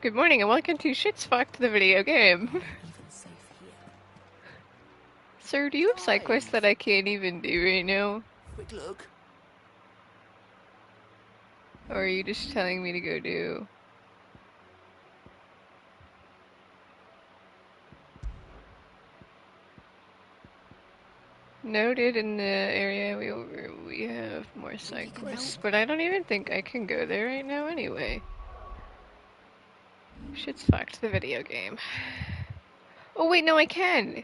Good morning and welcome to Shit's Fucked, the video game. Even safe here. Sir, do you have side quests that I can't even do right now? Quick look. Or are you just telling me to go do? Noted in the area we have more side quests, but I don't even think I can go there right now anyway. Shit's Fucked, the video game. Oh wait, no I can!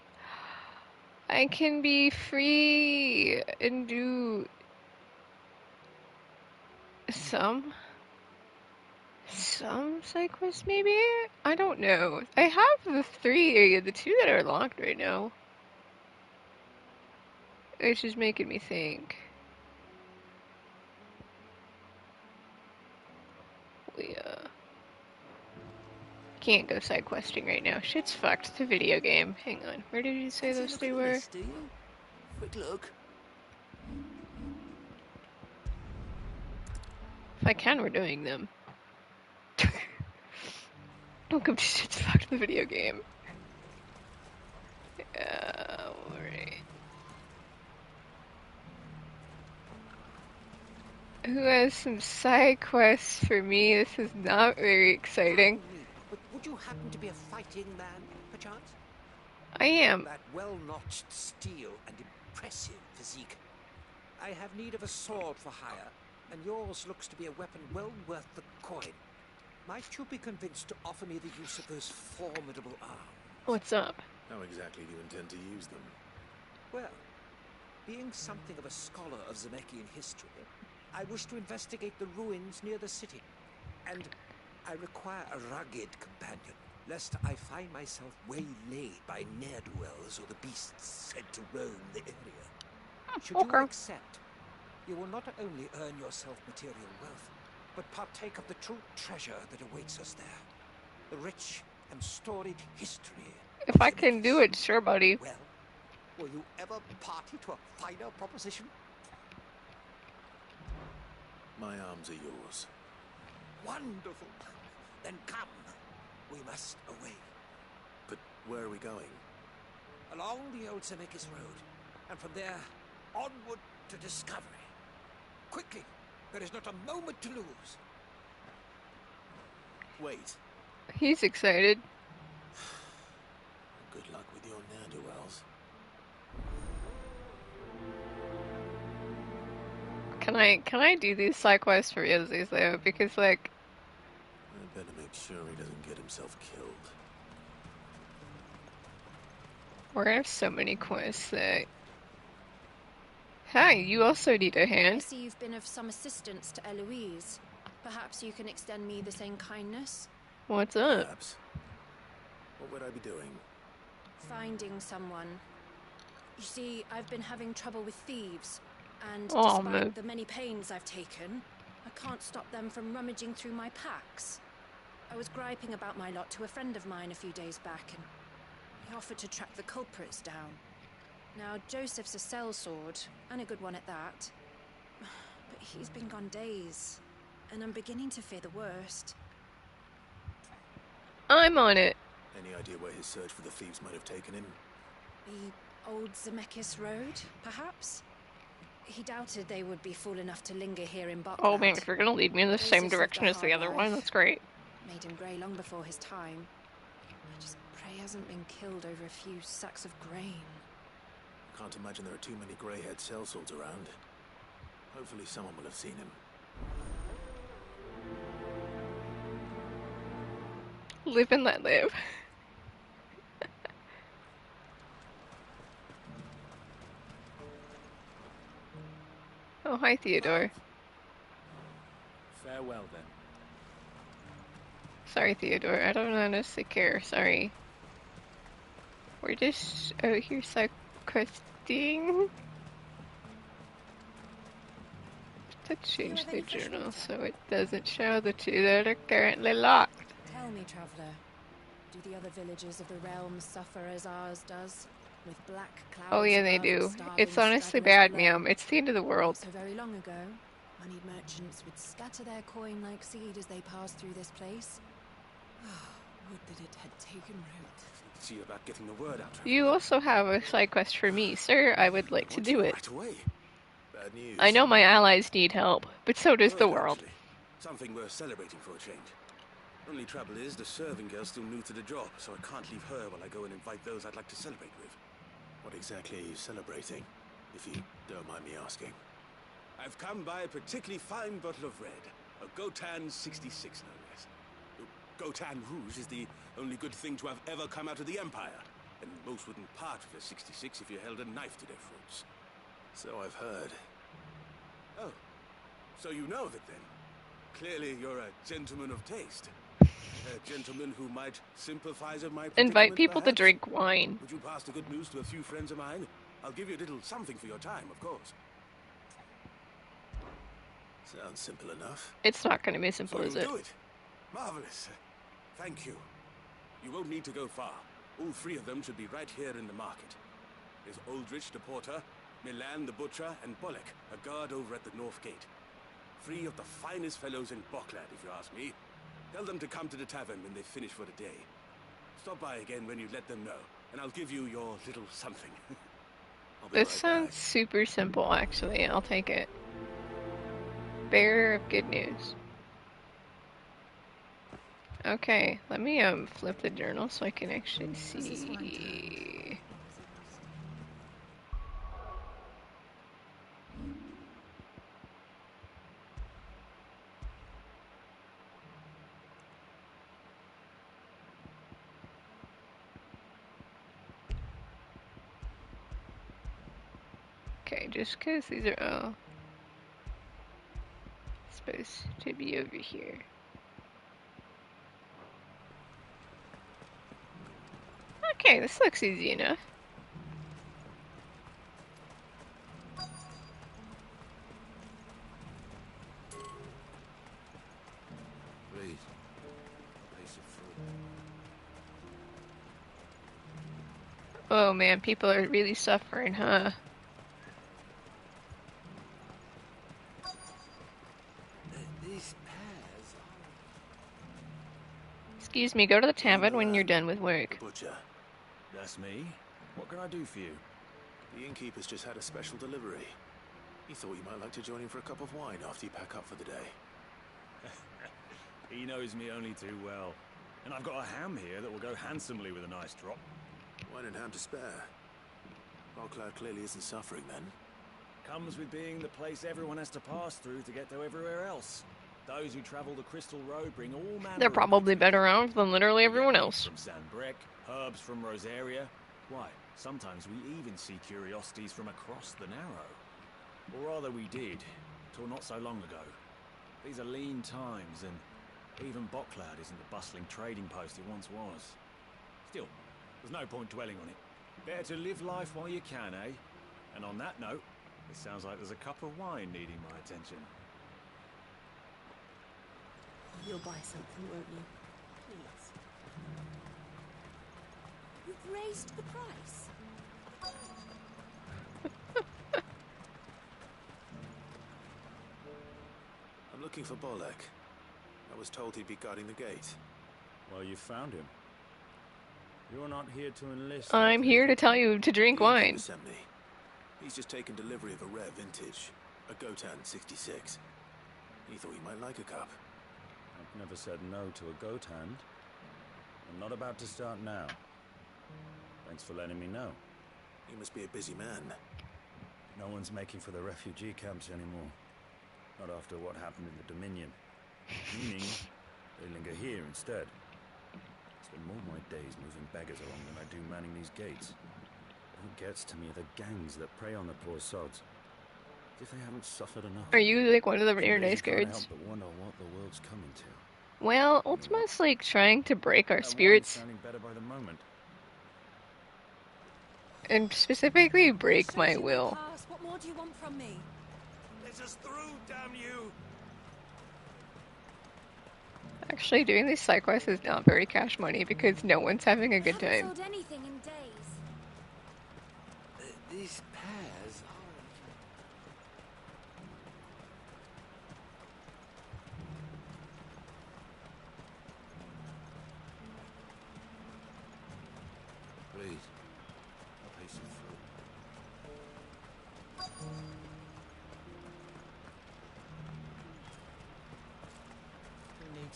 I can be free and do some side quests maybe? I don't know. I have the the two that are locked right now. It's just making me think. We can't go side questing right now. Shit's fucked. It's a video game. Hang on. Where did you say those they were? Do you? Quick look. If I can, we're doing them. Welcome to Shit's Fucked, the video game. Alright. Who has some side quests for me? This is not very exciting. But would you happen to be a fighting man, perchance? I am. That well-notched steel and impressive physique. I have need of a sword for hire, and yours looks to be a weapon well worth the coin. Might you be convinced to offer me the use of those formidable arms? What's up? How exactly do you intend to use them? Well, being something of a scholar of Zemeckis history, I wish to investigate the ruins near the city, and I require a rugged companion, lest I find myself waylaid by ne'er-do-wells or the beasts said to roam the area. Should you accept, you will not only earn yourself material wealth, but partake of the true treasure that awaits us there. The rich and storied history. If I can do it, sure, buddy. Well, will you ever party to a finer proposition? My arms are yours. Wonderful. Then come. We must away. But where are we going? Along the old Zemeckis Road, and from there, onward to discovery. Quickly. There is not a moment to lose. Wait. He's excited. Good luck with your ne'er-do-wells. Can I do these side quests for Izzy's though? Because like, I better make sure he doesn't get himself killed. we're gonna have so many quests that. Hi, you also need a I hand. see you've been of some assistance to Eloise. Perhaps you can extend me the same kindness? What's up? Perhaps. What would I be doing? Finding someone. You see, I've been having trouble with thieves, and Oh, despite no. the many pains I've taken, I can't stop them from rummaging through my packs. I was griping about my lot to a friend of mine a few days back, and he offered to track the culprits down. Now, Joseph's a sellsword, and a good one at that. But he's been gone days, and I'm beginning to fear the worst. I'm on it. Any idea where his search for the thieves might have taken him? The old Zemeckis Road, perhaps? He doubted they would be fool enough to linger here in Buckland. Oh man, if you're gonna lead me in the same Joseph lived direction a as the hard other life. one, that's great. Made him grey long before his time. I just pray he hasn't been killed over a few sacks of grain. Can't imagine there are too many grey-haired sellswords around. Hopefully someone will have seen him. Live and let live. Oh, hi Theodore. Farewell then. Sorry Theodore, I don't honestly care, sorry. We're just out here side questing. To change the journal so it doesn't show the two that are currently locked. Tell me, traveller, do the other villages of the realm suffer as ours does? With black clouds Oh yeah, they above do. and starving It's honestly stragglers bad, below? ma'am. It's the end of the world. Not so very long ago, moneyed merchants would scatter their coin like seed as they passed through this place. Would that it had taken root. See about getting the word out. You also have a side quest for me, sir. I would like to do it. Right away. Bad news. I know my allies need help, but so does the Good, world. actually. Something worth celebrating for a change. Only trouble is, the serving girl's still new to the job, so I can't leave her while I go and invite those I'd like to celebrate with. What exactly are you celebrating, if you don't mind me asking? I've come by a particularly fine bottle of red. A Gotan 66, no less. Gotan Rouge is the only good thing to have ever come out of the Empire. And most wouldn't part with a 66 if you held a knife to their throats. So I've heard. Oh, so you know of it then? Clearly you're a gentleman of taste. A gentleman who might sympathize with my Invite predicament, people to perhaps? drink wine. Would you pass the good news to a few friends of mine? I'll give you a little something for your time, of course. Sounds simple enough. It's not going to be simple, So is you'll it? do it. Marvelous. Thank you. You won't need to go far. All three of them should be right here in the market. There's Aldrich the porter, Milan the butcher, and Bolek, a guard over at the north gate. Three of the finest fellows in Boklad, if you ask me. Tell them to come to the tavern when they finish for the day. Stop by again when you let them know, and I'll give you your little something. I'll be This right sounds back. super simple, actually. I'll take it. Bearer of good news. Okay, let me flip the journal so I can actually This is my turn. see. Okay, just because these are all supposed to be over here. Okay, this looks easy enough. Please. A piece of fruit. Oh man, people are really suffering, huh? These pears Excuse me, go to the tavern when you're done with The work. butcher. That's me. What can I do for you? The innkeeper's just had a special delivery. He thought you might like to join him for a cup of wine after you pack up for the day. He knows me only too well. And I've got a ham here that will go handsomely with a nice drop. Wine and ham to spare. Boklad clearly isn't suffering then. Comes with being the place everyone has to pass through to get to everywhere else. Those who travel the Crystal Road bring all manner They're of probably goods better off than literally We get everyone meat else. From Sanbrek, herbs from Rosaria. Why, sometimes we even see curiosities from across the Narrow. Or rather we did, till not so long ago. These are lean times, and even Boklad isn't the bustling trading post it once was. Still, there's no point dwelling on it. Better to live life while you can, eh? And on that note, it sounds like there's a cup of wine needing my attention. You'll buy something, won't you? Please. You've raised the price. I'm looking for Bolek. I was told he'd be guarding the gate. Well, you found him. You're not here to enlist. I'm here to tell you to drink The innkeeper wine. sent me. He's just taken delivery of a rare vintage, a Gotan 66. He thought you might like a cup. I've never said no to a goat hand. I'm not about to start now. Thanks for letting me know. You must be a busy man. No one's making for the refugee camps anymore. Not after what happened in the Dominion. Meaning, they linger here instead. Spend more of my days moving beggars along than I do manning these gates. What gets to me are the gangs that prey on the poor sods. As if they haven't suffered enough. Are you like one of the Some very days nice you can't guards? help but wonder what the world's coming to. Well, Ultima's like trying to break our That wine's spirits, sounding better by the moment. and specifically break Says my you may will. pass. What more do you want from me? Let us through, damn you! Actually, doing these side quests is not very cash money because no one's having a good I haven't time. sold anything in days. These pears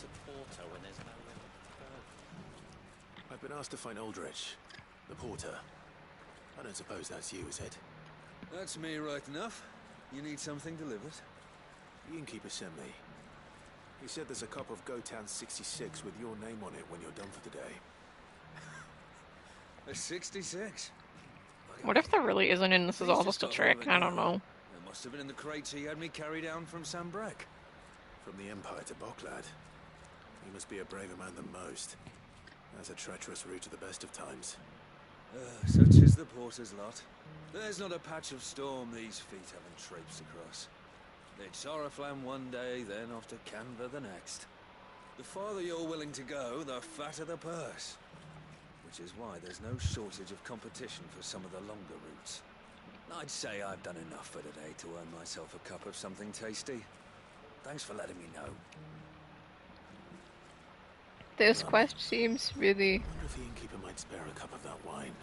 to Porto when there's nowhere to go? I've been asked to find Aldrich, the porter. I don't suppose that's you, is it? That's me right enough. You need something delivered? The innkeeper sent me. He said there's a cup of Gotown 66 with your name on it when you're done for the day. A 66? What if there really isn't and this is all just a trick? I don't know. It must have been in the crates he had me carry down from Sambrek. From the Empire to Boklad. He must be a braver man than most. That's a treacherous route to the best of times. Such is the porter's lot. There's not a patch of storm these feet haven't traipsed across. It's Oriflamme one day, then off to Canva the next. The farther you're willing to go, the fatter the purse. Which is why there's no shortage of competition for some of the longer routes. I'd say I've done enough for today to earn myself a cup of something tasty. Thanks for letting me know. This quest seems really... I wonder if the innkeeper might spare a cup of that wine.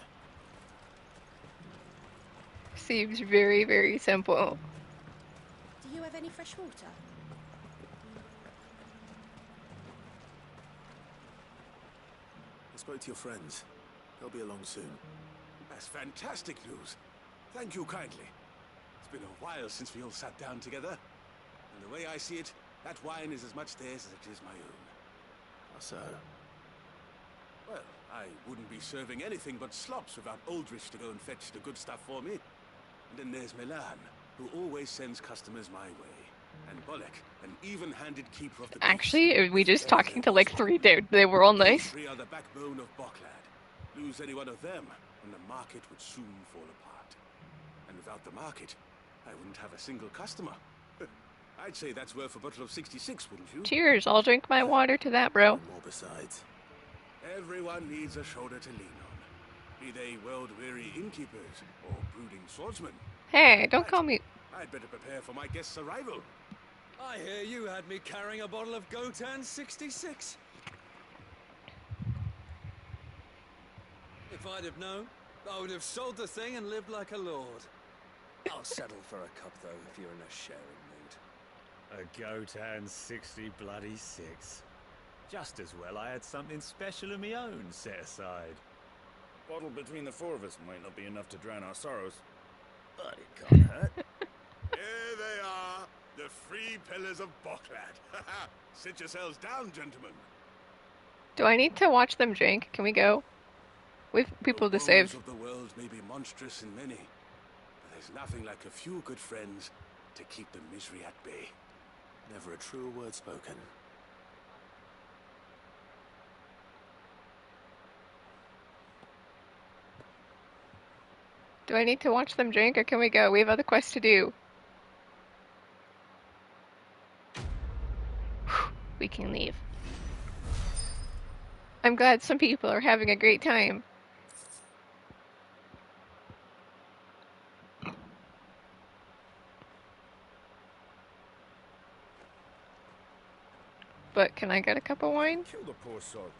seems very, very simple. Do you have any fresh water? I spoke to your friends. They'll be along soon. That's fantastic news. Thank you kindly. It's been a while since we all sat down together. And the way I see it, that wine is as much theirs as it is my own. How so? Well, I wouldn't be serving anything but slops without Aldrich to go and fetch the good stuff for me. And then there's Milan, who always sends customers my way. And Bolek, an even-handed keeper of the peace. Actually, we just talking to like three dudes. They were all nice. Three are the backbone of Boklad. Lose any one of them, and the market would soon fall apart. And without the market, I wouldn't have a single customer. I'd say that's worth a bottle of 66, wouldn't you? Cheers, I'll drink my water to that, bro. And more besides. Everyone needs a shoulder to lean on. Be they world-weary innkeepers or brooding swordsmen. Hey, don't call me... I'd better prepare for my guest's arrival. I hear you had me carrying a bottle of Gotan 66. If I'd have known, I would have sold the thing and lived like a lord. I'll settle for a cup, though, if you're in a sharing mood. A Gotan 60 bloody 6. Just as well I had something special of my own set aside. Bottle between the four of us might not be enough to drown our sorrows, but it can't hurt. Here they are, the three pillars of Boklad. Sit yourselves down, gentlemen. Do I need to watch them drink? Can we go? We've people to The save. woes of the world may be monstrous in many, but there's nothing like a few good friends to keep the misery at bay. Never a truer word spoken. Do I need to watch them drink or can we go? We have other quests to do. We can leave. I'm glad some people are having a great time. But can I get a cup of wine? Kill the poor soul.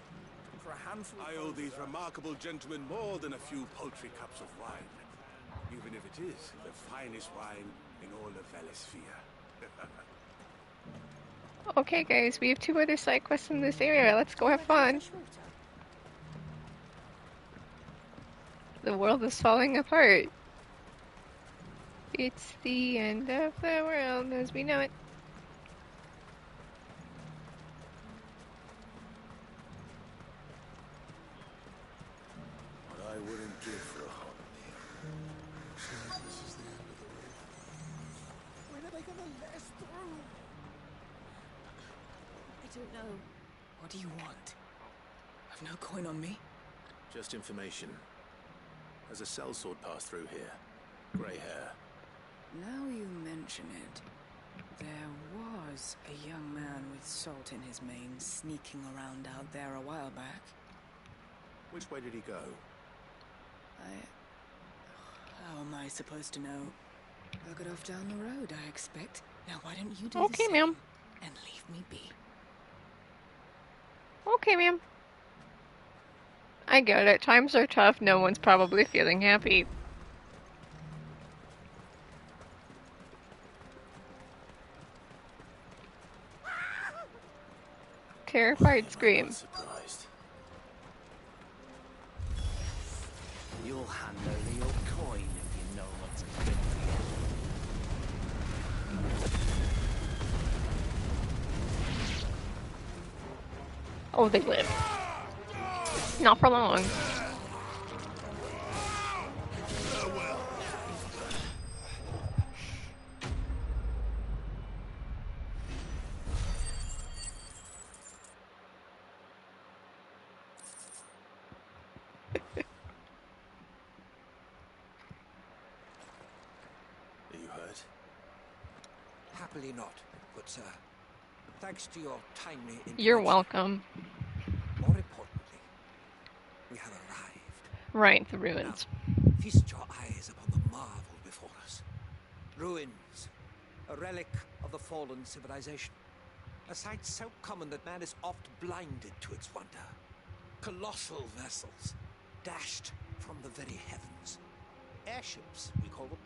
For a handful I owe these remarkable gentlemen more than a few paltry cups of wine, even if it is the finest wine in all of Valisphere. Okay guys, we have 2 other side quests in this area. Let's go have fun. Fresh water? The world is falling apart. It's the end of the world as we know it. What I wouldn't give for a hot meal. This is the end of the road. When are they gonna let us through? I don't know. What do you want? I've no coin on me. Just information. There's a sellsword passed through here. Grey hair. Now you mention it, there was a young man with salt in his mane sneaking around out there a while back. Which way did he go? How am I supposed to know? I'll get off down the road, I expect. Now why don't you do Okay, the same ma'am. and leave me be? Okay, ma'am. I get it. Times are tough. No one's probably feeling happy. Terrified Why am I scream. not surprised? You'll hand over your coin if you know what's good for you. Oh, they live. Not for long. Are you hurt? Happily not, good sir. Thanks to your timely intervention. You're welcome. More importantly, we have arrived. Right, the ruins. Now, feast your eyes upon the marvel before us. Ruins, a relic of the fallen civilization. A sight so common that man is oft blinded to its wonder. Colossal vessels, dashed from the very heavens. Airships, we call them,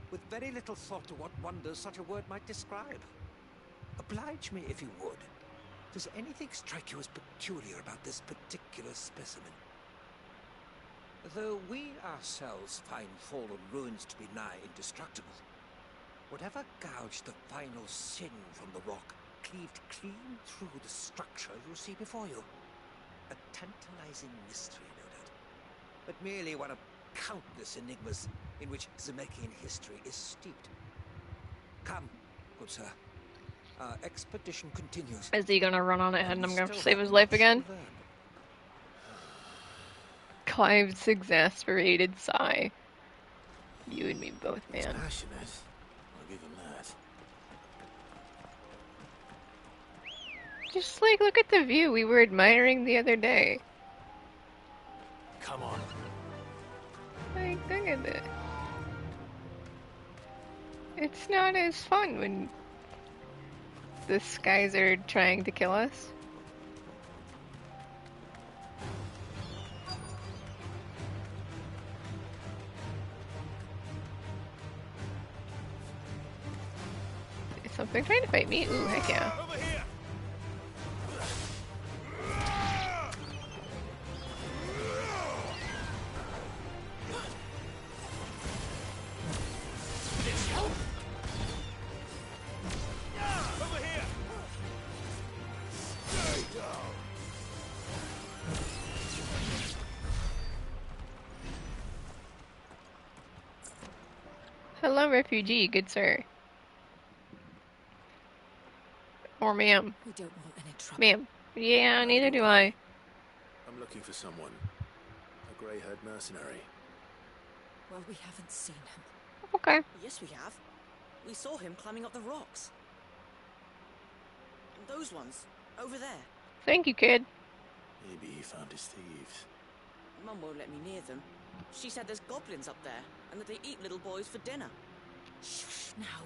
with very little thought to what wonders such a word might describe. Oblige me if you would. Does anything strike you as peculiar about this particular specimen? Though we ourselves find fallen ruins to be nigh indestructible, whatever gouged the final sin from the rock cleaved clean through the structure you see before you. A tantalizing mystery, no doubt, but merely one of countless enigmas in which Zemeckis history is steeped. Come, good sir. Our expedition continues. Is he gonna run on ahead and I'm gonna have to Still save have his life much again? to learn. Clive's exasperated sigh. You and me both, He's man. passionate. I'll give him that. Just like, look at the view we were admiring the other day. Come on. Like, look at it. It's not as fun when the skies are trying to kill us. Is something trying to fight me? Ooh, heck yeah. Over here! Over here! Hello, refugee, good sir. Or ma'am. We don't want any trouble. Ma'am. Yeah, neither do I. I'm looking for someone. A grey-haired mercenary. Well, we haven't seen him. Okay. Yes, we have. We saw him climbing up the rocks. Those ones, over there. Thank you, kid. Maybe he found his thieves. Mum won't let me near them. She said there's goblins up there, and that they eat little boys for dinner. Shh, now.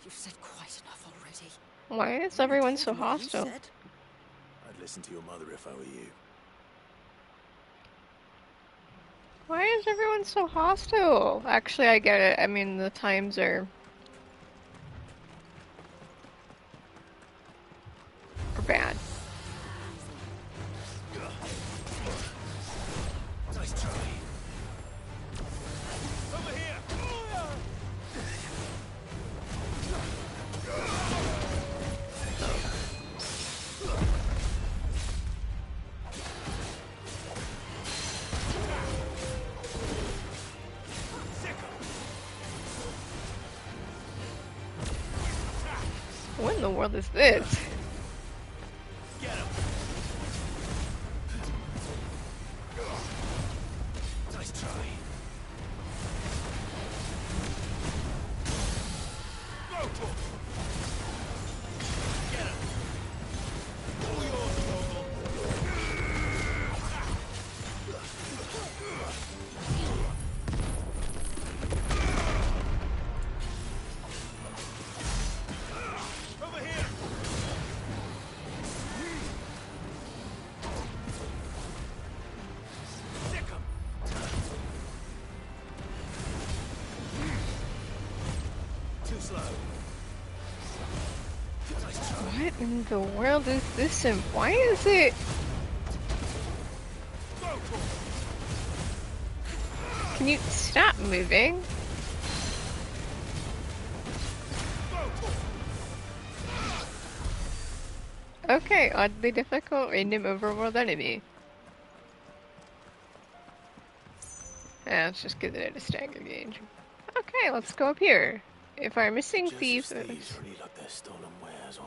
You've said quite enough already. Why is everyone so Told you what you hostile? said. I'd listen to your mother if I were you. Why is everyone so hostile? Actually, I get it. I mean, the times are bad. Nice try. Over here! What in the world is this? Get him! Nice try. Go for it! Get him! All yours, Vogel. Over here! Sick 'em! Too slow. Nice try. What in the world is this and why is it? Can you stop moving? Okay, oddly difficult random overworld enemy. Yeah, let's just give it a stagger gauge. Okay, let's go up here. If our missing thief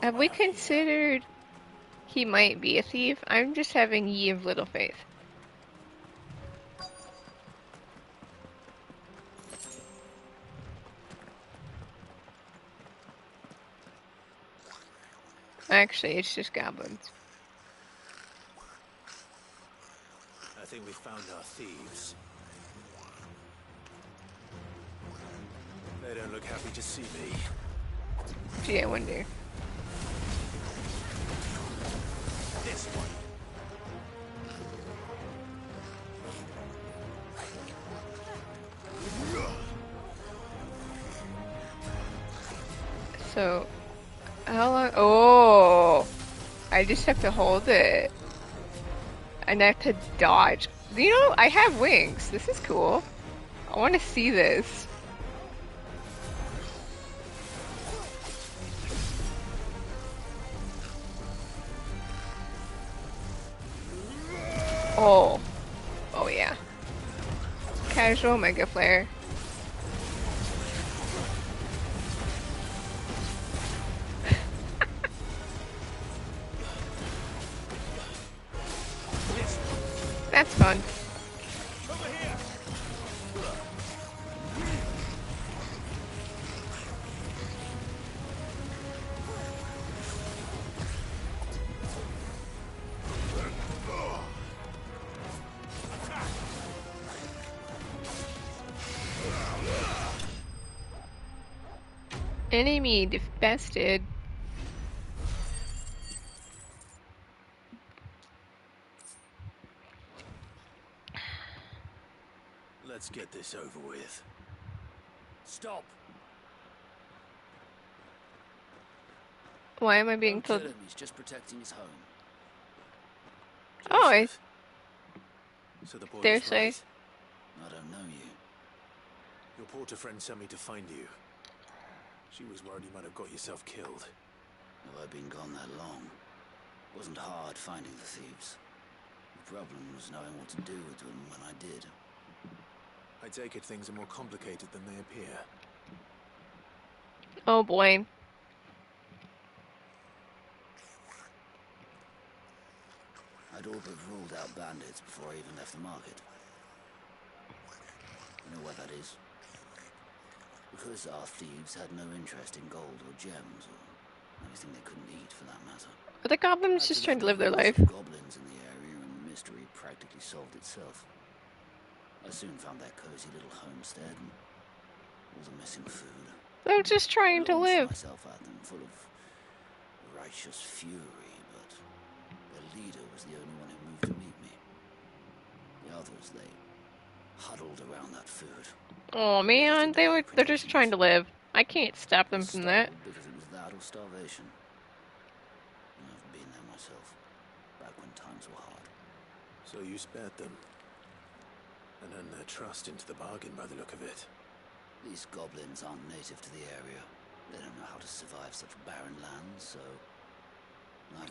have we considered he might be a thief? I'm just having ye of little faith. Actually, it's just goblins. I think we found our thieves. They don't look happy to see me. Gee, I wonder. This one. So, how long? Oh, I just have to hold it. And I have to dodge. You know, I have wings. This is cool. I want to see this. Oh. Oh yeah. Casual Mega Flare. That's fun. Enemy bested. Let's get this over with. Stop! Why am I being Don't told? kill him, he's just protecting his home. Oh, I So the boy dare was say. right. I don't know you. Your porter friend sent me to find you. She was worried you might have got yourself killed. Have I been gone that long? It wasn't hard finding the thieves. The problem was knowing what to do with them when I did. I take it things are more complicated than they appear. Oh boy. I'd all but ruled out bandits before I even left the market. You know why that is? Because our thieves had no interest in gold or gems, or anything they couldn't eat for that matter. Are the goblins just trying to live their life? Goblins in the area, and the mystery practically solved itself. I soon found that cozy little homestead and all the missing food. They're just trying to live. Myself at them, full of righteous fury, but their leader was the only one who moved to meet me. The others, they huddled around that food. Oh man, they're just trying to live. I can't stop them from that. Because it was that or starvation. And I've been there myself, back when times were hard. So you spared them. And earned their trust into the bargain by the look of it. These goblins aren't native to the area. They don't know how to survive such barren lands, so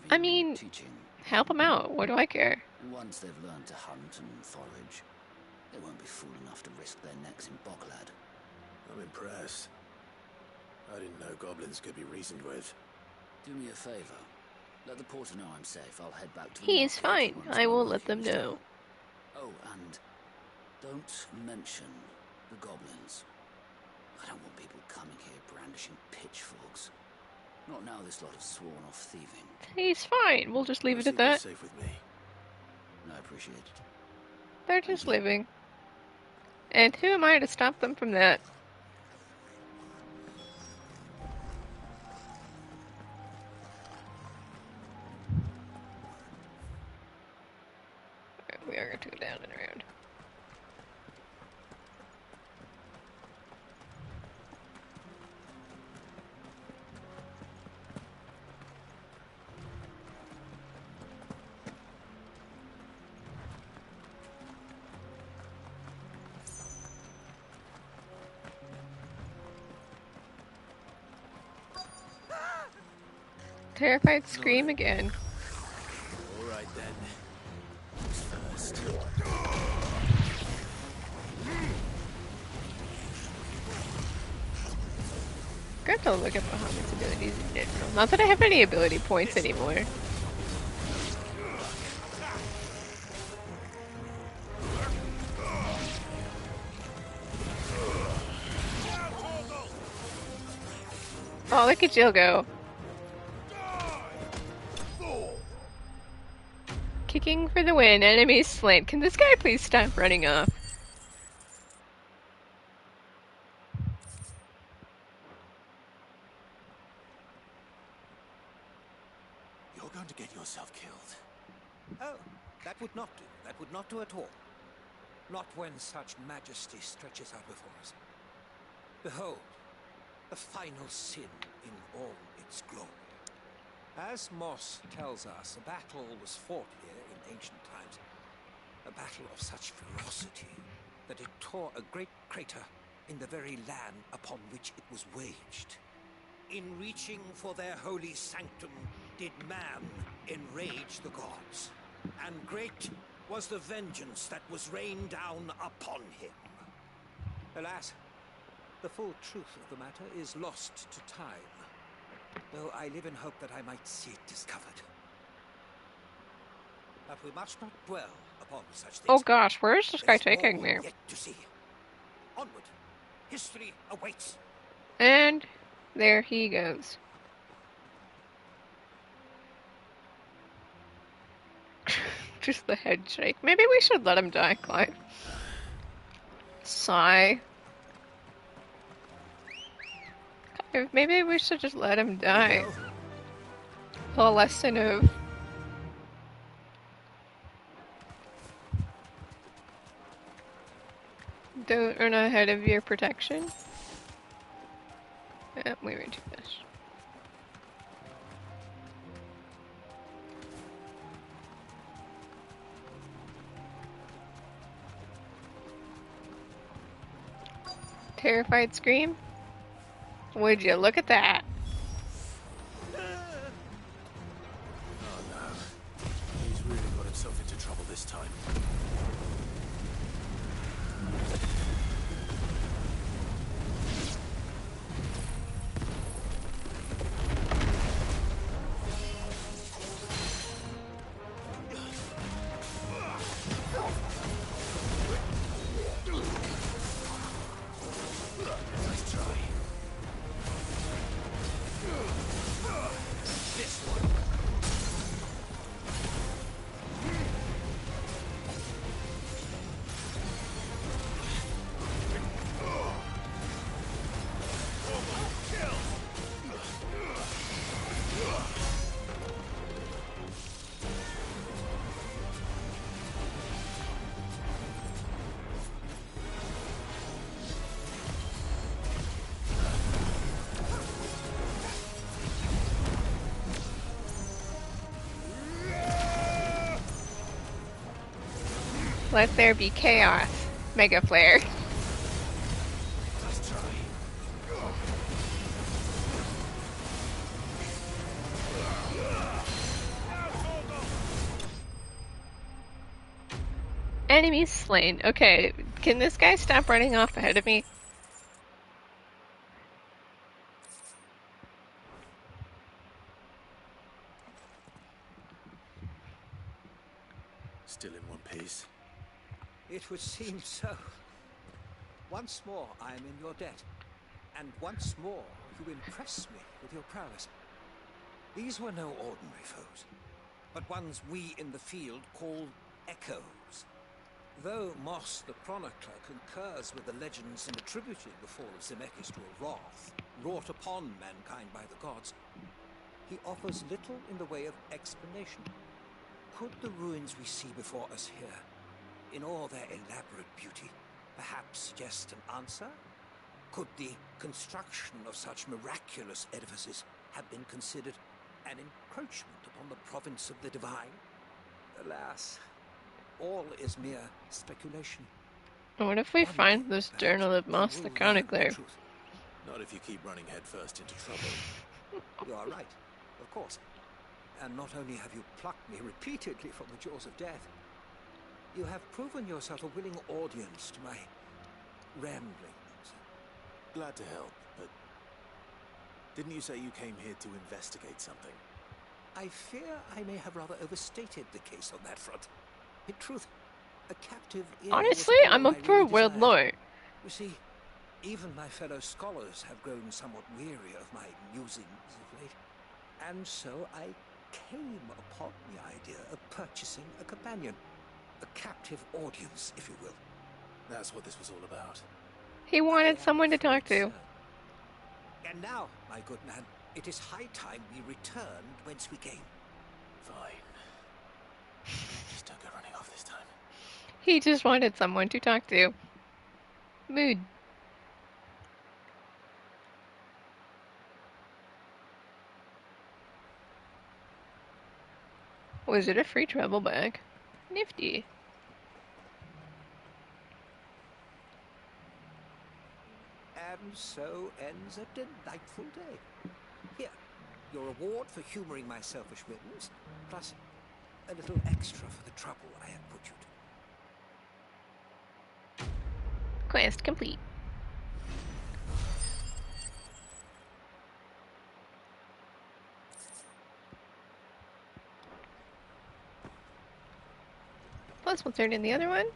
I mean, teaching. Help them out. What do I care? And once they've learned to hunt and forage, they won't be fool enough to risk their necks in Bocklad. I'm impressed. I didn't know goblins could be reasoned with. Do me a favor. Let the porter know I'm safe. I'll head back to the He is fine. I will let them know. Oh, and don't mention the goblins. I don't want people coming here brandishing pitchforks. Not now this lot have sworn off thieving. He's fine. We'll just leave it at that. Safe with me. I appreciate it. They're just living. And who am I to stop them from that? We are going to go down and around. Terrified scream again. All right then. Who's first? I have to look at Bahamut's abilities in general. Not that I have any ability points anymore. Oh, look at Jill go. Kicking for the win. Enemy slain. Can this guy please stop running off? You're going to get yourself killed. Oh, that would not do. That would not do at all. Not when such majesty stretches out before us. Behold, the final sin in all its glory. As Moss tells us, a battle was fought here in ancient times. A battle of such ferocity that it tore a great crater in the very land upon which it was waged. In reaching for their holy sanctum did man enrage the gods, and great was the vengeance that was rained down upon him. Alas, the full truth of the matter is lost to time, though I live in hope that I might see it discovered. But we must not dwell upon such things. Oh gosh, where is this guy There's taking more me? yet to see. Onward, history awaits. And there he goes. Just the head shake. Maybe we should let him die, Clive. Sigh. Clive, maybe we should just let him die. A lesson of... don't run ahead of your protection. We were too fast. Terrified scream? Would you look at that? Oh no. He's really got himself into trouble this time. Let there be chaos. Mega Flare. Enemy slain. Okay, can this guy stop running off ahead of me? Still in one piece. It would seem so. Once more I am in your debt, and once more you impress me with your prowess. These were no ordinary foes, but ones we in the field call echoes. Though Moss the chronicler concurs with the legends and attributed the fall of Zemeckis to a wrath wrought upon mankind by the gods, he offers little in the way of explanation. Could the ruins we see before us here, in all their elaborate beauty, perhaps suggest an answer? Could the construction of such miraculous edifices have been considered an encroachment upon the province of the divine? Alas, all is mere speculation. What if we find this journal of Moss the Chronicler? Not if you keep running headfirst into trouble. You are right, of course. And not only have you plucked me repeatedly from the jaws of death, you have proven yourself a willing audience to my ramblings. Glad to help, but didn't you say you came here to investigate something? I fear I may have rather overstated the case on that front. In truth, a captive inn Honestly, was all I'm I up for a really world desired. lore. You see, even my fellow scholars have grown somewhat weary of my musings of late. And so I came upon the idea of purchasing a companion. A captive audience, if you will. That's what this was all about. He wanted someone to talk to. So. And now, my good man, it is high time we returned whence we came. Fine. Just don't go running off this time. He just wanted someone to talk to. Mood. Was it a free travel bag? Nifty. And so ends a delightful day. Here, your reward for humoring my selfish whims, plus a little extra for the trouble I have put you to. Quest complete. Plus, we'll turn in the other one.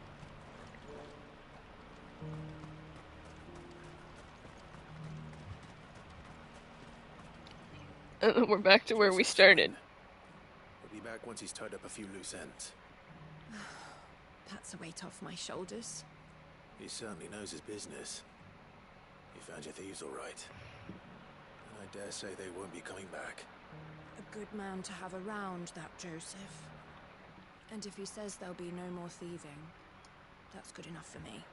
We're back to where we started. We'll be back once he's tied up a few loose ends. That's a weight off my shoulders. He certainly knows his business. You found your thieves all right. And I dare say they won't be coming back. A good man to have around, that Joseph. And if he says there'll be no more thieving, that's good enough for me.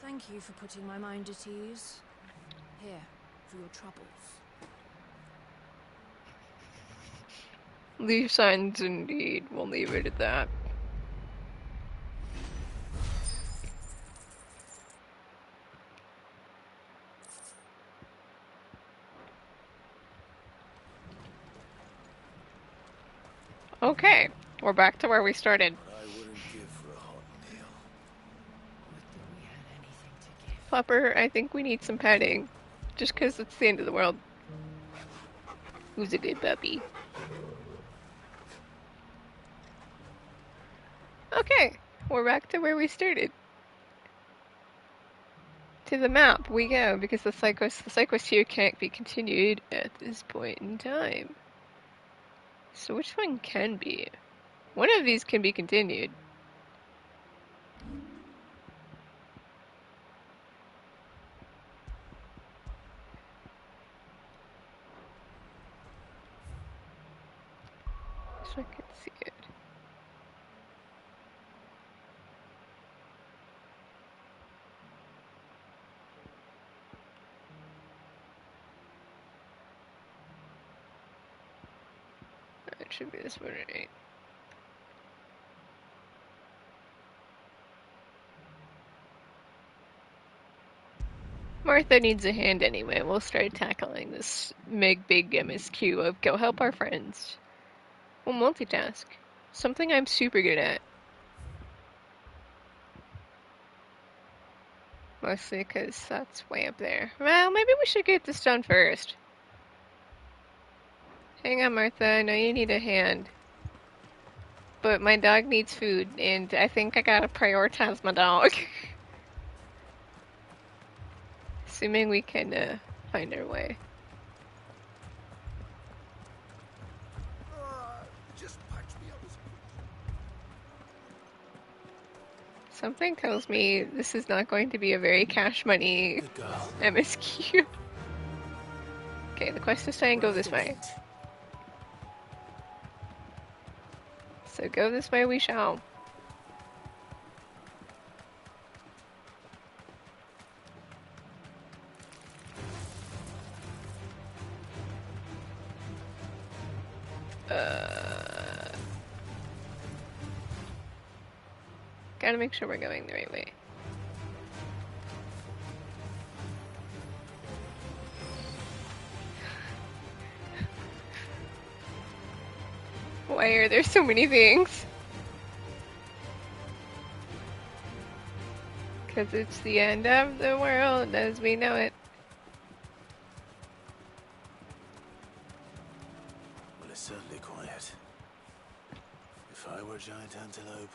Thank you for putting my mind at ease. Here, for your troubles. Loose ends indeed. We'll leave it at that. Okay, we're back to where we started. I wouldn't give for a hot meal. Flopper, I think we need some petting. Just 'cause it's the end of the world. Who's a good puppy? Okay, we're back to where we started. To the map we go, because the side quest here can't be continued at this point in time. So which one can be? One of these can be continued. So I can see it. That should be this one, right? Martha needs a hand anyway. We'll start tackling this big MSQ of go help our friends. We'll multitask. Something I'm super good at. Mostly because that's way up there. Well, maybe we should get this done first. Hang on, Martha. I know you need a hand. But my dog needs food, and I think I gotta prioritize my dog. Assuming we can find our way. Just patch me up. Something tells me this is not going to be a very cash money MSQ. Okay, the quest is saying go this way. So go this way we shall. Gotta make sure we're going the right way. Why are there so many things? Because it's the end of the world as we know it. Well, it's certainly quiet. If I were a giant antelope,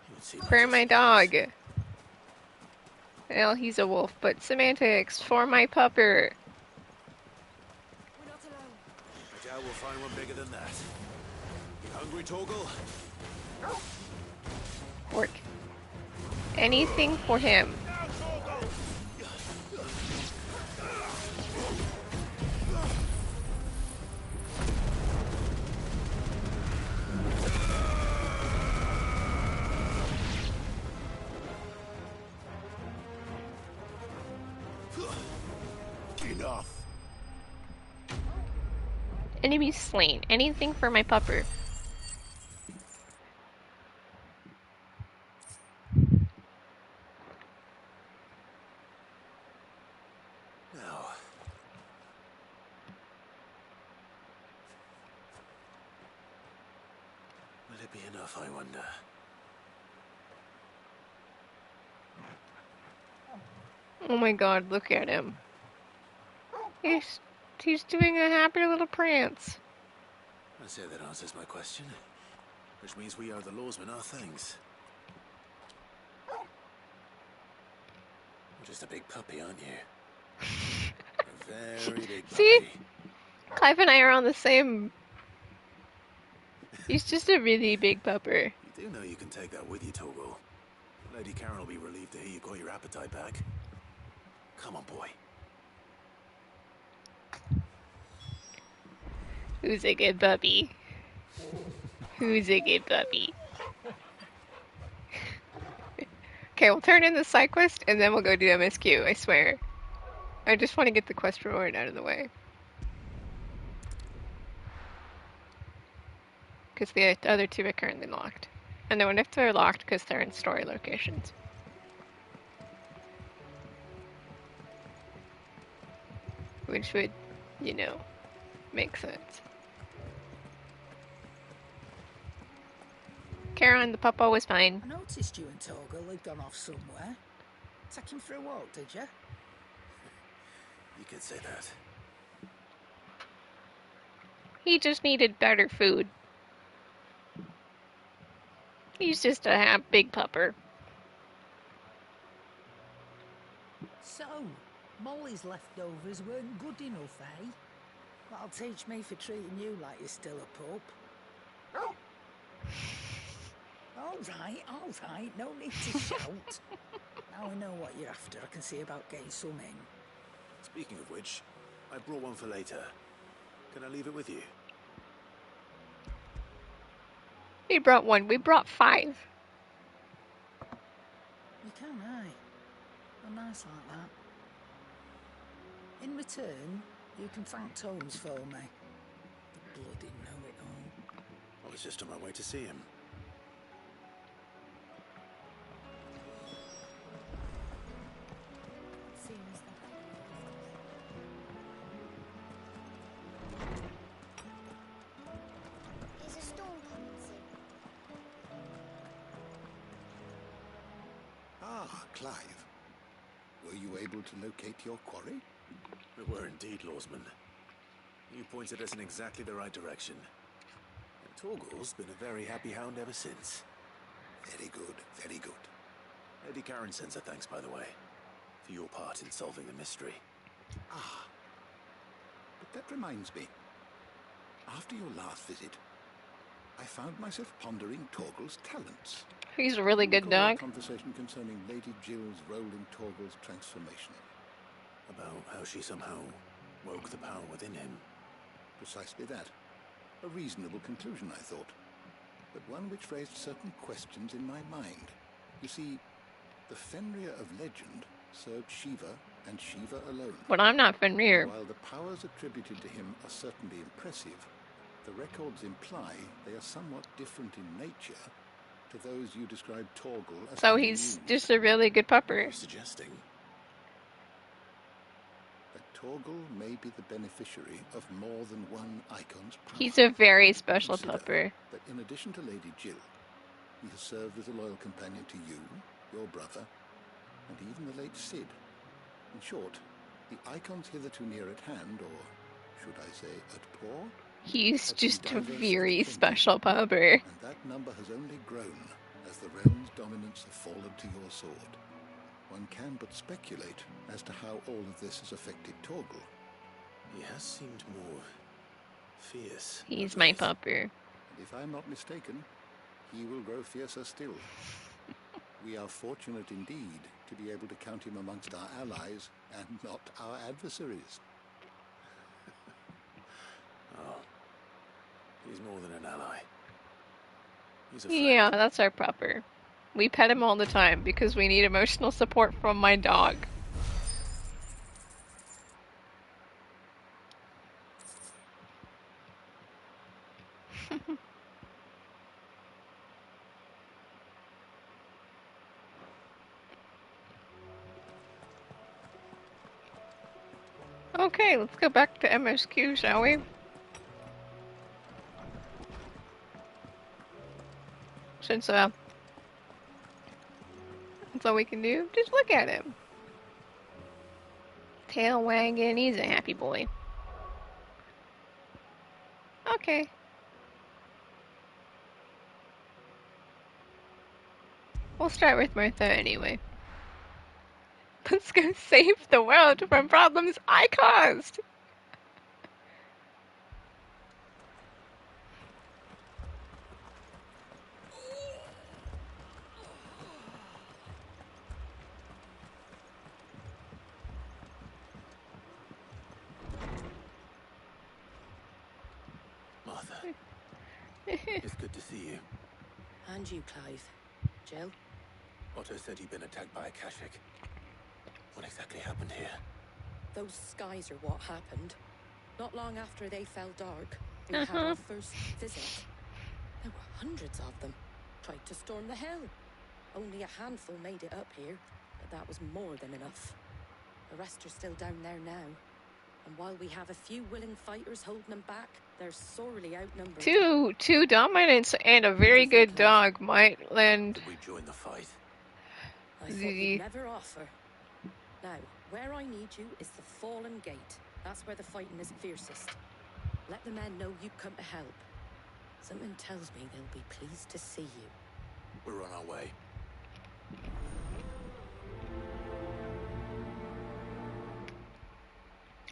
you would see For my dog. Well, he's a wolf, but semantics. For my pupper. We're not alone. I doubt we'll find one bigger than that. You hungry, Torgal? Pork. Anything for him. Enough. Enemy slain. Anything for my pupper. Now. Will it be enough, I wonder? Oh my god, look at him. He's doing a happy little prance. I say that answers my question. Which means we are the lawsmen, our thanks. You're just a big puppy, aren't you? A very big puppy. See? Clive and I are on the same... He's just a really big pupper. You do know you can take that with you, Torgal. Lady Karen will be relieved to hear you got your appetite back. Come on, boy. Who's a good puppy? Who's a good puppy? Okay, we'll turn in the side quest and then we'll go do MSQ, I swear. I just want to get the quest reward out of the way. Because the other two are currently locked. And I wonder if they're locked because they're in story locations. Which would, you know, make sense. Karen, the puppo was fine. I noticed you and Torgal had gone off somewhere. Take him for a walk, did you? You could say that. He just needed better food. He's just a big pupper. So, Molly's leftovers weren't good enough, eh? That'll teach me for treating you like you're still a pup. All right, no need to shout. Now I know what you're after, I can see about getting some in. Speaking of which, I brought one for later. Can I leave it with you? We brought one. We brought 5. You can, aye. Well, nice like that. In return, you can thank Tomes for me. The bloody know-it-all. I was just on my way to see him. Is a storm coming soon? Ah, Clive. Were you able to locate your quarry? We were indeed, lawsman. You pointed us in exactly the right direction. And Torgal's been a very happy hound ever since. Very good, very good. Lady Karen sends her thanks, by the way, for your part in solving the mystery. Ah. But that reminds me. After your last visit, I found myself pondering Torgal's talents. He's a really good Recall a dog. conversation concerning Lady Jill's role in Torgal's transformation. About how she somehow woke the power within him. Precisely that. A reasonable conclusion, I thought. But one which raised certain questions in my mind. You see, the Fenrir of legend served Shiva and Shiva alone. But I'm not Fenrir. While the powers attributed to him are certainly impressive, the records imply they are somewhat different in nature to those you described Torgal as. So he's just a really good pupper. What are you suggesting? That Torgal may be the beneficiary of more than one Icon's power. He's a very special Consider pupper. that in addition to Lady Jill, he has served as a loyal companion to you, your brother, and even the late Sid. In short, the Icons hitherto near at hand, or should I say at paw, He's have been just a diverse and very plenty, special pupper. and that number has only grown as the realm's dominance have fallen to your sword. One can but speculate as to how all of this has affected Torgal. He has seemed more fierce. He's of my late. pupper. And if I'm not mistaken, he will grow fiercer still. We are fortunate indeed to be able to count him amongst our allies and not our adversaries. Oh, he's more than an ally. He's a Yeah, that's our pupper. We pet him all the time because we need emotional support from my dog. Okay, let's go back to MSQ, shall we? Since, that's all we can do. Just look at him. Tail wagging, he's a happy boy. Okay. We'll start with Martha anyway. Let's go save the world from problems I caused! Martha. It's good to see you. And you, Clive. Jill? Otto said he'd been attacked by a Kashik. What exactly happened here? Those skies are what happened. Not long after they fell dark, we had our first visit. There were hundreds of them. Tried to storm the hill. Only a handful made it up here, but that was more than enough. The rest are still down there now. And while we have a few willing fighters holding them back, they're sorely outnumbered. Two dominants and a very good dog might lend Did we join the fight? I thought you'd never offer. Now, where I need you is the Fallen Gate. That's where the fighting is fiercest. Let the men know you've come to help. Something tells me they'll be pleased to see you. We're on our way.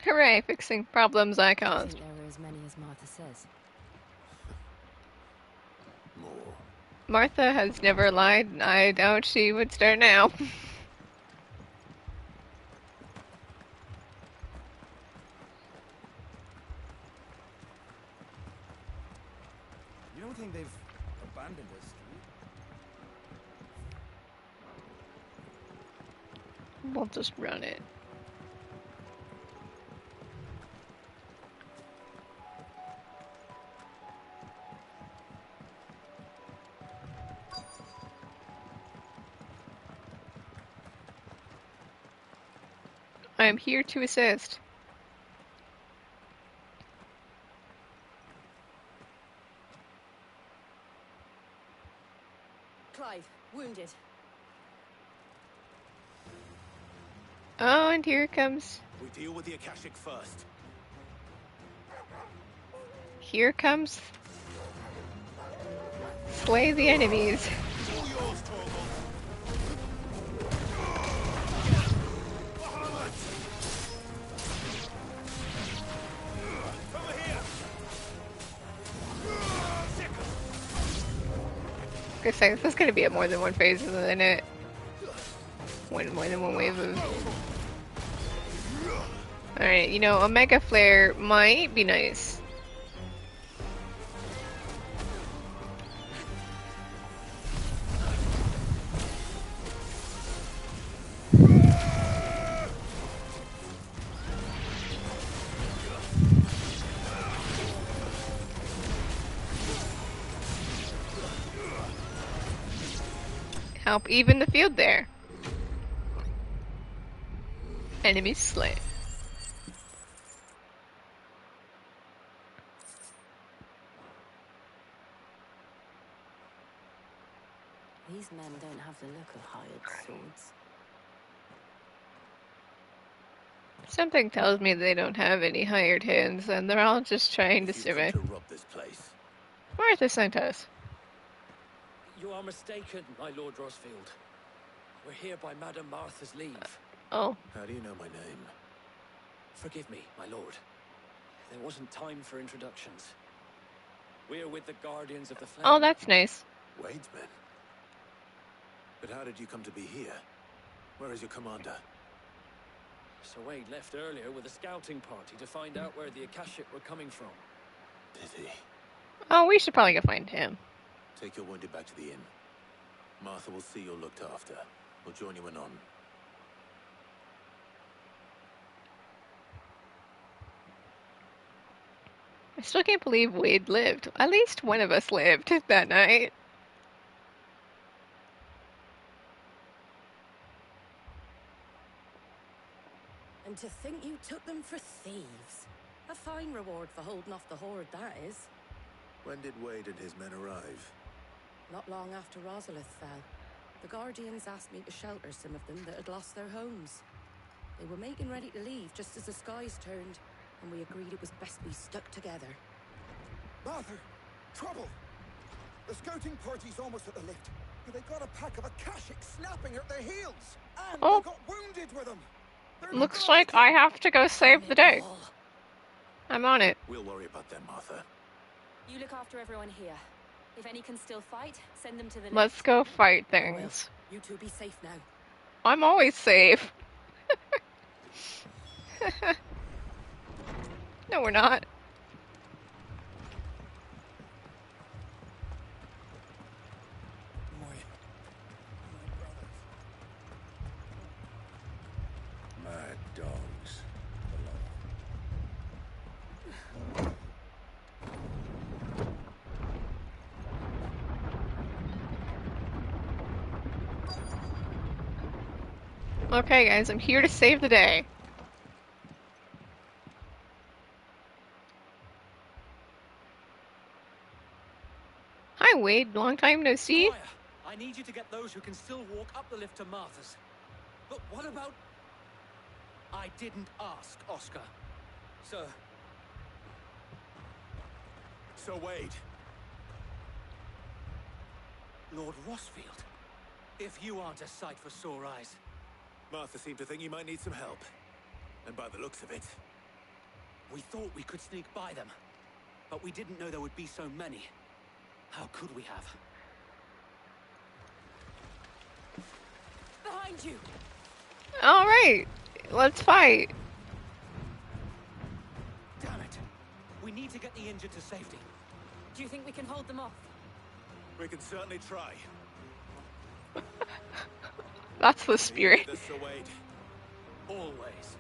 Hooray, fixing problems I I caused. think there were as many as Martha says. More. Martha has never lied, and I doubt she would start now. You don't think they've abandoned us, do you? We'll just run it. I am here to assist. Clive, wounded. Oh, and here it comes. We deal with the Akashic first. Here comes. Slay the enemies. All yours, Torgal. Over here. Good say, this is gonna be a more than one phase, isn't it? More than one wave of. Alright, you know, a Mega Flare might be nice. Help even the field there. Enemy slain. These men don't have the look of hired swords. Something tells me they don't have any hired hands, and they're all just trying to If you've come survive. to rob this place, Martha sent us. You are mistaken, my Lord Rosfield. We're here by Madame Martha's leave. Oh. How do you know my name? Forgive me, my lord. There wasn't time for introductions. We're with the Guardians of the Flame. Oh, that's nice. Wade's men. But how did you come to be here? Where is your commander? Sir Wade left earlier with a scouting party to find out where the Akashic were coming from. Did he? Oh, we should probably go find him. Take your wounded back to the inn. Martha will see you're looked after. We'll join you anon. I still can't believe Wade lived. At least one of us lived that night. And to think you took them for thieves. A fine reward for holding off the horde, that is. When did Wade and his men arrive? Not long after Rosalith fell, the Guardians asked me to shelter some of them that had lost their homes. They were making ready to leave just as the skies turned, and we agreed it was best we stuck together. Martha! Trouble! The scouting party's almost at the lift, but they got a pack of Akashic snapping at their heels! And Oh. they got wounded with them! Looks like I have to go save the day. I'm on it. We'll worry about them, Martha. You look after everyone here. If any can still fight, send them to the Let's lift. go fight things. You two be safe now. I'm always safe. No, we're not. Mad dogs. Okay, guys, I'm here to save the day. Hi, Wade. Long time no see. Squire, I need you to get those who can still walk up the lift to Martha's. But what about... I didn't ask, Oscar. Sir. Sir Wade. Lord Rosfield. If you aren't a sight for sore eyes. Martha seemed to think you might need some help. And by the looks of it... We thought we could sneak by them. But we didn't know there would be so many. How could we have? Behind you! Alright, let's fight. Damn it! We need to get the injured to safety. Do you think we can hold them off? We can certainly try. That's the spirit. This, Sir Wade. Always.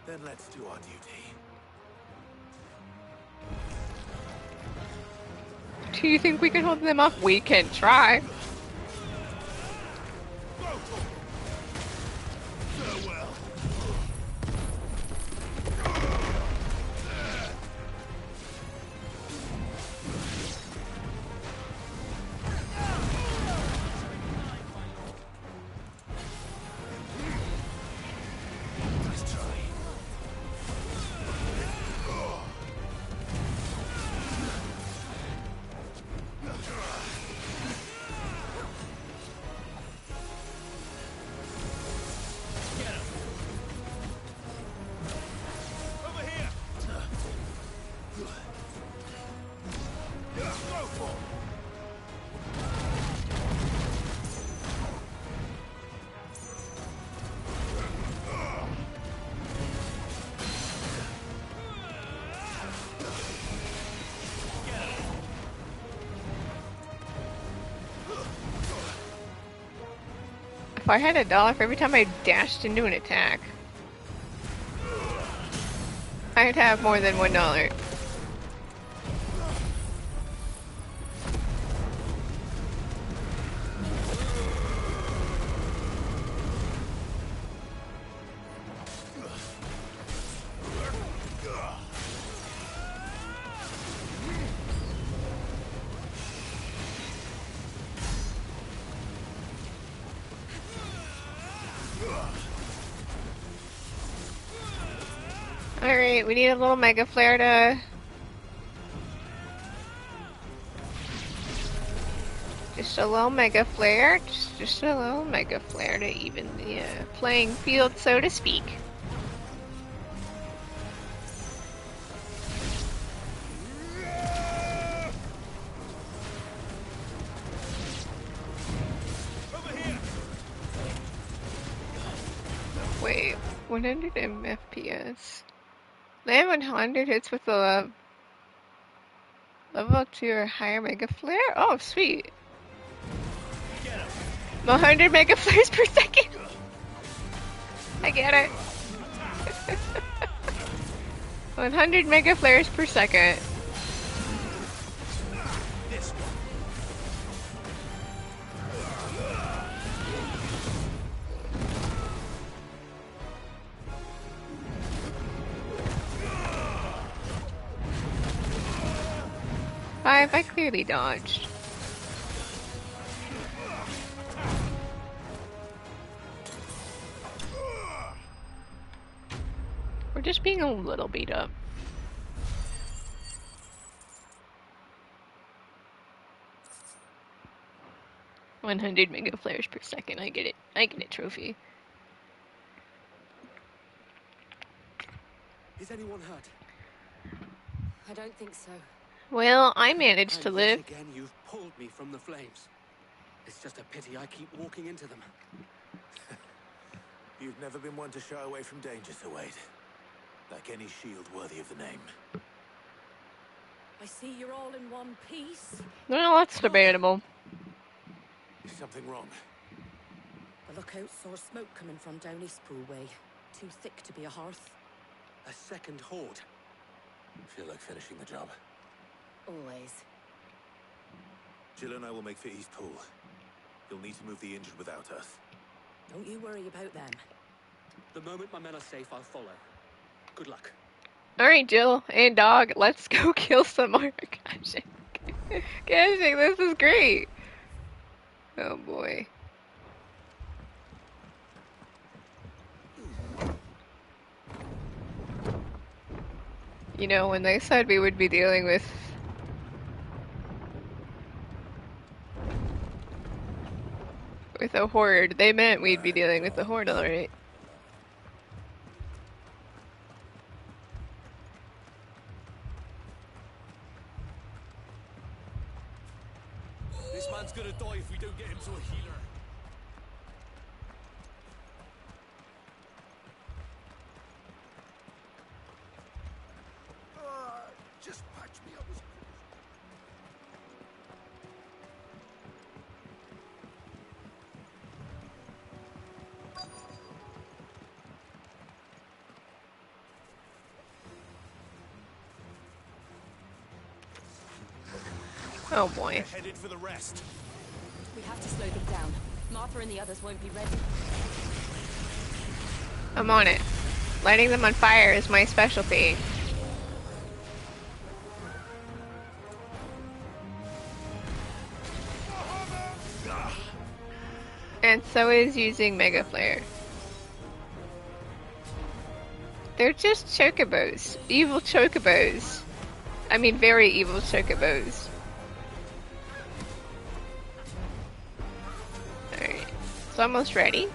Then let's do our duty. Do you think we can hold them off? We can try. Farewell. If I had $1 for every time I dashed into an attack, I'd have more than $1. Alright, we need a little mega flare to... Just a little mega flare. Just a little mega flare to even the playing field, so to speak. Wait, 100 FPS. Land 100 hits with a level 2 or higher mega flare? Oh, sweet. 100 mega flares per second. I get it. 100 mega flares per second. I clearly dodged. We're just being a little beat up. $100 mega flares per second. I get it. I get it, trophy. Is anyone hurt? I don't think so. Well, I managed to live. Yet again, you've pulled me from the flames. It's just a pity I keep walking into them. You've never been one to shy away from danger, Sir Wade. Like any shield worthy of the name. I see you're all in one piece. Well, that's debatable. Is something wrong? The lookout saw smoke coming from down Eastpool way. Too thick to be a hearth. A second horde. Feel like finishing the job. Always. Jill and I will make for Eastpool. You'll need to move the injured without us. Don't you worry about them. The moment my men are safe, I'll follow. Good luck. Alright, Jill and Dog, let's go kill some more Gashing. Gashing, this is great. Oh boy. You know, when they said we would be dealing with a horde, they meant we'd be dealing with the horde, alright. This man's gonna die if we don't get him to a healer. Just patch me up. Oh boy. They're headed for the rest. We have to slow them down. Martha and the others won't be ready. I'm on it. Lighting them on fire is my specialty. And so is using Mega Flare. They're just chocobos. Evil chocobos. I mean, very evil chocobos. Alright. It's almost ready.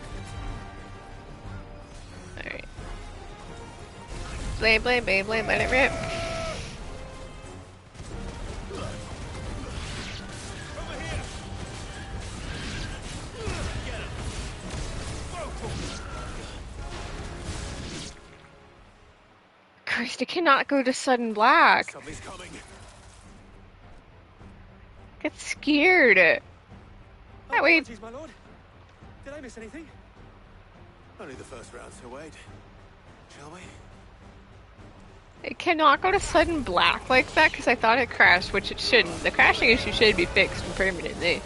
Alright. Blade, blade, blade, blade, let it rip. Christ, I cannot go to sudden black. Something's coming. Get scared. Oh, wait. Apologies, my lord. Did I miss anything? Only the first round, Sir Wade. Shall we? It cannot go to sudden black like that because I thought it crashed, which it shouldn't. The crashing issue should be fixed permanently.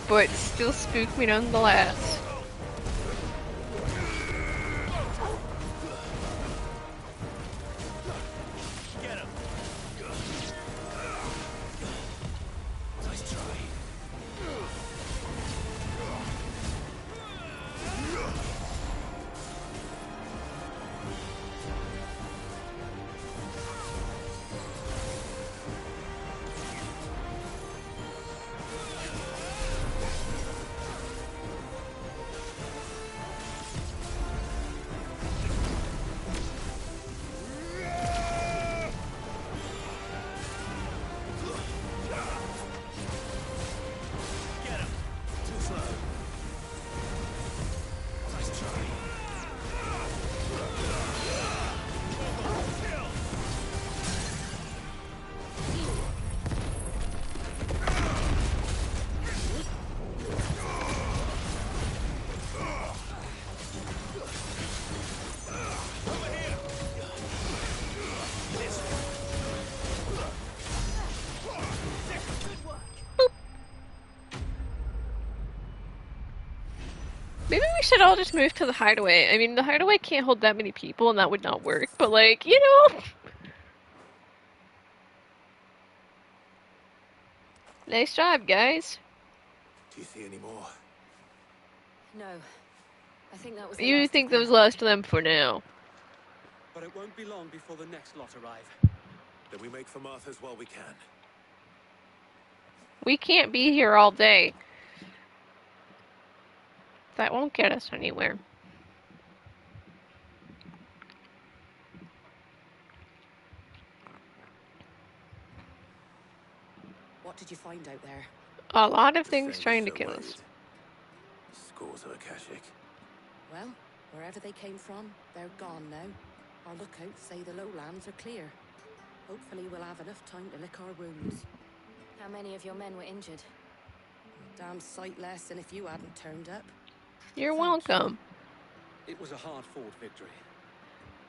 But still spooked me nonetheless. should all just move to the hideaway. I mean, the hideaway can't hold that many people, and that would not work. But like, nice job, guys. Do you see any more? No. I think that was the You last think of them. those last of them for now? But it won't be long before the next lot arrive. Then we make for Martha's while we can. We can't be here all day. That won't get us anywhere. What did you find out there? A lot of The things same trying as to Sir kill Wade. us. Scores of Akashic. Well, wherever they came from, they're gone now. Our lookouts say the lowlands are clear. Hopefully we'll have enough time to lick our wounds. How many of your men were injured? A damn sight less than if you hadn't turned up. You're welcome. It was a hard-fought victory.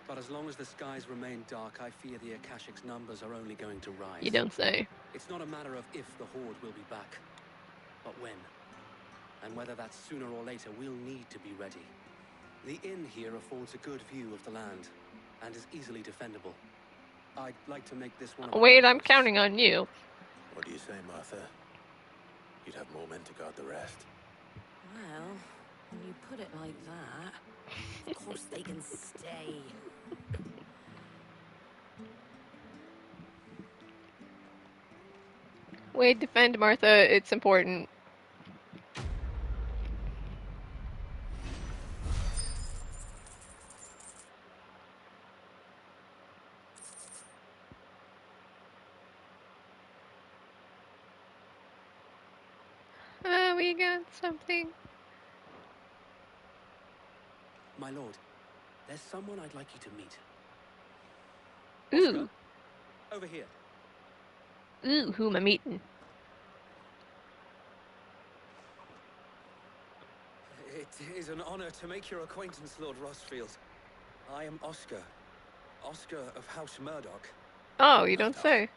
But as long as the skies remain dark, I fear the Akashic's numbers are only going to rise. You don't say. It's not a matter of if the Horde will be back, but when. And whether that's sooner or later, we'll need to be ready. The inn here affords a good view of the land, and is easily defendable. I'd like to make this one of Wait, I'm counting on you. What do you say, Martha? You'd have more men to guard the rest. Well, when you put it like that, of course they can stay. Wait, defend Martha. It's important. We got something. My lord, there's someone I'd like you to meet. Ooh. Oscar, over here. Ooh, who am I meeting? It is an honor to make your acquaintance, Lord Rosfield. I am Oscar. Oscar of House Murdoch. Oh, you don't say.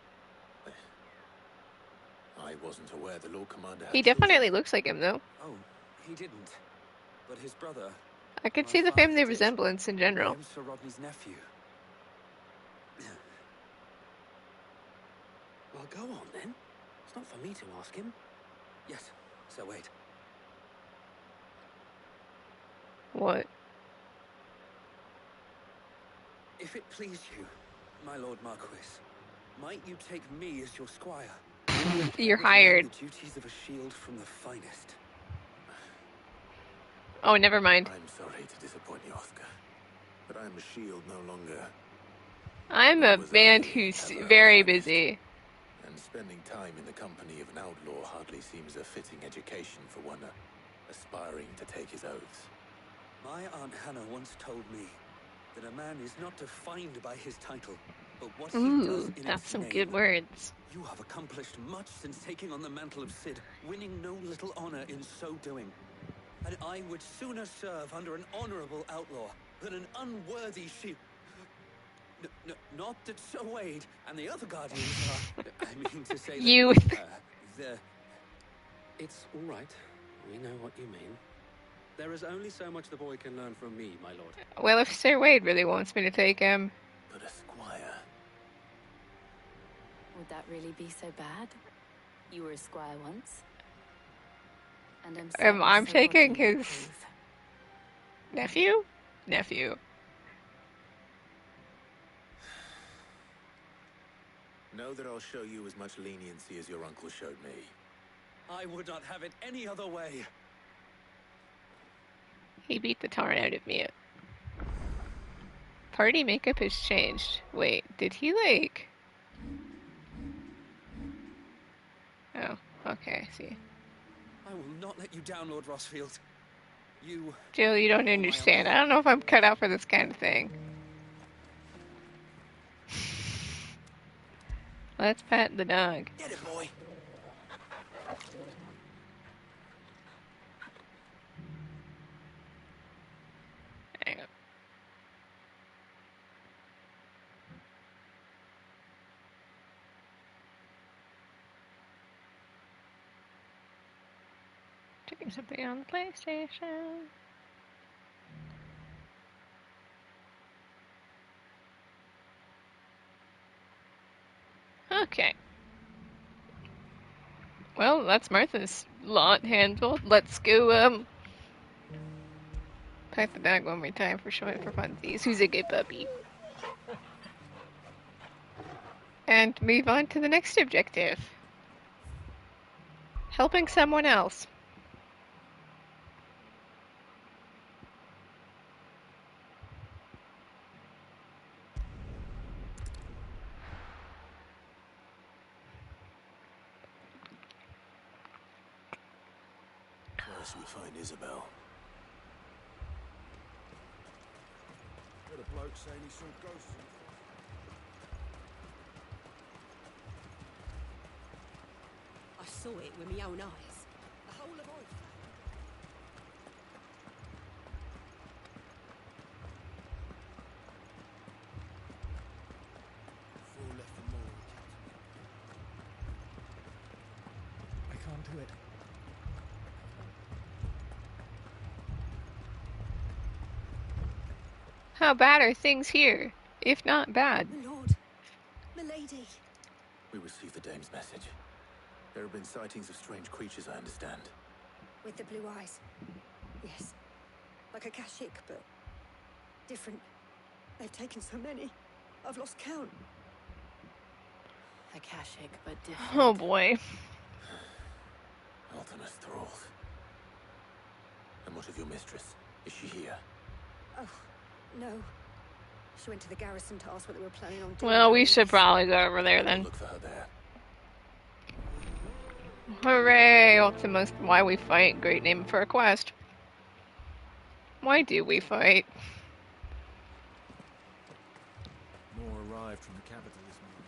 I wasn't aware the Lord Commander had He children. definitely looks like him, though. Oh, he didn't. But his brother... I could my see the father family did. resemblance in general. I am Sir Rodney's nephew. Well, go on, then. It's not for me to ask him. Yes, Sir Wade. What? If it please you, my Lord Marquis, might you take me as your squire? You're hired. The duties of a shield from the finest. Oh, never mind. I'm sorry to disappoint you, Oscar, but I'm a shield no longer. I'm a man who's very busy. And spending time in the company of an outlaw hardly seems a fitting education for one aspiring to take his oaths. My Aunt Hannah once told me that a man is not defined by his title, but what he does Ooh, in that's its some name. good words. You have accomplished much since taking on the mantle of Cid, winning no little honor in so doing. And I would sooner serve under an honorable outlaw than an unworthy shield. Not that Sir Wade and the other guardians are... I mean to say You. that... It's all right. We know what you mean. There is only so much the boy can learn from me, my lord. Well, if Sir Wade really wants me to take him... But a squire... Would that really be so bad? You were a squire once. And I'm Sir taking Rodney would his... approve. Nephew? Nephew. Know that I'll show you as much leniency as your uncle showed me. I would not have it any other way. He beat the tar out of me. Party makeup has changed. Wait, did he like... Oh, okay, I see. I will not let you down, Lord Rosfield. You... Jill, you don't understand. I don't know if I'm cut out for this kind of thing. Let's pet the dog. Get it, boy. Hang on. Doing something on the PlayStation. Okay. Well, that's Martha's lot handled. Let's go, pack the bag one more time for showing for funsies. Who's a good puppy? And move on to the next objective. Helping someone else. First we find Isabel. Got a bloke saying he saw ghosts. I saw it with my own eyes. The whole of Iceland. Four left for more, Captain. I can't do it. How bad are things here? If not bad. My lord, milady. We received the dame's message. There have been sightings of strange creatures, I understand. With the blue eyes. Yes. Like a Kashik, but different. They've taken so many. I've lost count. Akashic, but different. Oh boy. Ultimus thralls. And what of your mistress? Is she here? Oh, no. She went to the garrison to ask what they were planning on doing. Well, we should probably go over there then. Look for her there. Hooray! Ultimus, why we fight? Great name for a quest. Why do we fight? More arrived from the capital this morning.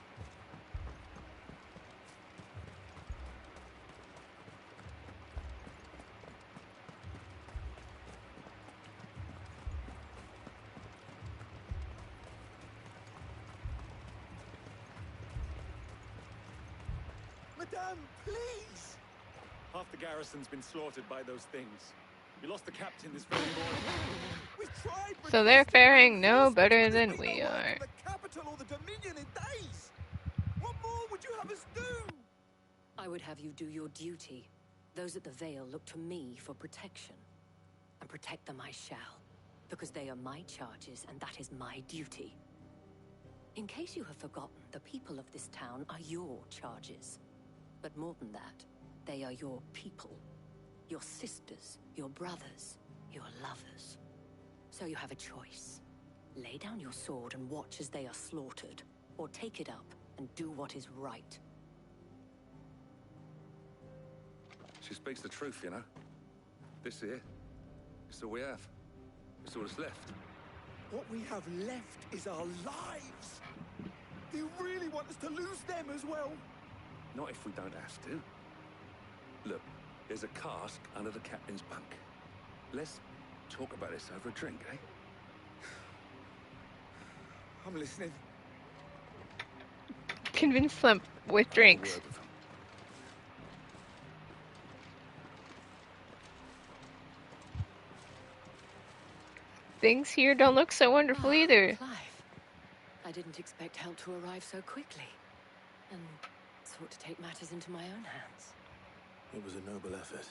Madame, please! Half the garrison's been slaughtered by those things. We lost the captain this very morning. We've tried, but So they're faring no better than we are. the capital or the Dominion in days. What more would you have us do? I would have you do your duty. Those at the Vale look to me for protection. And protect them I shall. Because they are my charges, and that is my duty. In case you have forgotten, the people of this town are your charges. But more than that, they are your people. Your sisters, your brothers, your lovers. So you have a choice. Lay down your sword and watch as they are slaughtered, or take it up and do what is right. She speaks the truth, you know. This here, it's all we have. It's all that's left. What we have left is our lives. Do you really want us to lose them as well? Not if we don't have to. Look, there's a cask under the captain's bunk. Let's talk about this over a drink, eh? I'm listening. Convince them with drinks. Things here don't look so wonderful either. Clive. I didn't expect help to arrive so quickly. And sought to take matters into my own hands. It was a noble effort,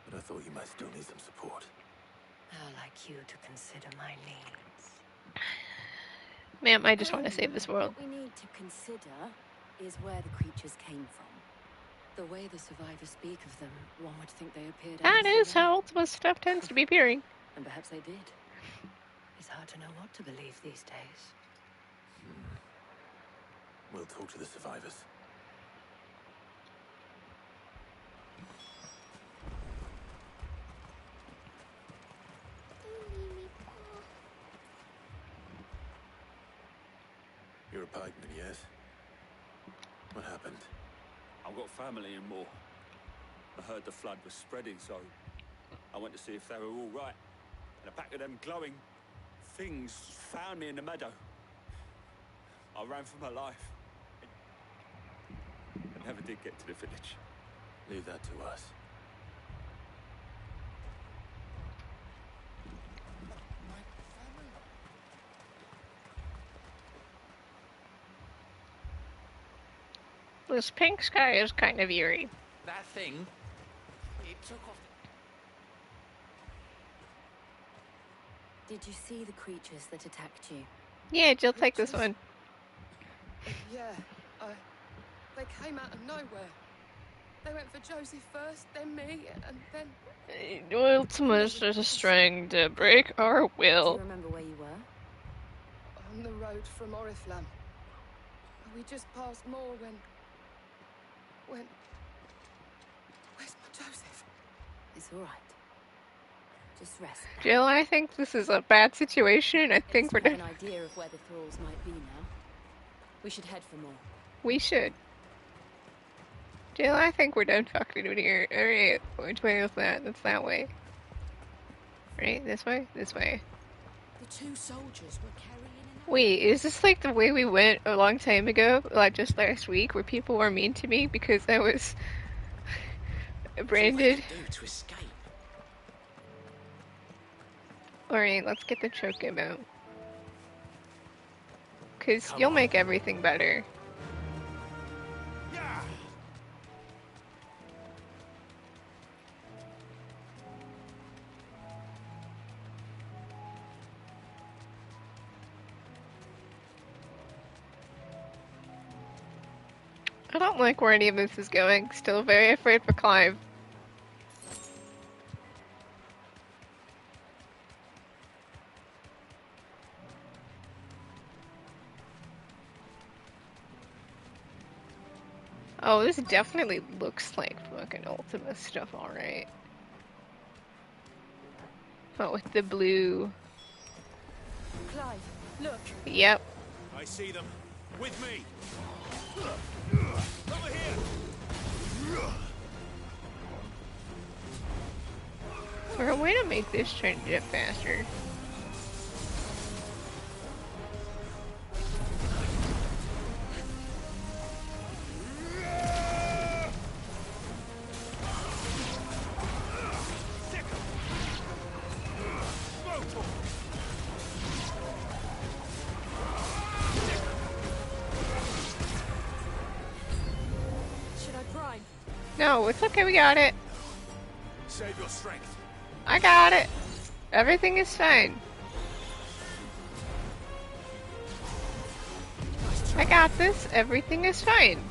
but I thought you might still need some support. How like you to consider my needs. Ma'am, I just want to save this world. What we need to consider is where the creatures came from. The way the survivors speak of them, one would think they appeared out That of is thin air. how Ultimus stuff tends to be appearing. And perhaps they did. It's hard to know what to believe these days. We'll talk to the survivors. You're a pikeman, yes? What happened? I've got family in Moor. I heard the flood was spreading, so I went to see if they were all right. And a pack of them glowing things found me in the meadow. I ran for my life. I never did get to the village. Leave that to us. This pink sky is kind of eerie. That thing, it took off. Did you see the creatures that attacked you? Yeah, Jill, take this one. Yeah, they came out of nowhere. They went for Josie first, then me, and then... Ultimus is trying to break our Do will. you remember where you were? On the road from Oriflamme. We just passed more when... Where's my Joseph? It's all right. Just rest now. Jill, I think this is a bad situation. I think we're have done. an idea of where the thralls might be now. We should head for more. We should. Jill, I think we're done fucking with here. Alright, which way is that? That's that way. Right? This way? This way. The two soldiers were carrying an... Wait, is this like the way we went a long time ago? Like just last week, where people were mean to me because I was branded? What do to escape? Alright, let's get the choke out. Cause you'll make everything better. I don't like where any of this is going. Still very afraid for Clive. Oh, this definitely looks like fucking Ultima stuff, alright. Oh, with the blue. Clive, look. Yep. I see them. With me. Over here. Is there a way to make this turn jet faster? No, it's okay, we got it. Save your strength. I got it. Everything is fine. I got this. Everything is fine.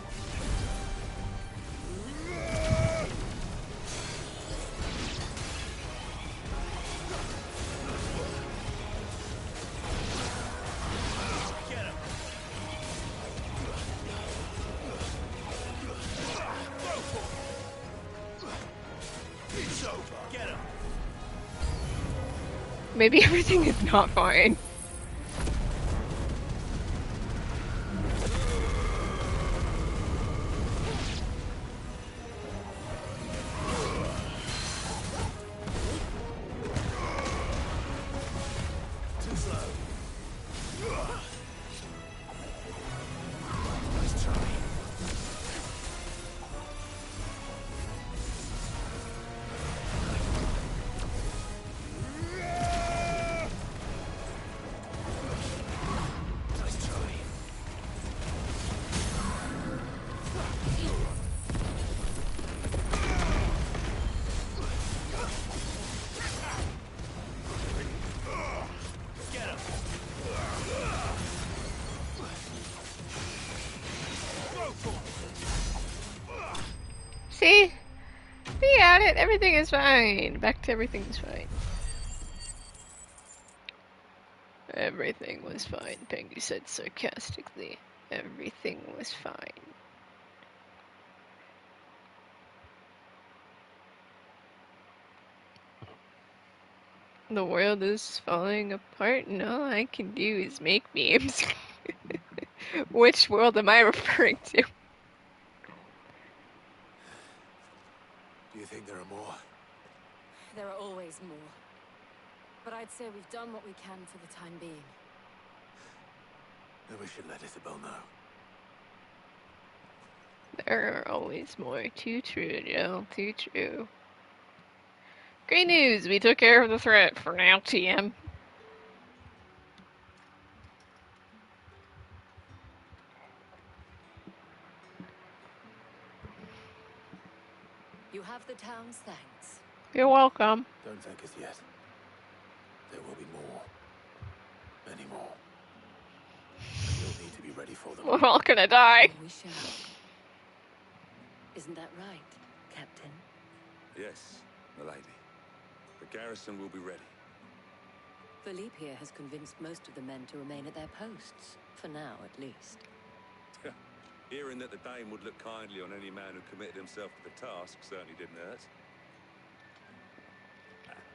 Maybe everything is not fine. Too slow. Nice try. See? We got it. Everything is fine. Back to everything is fine. Everything was fine, Pengu said sarcastically. Everything was fine. The world is falling apart, and all I can do is make memes. Which world am I referring to? Do you think there are more? There are always more. But I'd say we've done what we can for the time being. Then we should let Isabel know. There are always more. Too true, Jill. Too true. Great news! We took care of the threat for now, TM. You have the town's thanks. You're welcome. Don't thank us yet. There will be more. Many more. And you'll need to be ready for them. We're all gonna die. We shall. Isn't that right, Captain? Yes, milady. The garrison will be ready. Philippe here has convinced most of the men to remain at their posts. For now, at least. Hearing that the Dame would look kindly on any man who committed himself to the task certainly didn't hurt.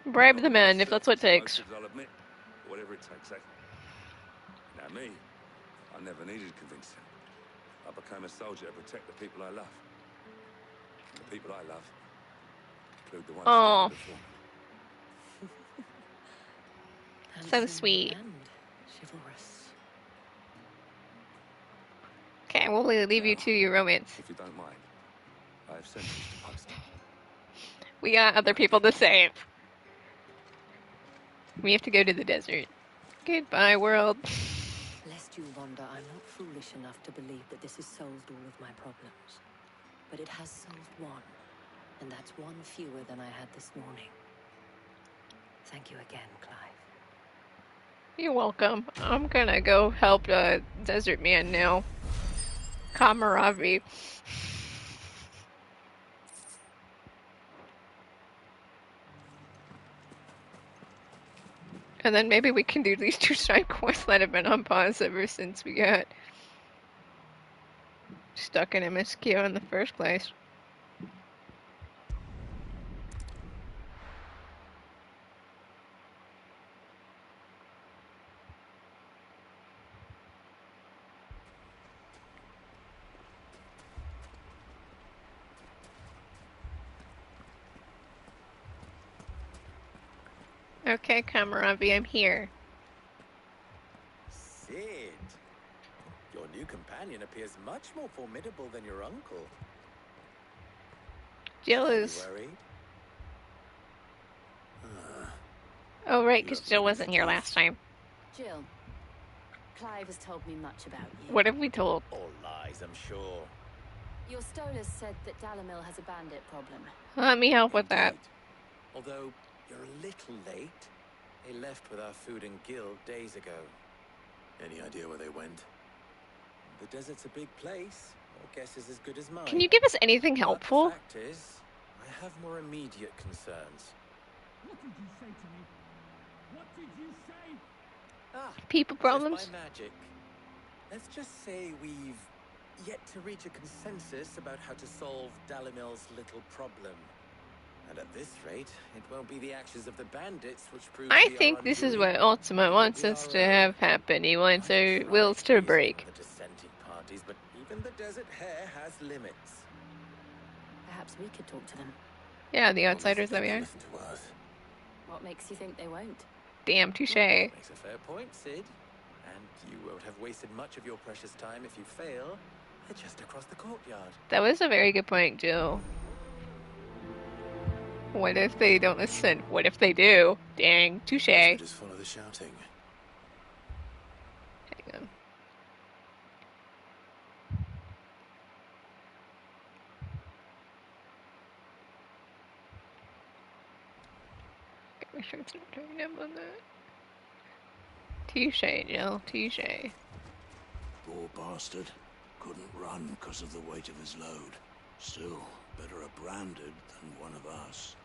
Bribe the men, if that's what it takes. I'll admit, whatever it takes, eh? Now me, I never needed convincing. I became a soldier to protect the people I love. And the people I love include the ones Oh, before me. so sweet. And chivalrous. Okay, we'll leave you to your romance. If you don't mind, I have sent you to post. We got other people to save. We have to go to the desert. Goodbye, world. Lest you wonder, I'm not foolish enough to believe that this has solved all of my problems. But it has solved one. And that's one fewer than I had this morning. Thank you again, Clive. You're welcome. I'm gonna go help Desert Man now. Camaraderie. And then maybe we can do these 2 side quests that have been on pause ever since we got stuck in MSQ in the first place. Okay, Camaraderie, I'm here. Sid, your new companion appears much more formidable than your uncle. Jill Are you is... worried? Oh, right, because Jill wasn't here last time. Jill, Clive has told me much about you. What have we told? All lies, I'm sure. Your Stolas said that Dalamil has a bandit problem. Let me help with that. Although you're a little late. They left with our food and guild days ago. Any idea where they went? The desert's a big place. Your guess is as good as mine. Can you give us anything But helpful? the fact is, I have more immediate concerns. What did you say to me? What did you say? Ah, People as if problems? by magic. Let's just say we've yet to reach a consensus about how to solve Dalimil's little problem. And at this rate, it won't be the actions of the bandits which prove I we are think this is unruly. what Ultima wants us to have happen. He wants our wills to break. The dissenting parties, but even the desert hare has limits. Perhaps we could talk to them. Yeah, the outsiders that we are. Listen to us. What makes you think they won't? Damn, touche. Makes a fair point, Sid. And you won't have wasted much of your precious time if you fail. They're just across the courtyard. That was a very good point, Jill. What if they don't listen? What if they do? Dang, touche. Just follow the shouting. Hang on. Make sure it's not turning up on that. Touche, Jill. Touche. Poor bastard. Couldn't run because of the weight of his load. Still, better a branded than one of us.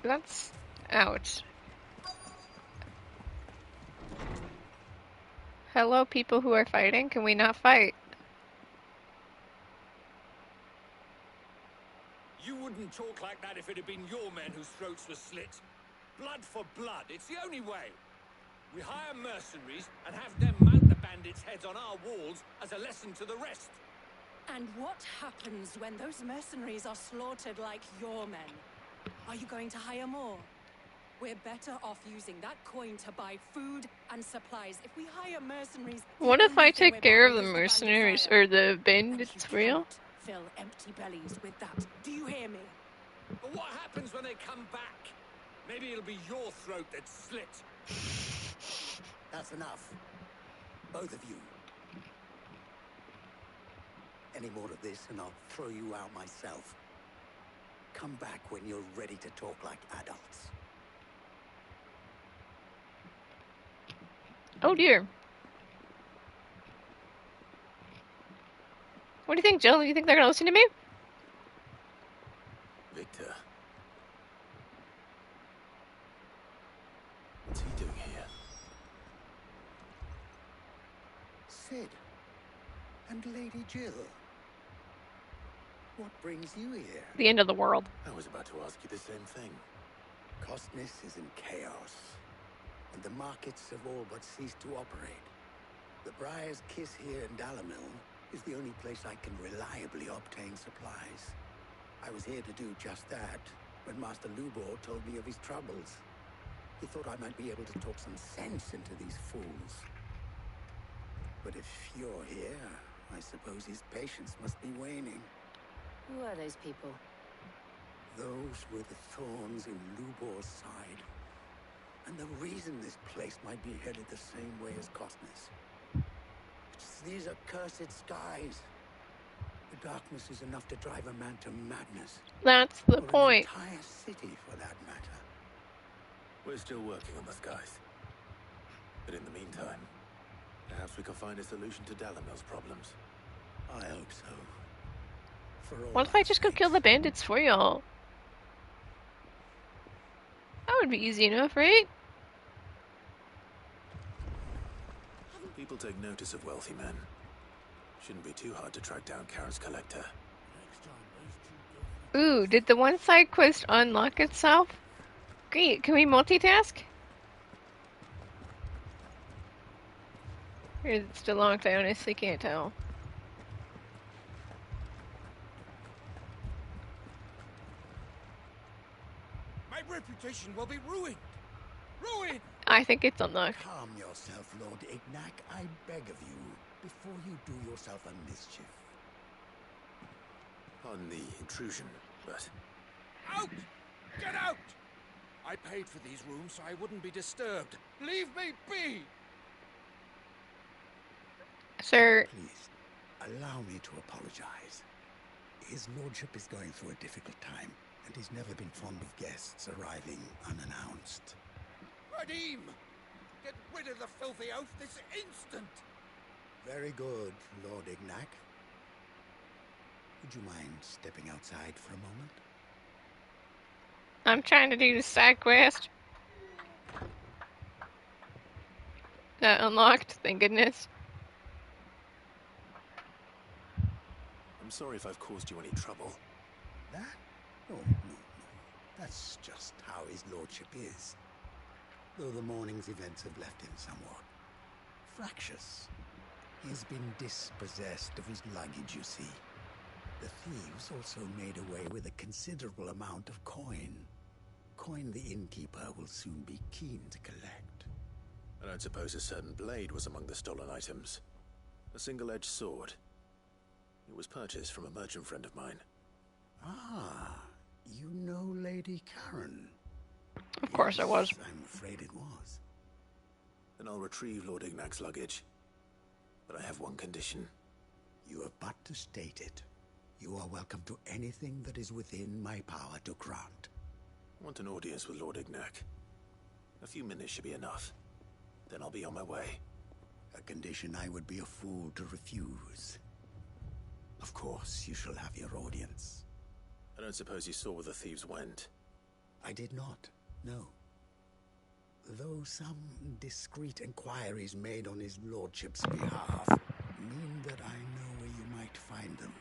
That's... ouch. Hello, people who are fighting. Can we not fight? You wouldn't talk like that if it had been your men whose throats were slit. Blood for blood, it's the only way. We hire mercenaries and have them mount the bandits' heads on our walls as a lesson to the rest. And what happens when those mercenaries are slaughtered like your men? Are you going to hire more? We're better off using that coin to buy food and supplies. If we hire mercenaries... What if I take care of the mercenaries or the bandits for real? Fill empty bellies with that. Do you hear me? But what happens when they come back? Maybe it'll be your throat that's slit. That's enough. Both of you. Any more of this and I'll throw you out myself. Come back when you're ready to talk like adults. Oh dear. What do you think, Jill? You think they're gonna listen to me? Victor. What's he doing here? Sid. And Lady Jill. What brings you here? The end of the world. I was about to ask you the same thing. Costness is in chaos, and the markets have all but ceased to operate. The Briar's Kiss here in Dalamil is the only place I can reliably obtain supplies. I was here to do just that when Master Lubor told me of his troubles. He thought I might be able to talk some sense into these fools. But if you're here, I suppose his patience must be waning. Who are those people? Those were the thorns in Lubor's side. And the reason this place might be headed the same way as Costness. It's these accursed skies. The darkness is enough to drive a man to madness. That's the or point. An entire city, for that matter. We're still working on the skies. But in the meantime, perhaps we can find a solution to Dalamil's problems. I hope so. For all What if I just go kill the bandits for y'all? That would be easy enough, right? People take notice of wealthy men. Shouldn't be too hard to track down Karen's collector. Ooh, did the one side quest unlock itself? Great, can we multitask? Or is it still locked? I honestly can't tell. My reputation will be ruined. Ruined! I think it's unlocked. Calm yourself, Lord Ignac, I beg of you, before you do yourself a mischief. Pardon the intrusion, but... Out! Get out! I paid for these rooms so I wouldn't be disturbed. Leave me be! Sir. Please, allow me to apologize. His lordship is going through a difficult time, and he's never been fond of guests arriving unannounced. Radim! Get rid of the filthy oaf this instant! Very good, Lord Ignac. Would you mind stepping outside for a moment? I'm trying to do the side quest. That unlocked, thank goodness. I'm sorry if I've caused you any trouble. That? Oh, no. That's just how his lordship is. Though the morning's events have left him somewhat fractious. He's been dispossessed of his luggage, you see. The thieves also made away with a considerable amount of coin. Coin the innkeeper will soon be keen to collect. I don't suppose a certain blade was among the stolen items. A single-edged sword. It was purchased from a merchant friend of mine. Ah, you know Lady Karen. Of course I was. I'm afraid it was. Then I'll retrieve Lord Ignac's luggage. But I have one condition. You have but to state it. You are welcome to anything that is within my power to grant. I want an audience with Lord Ignac. A few minutes should be enough. Then I'll be on my way. A condition I would be a fool to refuse. Of course, you shall have your audience. I don't suppose you saw where the thieves went. I did not, no. Though some discreet inquiries made on his lordship's behalf mean that I know where you might find them.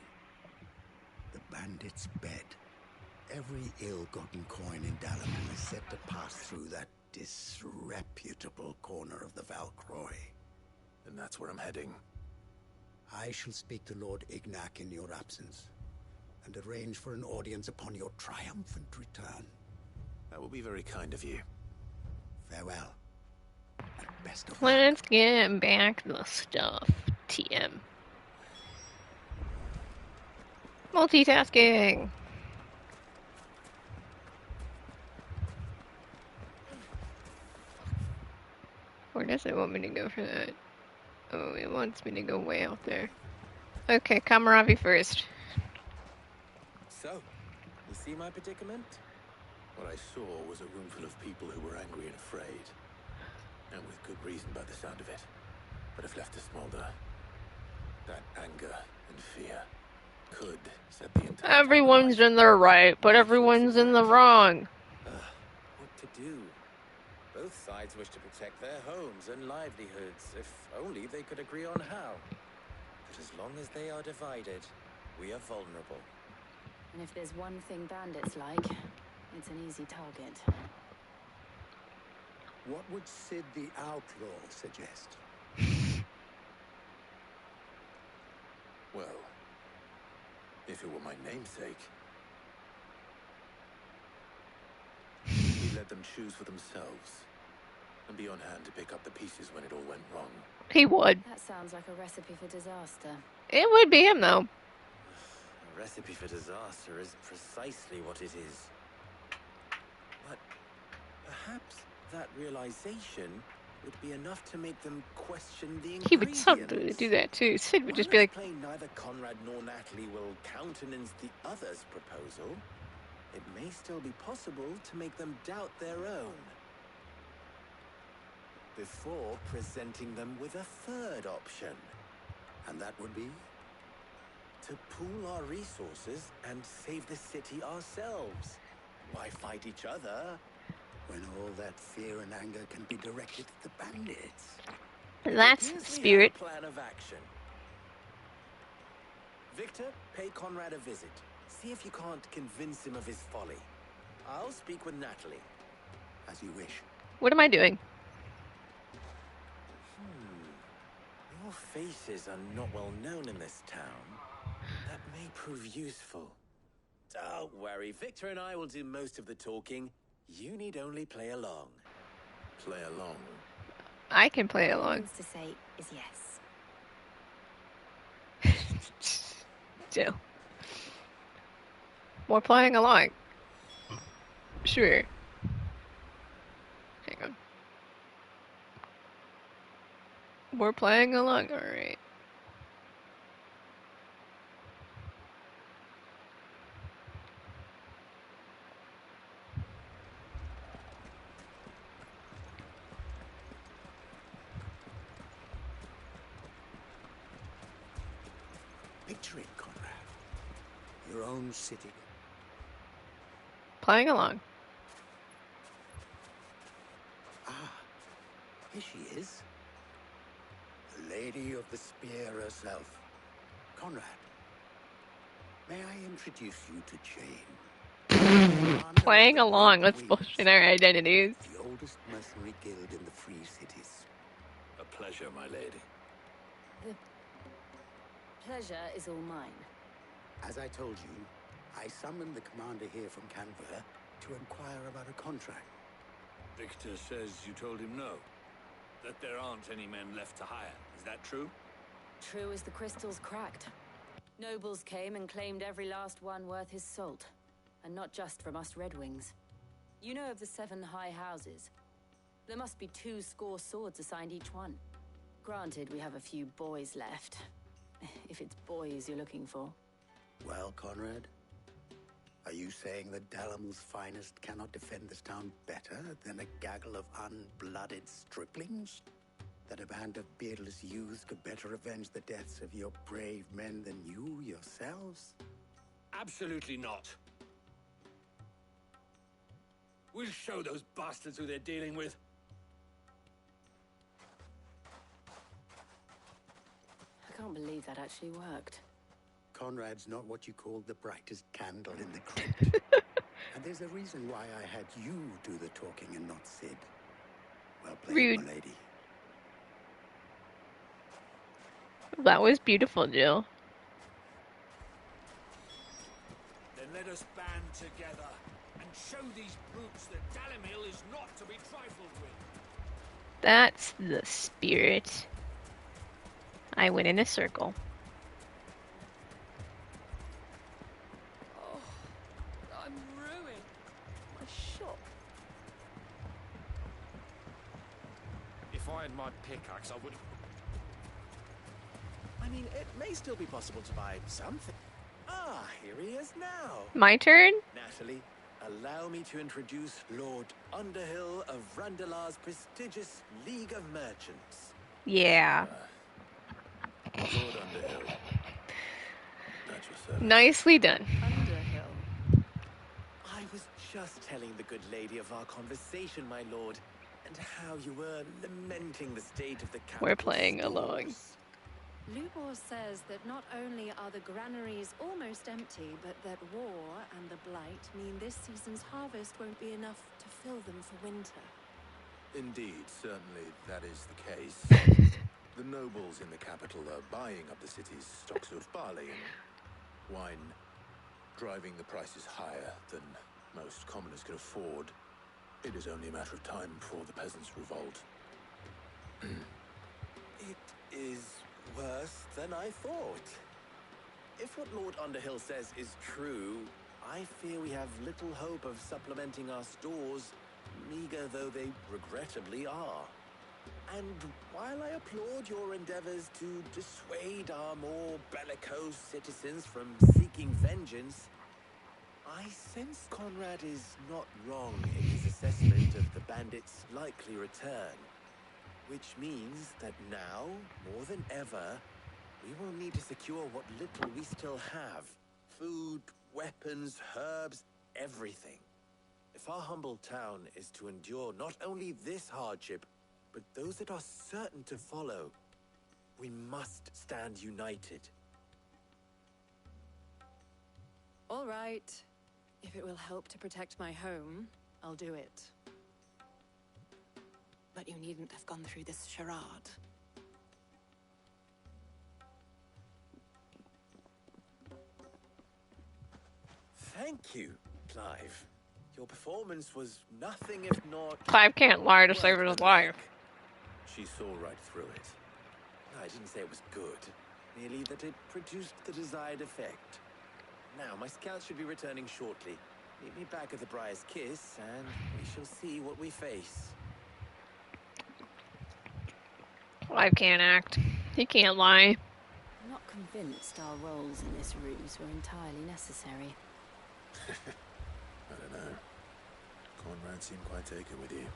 The bandit's bed. Every ill-gotten coin in Dalamil is set to pass through that disreputable corner of the Valcroy. And that's where I'm heading. I shall speak to Lord Ignac in your absence, and arrange for an audience upon your triumphant return. That will be very kind of you. Farewell. And best of luck. Let's get back the stuff. TM. Multitasking. Where does it want me to go for that? Oh, it wants me to go way out there. Okay, Kamaravi first. So, You see my predicament? What I saw was a room full of people who were angry and afraid. And with good reason by the sound of it. But if left to smolder, that anger and fear could set the entire Everyone's in the right, but everyone's in the wrong. What to do? Both sides wish to protect their homes and livelihoods, if only they could agree on how. But as long as they are divided, we are vulnerable. And if there's one thing bandits like, it's an easy target. What would Sid the Outlaw suggest? Well, if it were my namesake, he let them choose for themselves and be on hand to pick up the pieces when it all went wrong. He would. That sounds like a recipe for disaster. It would be him, though. A recipe for disaster is precisely what it is. But perhaps that realization would be enough to make them question the ingredients. He would totally do that too. Sid would just be like, Plain neither Conrad nor Natalie will countenance the other's proposal. It may still be possible to make them doubt their own. Before presenting them with a third option. And that would be? To pool our resources and save the city ourselves. Why fight each other? When all that fear and anger can be directed at the bandits. That's the spirit. Plan of action. Victor, pay Conrad a visit. See if you can't convince him of his folly. I'll speak with Natalie. As you wish. What am I doing? Your faces are not well known in this town. That may prove useful. Don't worry, Victor and I will do most of the talking. You need only play along. Play along? I can play along. All he wants to say is yes. Jill. We're playing along. Sure. Hang on. We're playing along, alright. Picture it, Conrad. Your own city. Playing along. Ah, here she is. The Lady of the Spear herself. Conrad, may I introduce you to Jane? Playing along, let's bullshit our identities. The oldest mercenary guild in the Free Cities. A pleasure, my lady. The pleasure is all mine. As I told you, I summoned the commander here from Canberra to inquire about a contract. Victor says you told him no. That there aren't any men left to hire. Is that true? True as the crystals cracked. Nobles came and claimed every last one worth his salt. And not just from us Red Wings. You know of the 7 high houses. There must be 2 swords assigned each one. Granted, we have a few boys left. If it's boys you're looking for. Well, Conrad, are you saying that Dalamil's finest cannot defend this town better than a gaggle of unblooded striplings? That a band of beardless youths could better avenge the deaths of your brave men than you yourselves? Absolutely not. We'll show those bastards who they're dealing with. I can't believe that actually worked. Conrad's not what you call the brightest candle in the crypt. And there's a reason why I had you do the talking and not Sid. Well played, Rude. my lady. That was beautiful, Jill. Then let us band together and show these brutes that Dalamil is not to be trifled with. That's the spirit. I went in a circle. Oh, I'm ruined. My shop. If I had my pickaxe, I would... I mean, it may still be possible to buy something. Ah, here he is now. My turn? Natalie, allow me to introduce Lord Underhill of Randalar's prestigious League of Merchants. Yeah. Lord Underhill. At your service. Nicely done. Underhill. I was just telling the good lady of our conversation, my lord, and how you were lamenting the state of the capital. We're playing along. Lubor says that not only are the granaries almost empty, but that war and the blight mean this season's harvest won't be enough to fill them for winter. Indeed, certainly that is the case. The nobles in the capital are buying up the city's stocks of barley and wine, driving the prices higher than most commoners can afford. It is only a matter of time before the peasants revolt. It is worse than I thought. If what Lord Underhill says is true, I fear we have little hope of supplementing our stores, meager though they regrettably are. And while I applaud your endeavors to dissuade our more bellicose citizens from seeking vengeance, I sense Conrad is not wrong in his assessment of the bandits' likely return. Which means that now, more than ever, we will need to secure what little we still have. Food, weapons, herbs, everything. If our humble town is to endure not only this hardship, but those that are certain to follow, we must stand united. All right. If it will help to protect my home, I'll do it. But you needn't have gone through this charade. Thank you, Clive. Your performance was nothing if not... Clive can't lie to save his life. She saw right through it. I didn't say it was good, merely that it produced the desired effect. Now, my scouts should be returning shortly. Meet me back at the Briar's Kiss, and we shall see what we face. Clive can't act. He can't lie. I'm not convinced our roles in this ruse were entirely necessary. I don't know. Conrad seemed quite taken with you.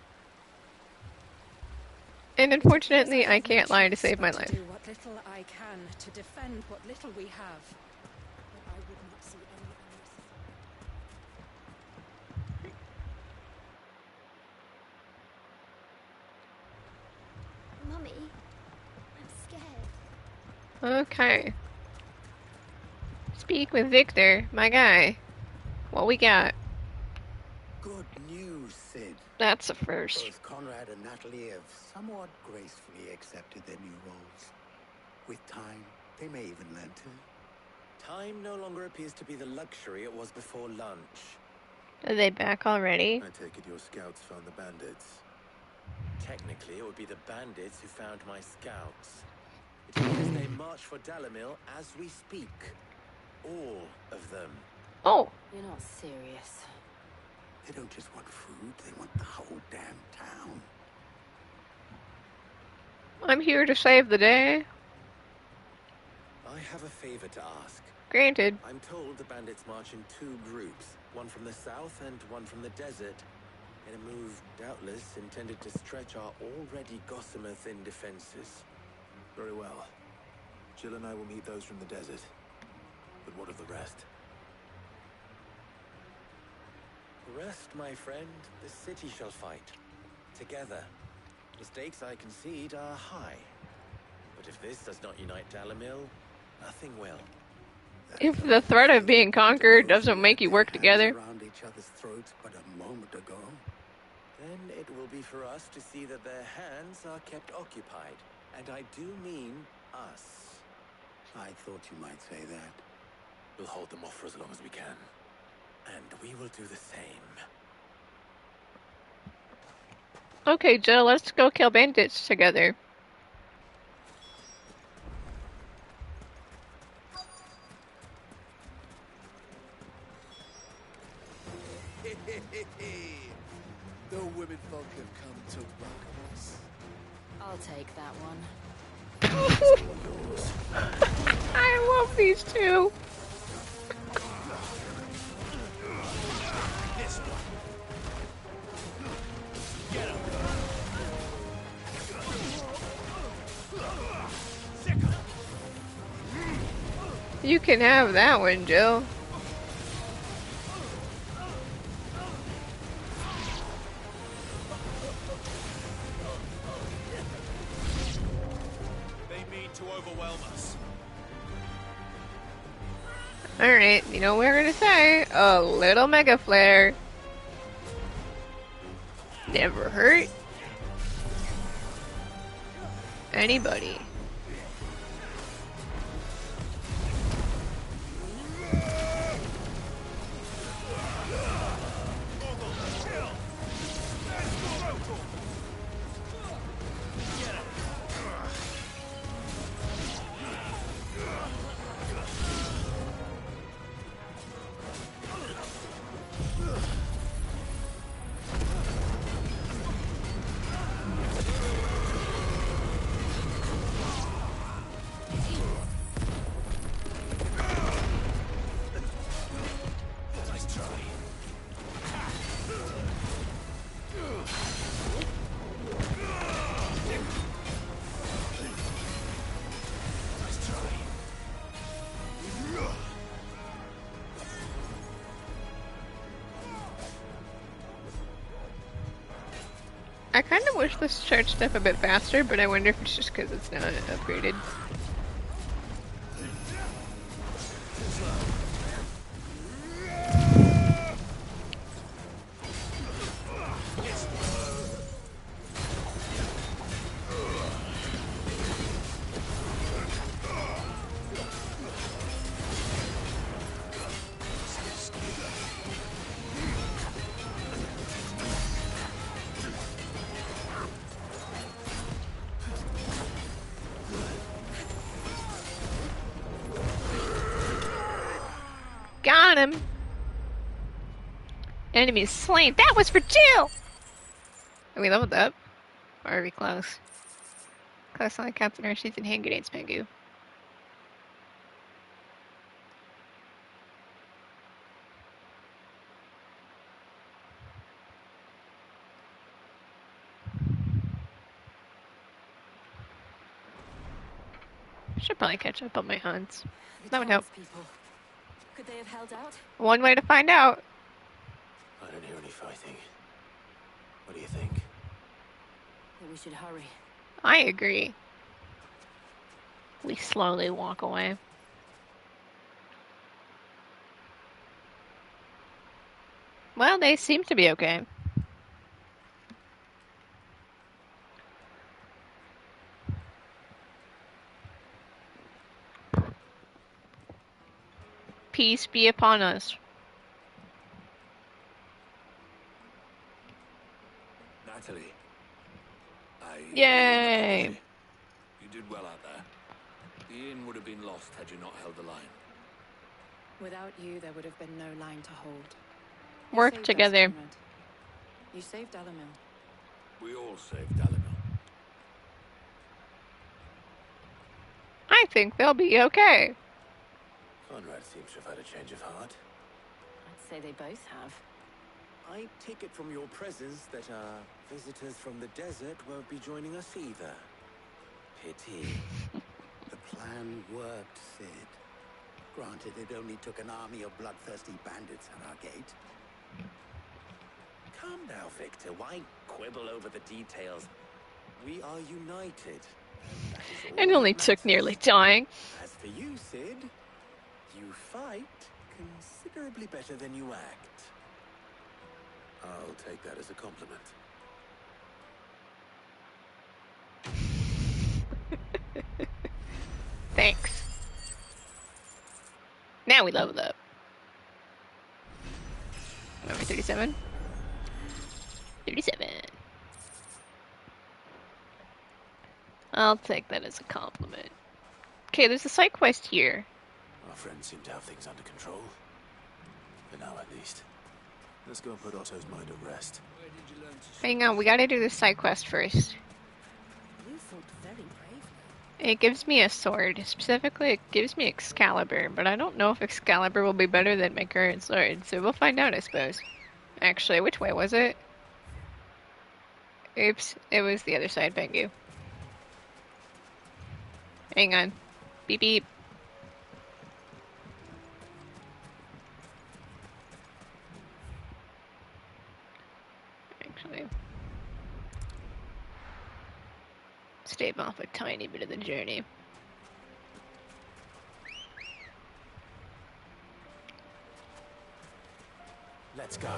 And unfortunately, I can't lie to save my life. Do what little I can to defend what little we have. But I would not see any Mummy, I'm scared. Okay. Speak with Victor, my guy. What we got? Good news, Sid. That's a first. Both Conrad and Natalie have somewhat gracefully accepted their new roles. With time, they may even learn to. Time no longer appears to be the luxury it was before lunch. Are they back already? I take it your scouts found the bandits. Technically, it would be the bandits who found my scouts. It appears they march for Dalimil as we speak. All of them. Oh. You're not serious. They don't just want food, they want the whole damn town. I'm here to save the day. I have a favor to ask. Granted. I'm told the bandits march in two groups, one from the south and one from the desert, in a move doubtless intended to stretch our already gossamer thin defenses. Very well. Jill and I will meet those from the desert. But what of the rest? The rest, my friend, the city shall fight. Together. The stakes, I concede, are high. But if this does not unite Dalimil, nothing will. If the threat of being conquered doesn't make you work together. Around each other's throats but a moment ago. Then it will be for us to see that their hands are kept occupied. And I do mean us. I thought you might say that. We'll hold them off for as long as we can. And we will do the same. Okay, Jill, let's go kill bandits together. The women folk have come to welcome us. I'll take that one. I love these two. You can have that one, Jill. They mean to overwhelm us. Alright, you know what we're gonna say? A little mega flare. Never hurt anybody. I kind of wish this charged stuff a bit faster, but I wonder if it's just because it's not upgraded. Got him! Enemy slain. That was for Jill! Are we leveled up? Or are we close? Close on Captain Archie's and hand grenades, Pengu. Should probably catch up on my hunts. That would help. Could they have held out? One way to find out. I don't hear any fighting. What do you think? That we should hurry. I agree. We slowly walk away. Well, they seem to be okay. Peace be upon us. Natalie. Yay! You did well out there. The inn would have been lost had you not held the line. Without you, there would have been no line to hold. You Work saved us, together. Conrad. You saved Dalamil. We all saved Dalamil. I think they'll be okay. Conrad seems to have had a change of heart. I'd say they both have. I take it from your presence that our visitors from the desert won't be joining us either. Pity. The plan worked, Sid. Granted, it only took an army of bloodthirsty bandits at our gate. Calm now, Victor. Why quibble over the details? We are united. That is all It only that took matters. nearly dying. As for you, Sid, you fight considerably better than you act. I'll take that as a compliment. Thanks. Now we leveled up. Number 37? 37. I'll take that as a compliment. Okay, there's a side quest here. Our friends seem to have things under control. For now, at least. Let's go and put Otto's mind at rest. Hang on, we gotta do this side quest first. You fought very bravely. It gives me a sword. Specifically, it gives me Excalibur, but I don't know if Excalibur will be better than my current sword, so we'll find out, I suppose. Actually, which way was it? Oops, it was the other side, Pengu. Hang on. Beep beep. stave off a tiny bit of the journey. Let's go.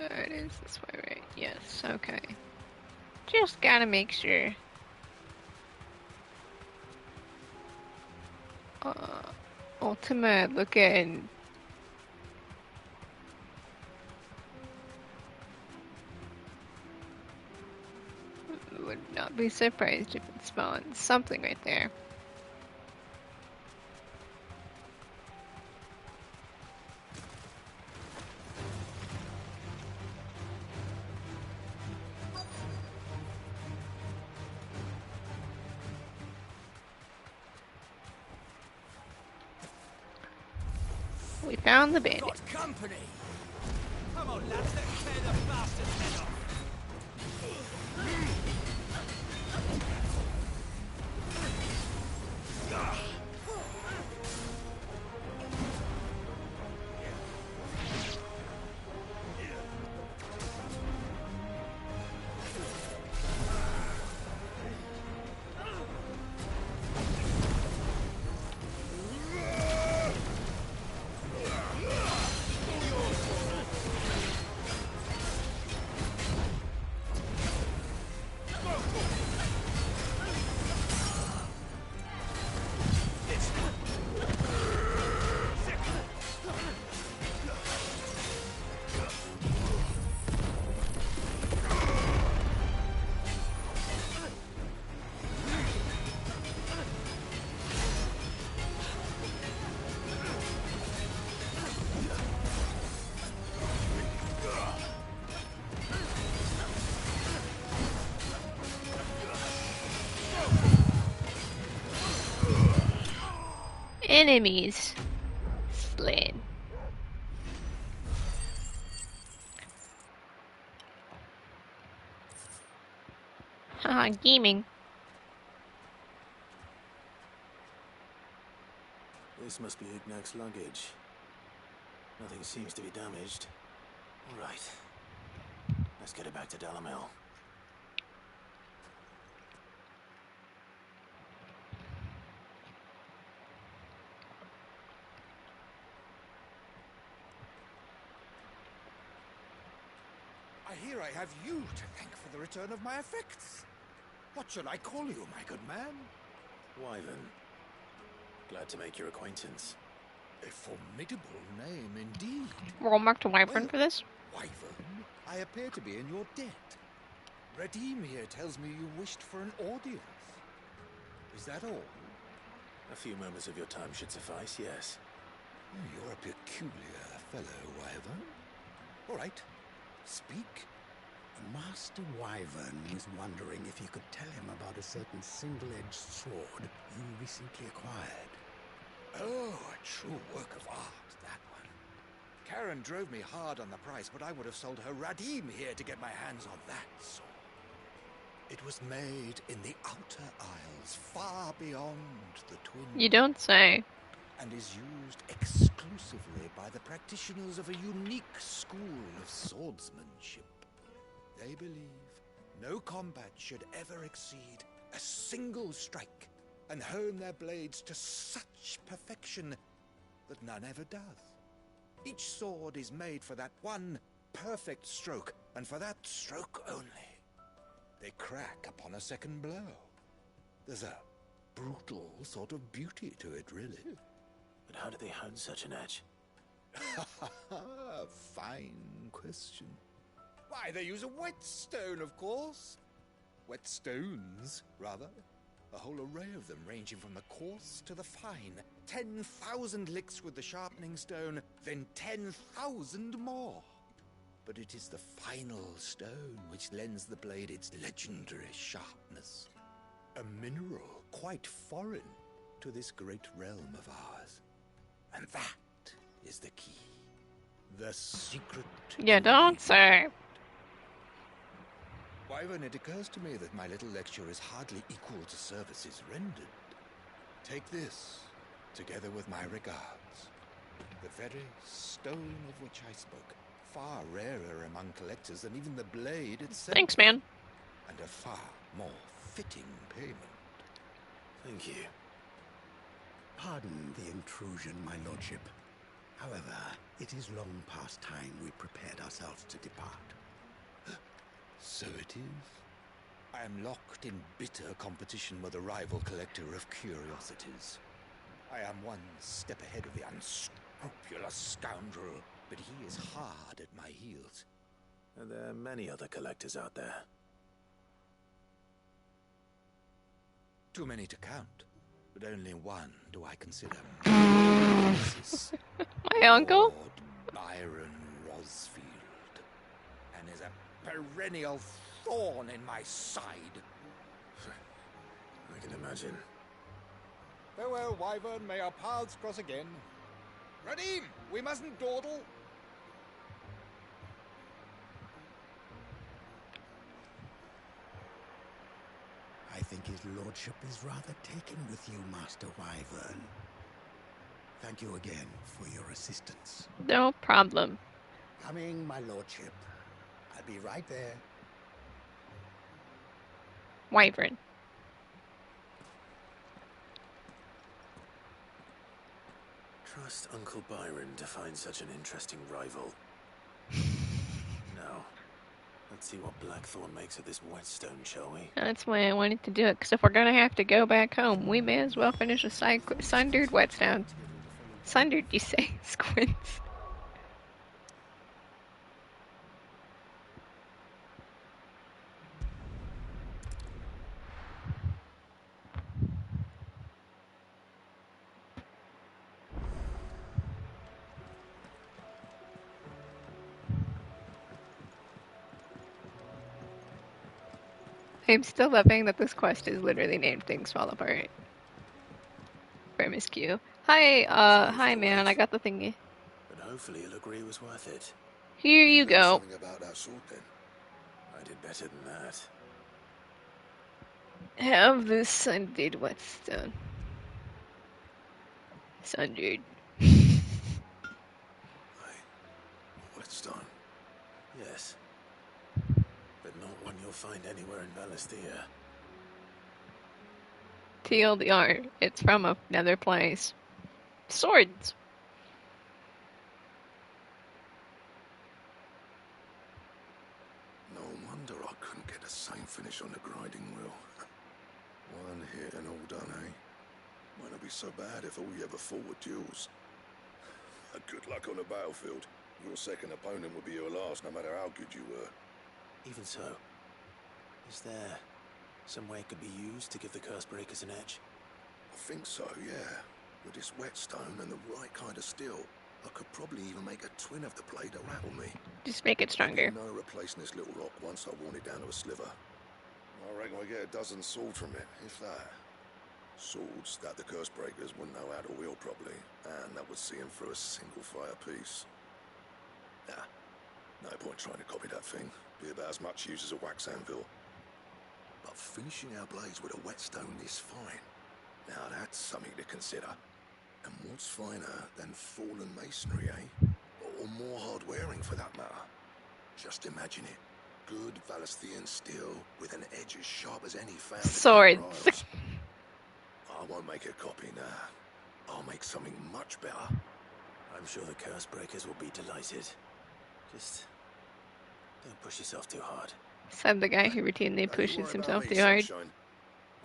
It is this way, right? Yes, okay. Just gotta make sure. Ultima looking. Would not be surprised if it spawns something right there. We found the bandit. Got company. Come on, lads, let's tear the bastard's head off. Enemies slain. Haha, gaming. This must be Ignac's luggage. Nothing seems to be damaged. All right. Let's get it back to Dalamil. I hear I have you to thank for the return of my effects. What shall I call you, my good man? Wyvern. Glad to make your acquaintance. A formidable name indeed. Roll mark to Wyvern for this. Wyvern, I appear to be in your debt. Redeem here tells me you wished for an audience. Is that all? A few moments of your time should suffice, yes. You're a peculiar fellow, Wyvern. All right, speak. Master Wyvern was wondering if you could tell him about a certain single-edged sword you recently acquired. Oh, a true work of art, that one. Karen drove me hard on the price, but I would have sold her Radim here to get my hands on that sword. It was made in the Outer Isles, far beyond the Twin. You don't say. And is used exclusively by the practitioners of a unique school of swordsmanship. They believe no combat should ever exceed a single strike, and hone their blades to such perfection that none ever does. Each sword is made for that one perfect stroke, and for that stroke only. They crack upon a second blow. There's a brutal sort of beauty to it, really. But how do they hone such an edge? Fine question. Why, they use a whetstone, of course. Whetstones, rather. A whole array of them ranging from the coarse to the fine. 10,000 licks with the sharpening stone, then 10,000 more. But it is the final stone which lends the blade its legendary sharpness. A mineral quite foreign to this great realm of ours. And that is the key. The secret. You don't say. Wyvern, it occurs to me that my little lecture is hardly equal to services rendered. Take this, together with my regards. The very stone of which I spoke. Far rarer among collectors than even the blade itself. Thanks, man. And a far more fitting payment. Thank you. Pardon the intrusion, my lordship. However, it is long past time we prepared ourselves to depart. So it is. I am locked in bitter competition with a rival collector of curiosities. I am one step ahead of the unscrupulous scoundrel, but he is hard at my heels. And there are many other collectors out there. Too many to count, but only one do I consider my uncle? Lord Byron Rosfield, and is a perennial thorn in my side. I can imagine. Farewell, Wyvern. May our paths cross again. Radim, we mustn't dawdle. I think his lordship is rather taken with you, Master Wyvern. Thank you again for your assistance. No problem. Coming, my lordship. I'll be right there. Wyvern. Trust Uncle Byron to find such an interesting rival. Now, let's see what Blackthorn makes of this whetstone, shall we? That's why I wanted to do it, because if we're gonna have to go back home, we may as well finish a sundered whetstone. Sundered, you say? Squints. I'm still loving that this quest is literally named Things Fall Apart. Premise Q. Hi man, I got the thingy. But hopefully he'll agree it was worth it. Here you go. Something about that sword then. I did better than that. Have this sundered whetstone. Sundered. Whetstone? Yes. But not one you'll find anywhere in Valisthea. TLDR, it's from another place. Swords! No wonder I couldn't get the same finish on the grinding wheel. One hit and all done, eh? Might not be so bad if all you ever fought were duels. Good luck on the battlefield. Your second opponent will be your last, no matter how good you were. Even so, is there some way it could be used to give the curse breakers an edge? I think so, yeah. With this whetstone and the right kind of steel, I could probably even make a twin of the blade to rattle me. Just make it stronger. No replacing this little rock once I worn it down to a sliver. I reckon I get a dozen swords from it, if that. Swords that the curse breakers wouldn't know how to wield properly, and that would see them through a single fire piece. Nah, no point trying to copy that thing. Be about as much use as a wax anvil. But finishing our blades with a whetstone is fine. Now that's something to consider. And what's finer than fallen masonry, eh? Or more hard wearing for that matter. Just imagine it. Good Valisthean steel with an edge as sharp as any found. Swords. I won't make a copy now. I'll make something much better. I'm sure the curse breakers will be delighted. Just don't push yourself too hard. Said the guy who routinely pushes himself too hard.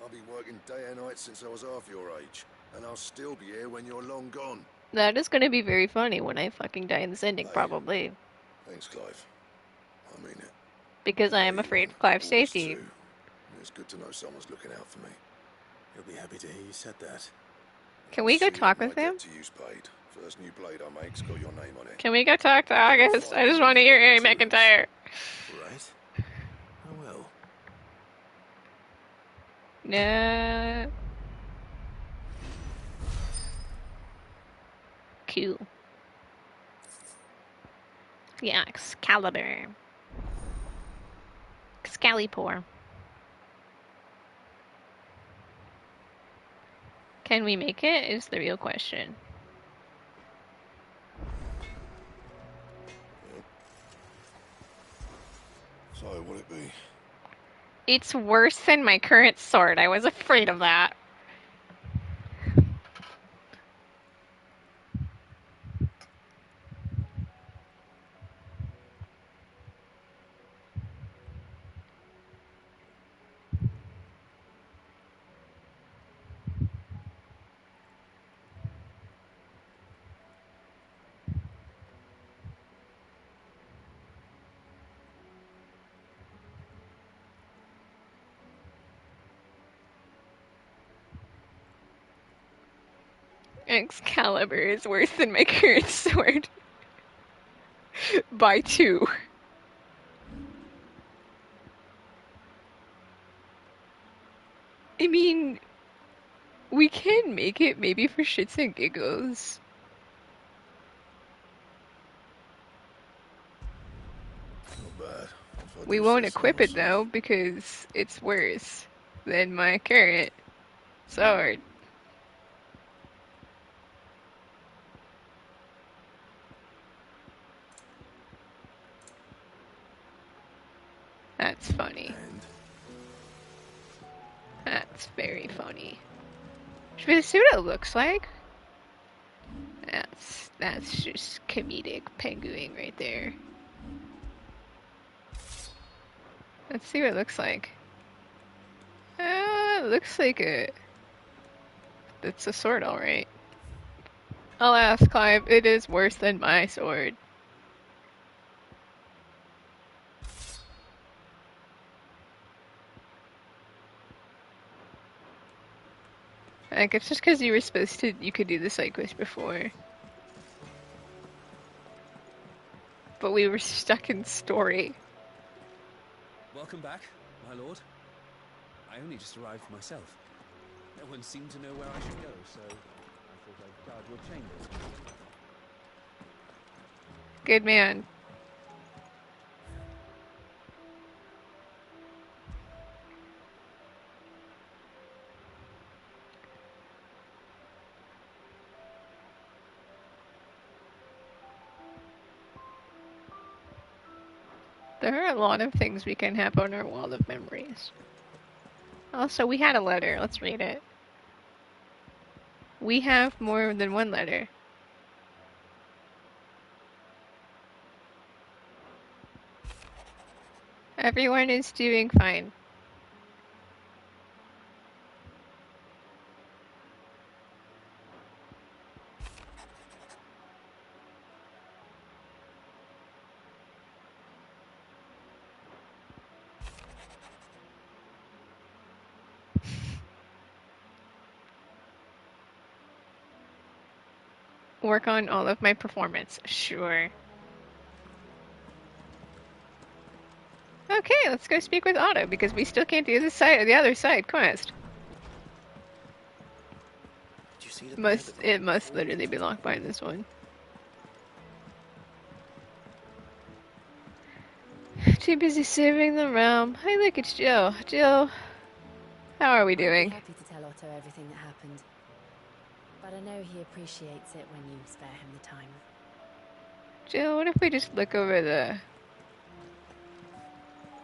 I've been working day and night since I was half your age, and I'll still be here when you're long gone. That is gonna be very funny when I fucking die in this ending, probably. Thanks, Clive. I mean it. Because I am afraid of Clive's safety. It's good to know someone's looking out for me. He'll be happy to hear you said that. Can we go See talk that with my him? debt to you's paid. First new blade I make's got your name on it. Can we go talk to August? I just want to hear Harry McIntyre. Right. I will. No. Cool. Yeah, Excalibur. Excalibur. Can we make it? Is the real question. So, what'll it be? It's worse than my current sword. I was afraid of that. Excalibur is worse than my current sword. By 2. I mean, we can make it maybe for shits and giggles. Not bad. If I We do won't say so equip it myself. though, because it's worse than my current sword. That's funny. That's very funny. Should we see what it looks like? That's just comedic penguin right there. Let's see what it looks like. It looks like it's a sword, alright. Alas, Clive, it is worse than my sword. Like, it's just because you were supposed to, you could do the side quest before. But we were stuck in story. Welcome back, my lord. I only just arrived myself. No one seemed to know where I should go, so I thought I'd guard your chambers. Good man. There are a lot of things we can have on our wall of memories. Also, we had a letter. Let's read it. We have more than one letter. Everyone is doing fine. Work on all of my performance. Sure. Okay, let's go speak with Otto, because we still can't do the other side quest. Did you see the It must literally be locked behind this one. Too busy serving the realm. Hey, look, it's Jill. Jill, how are we doing? I'd be happy to tell Otto everything that happened, but I know he appreciates it when you spare him the time. Jill, what if we just look over the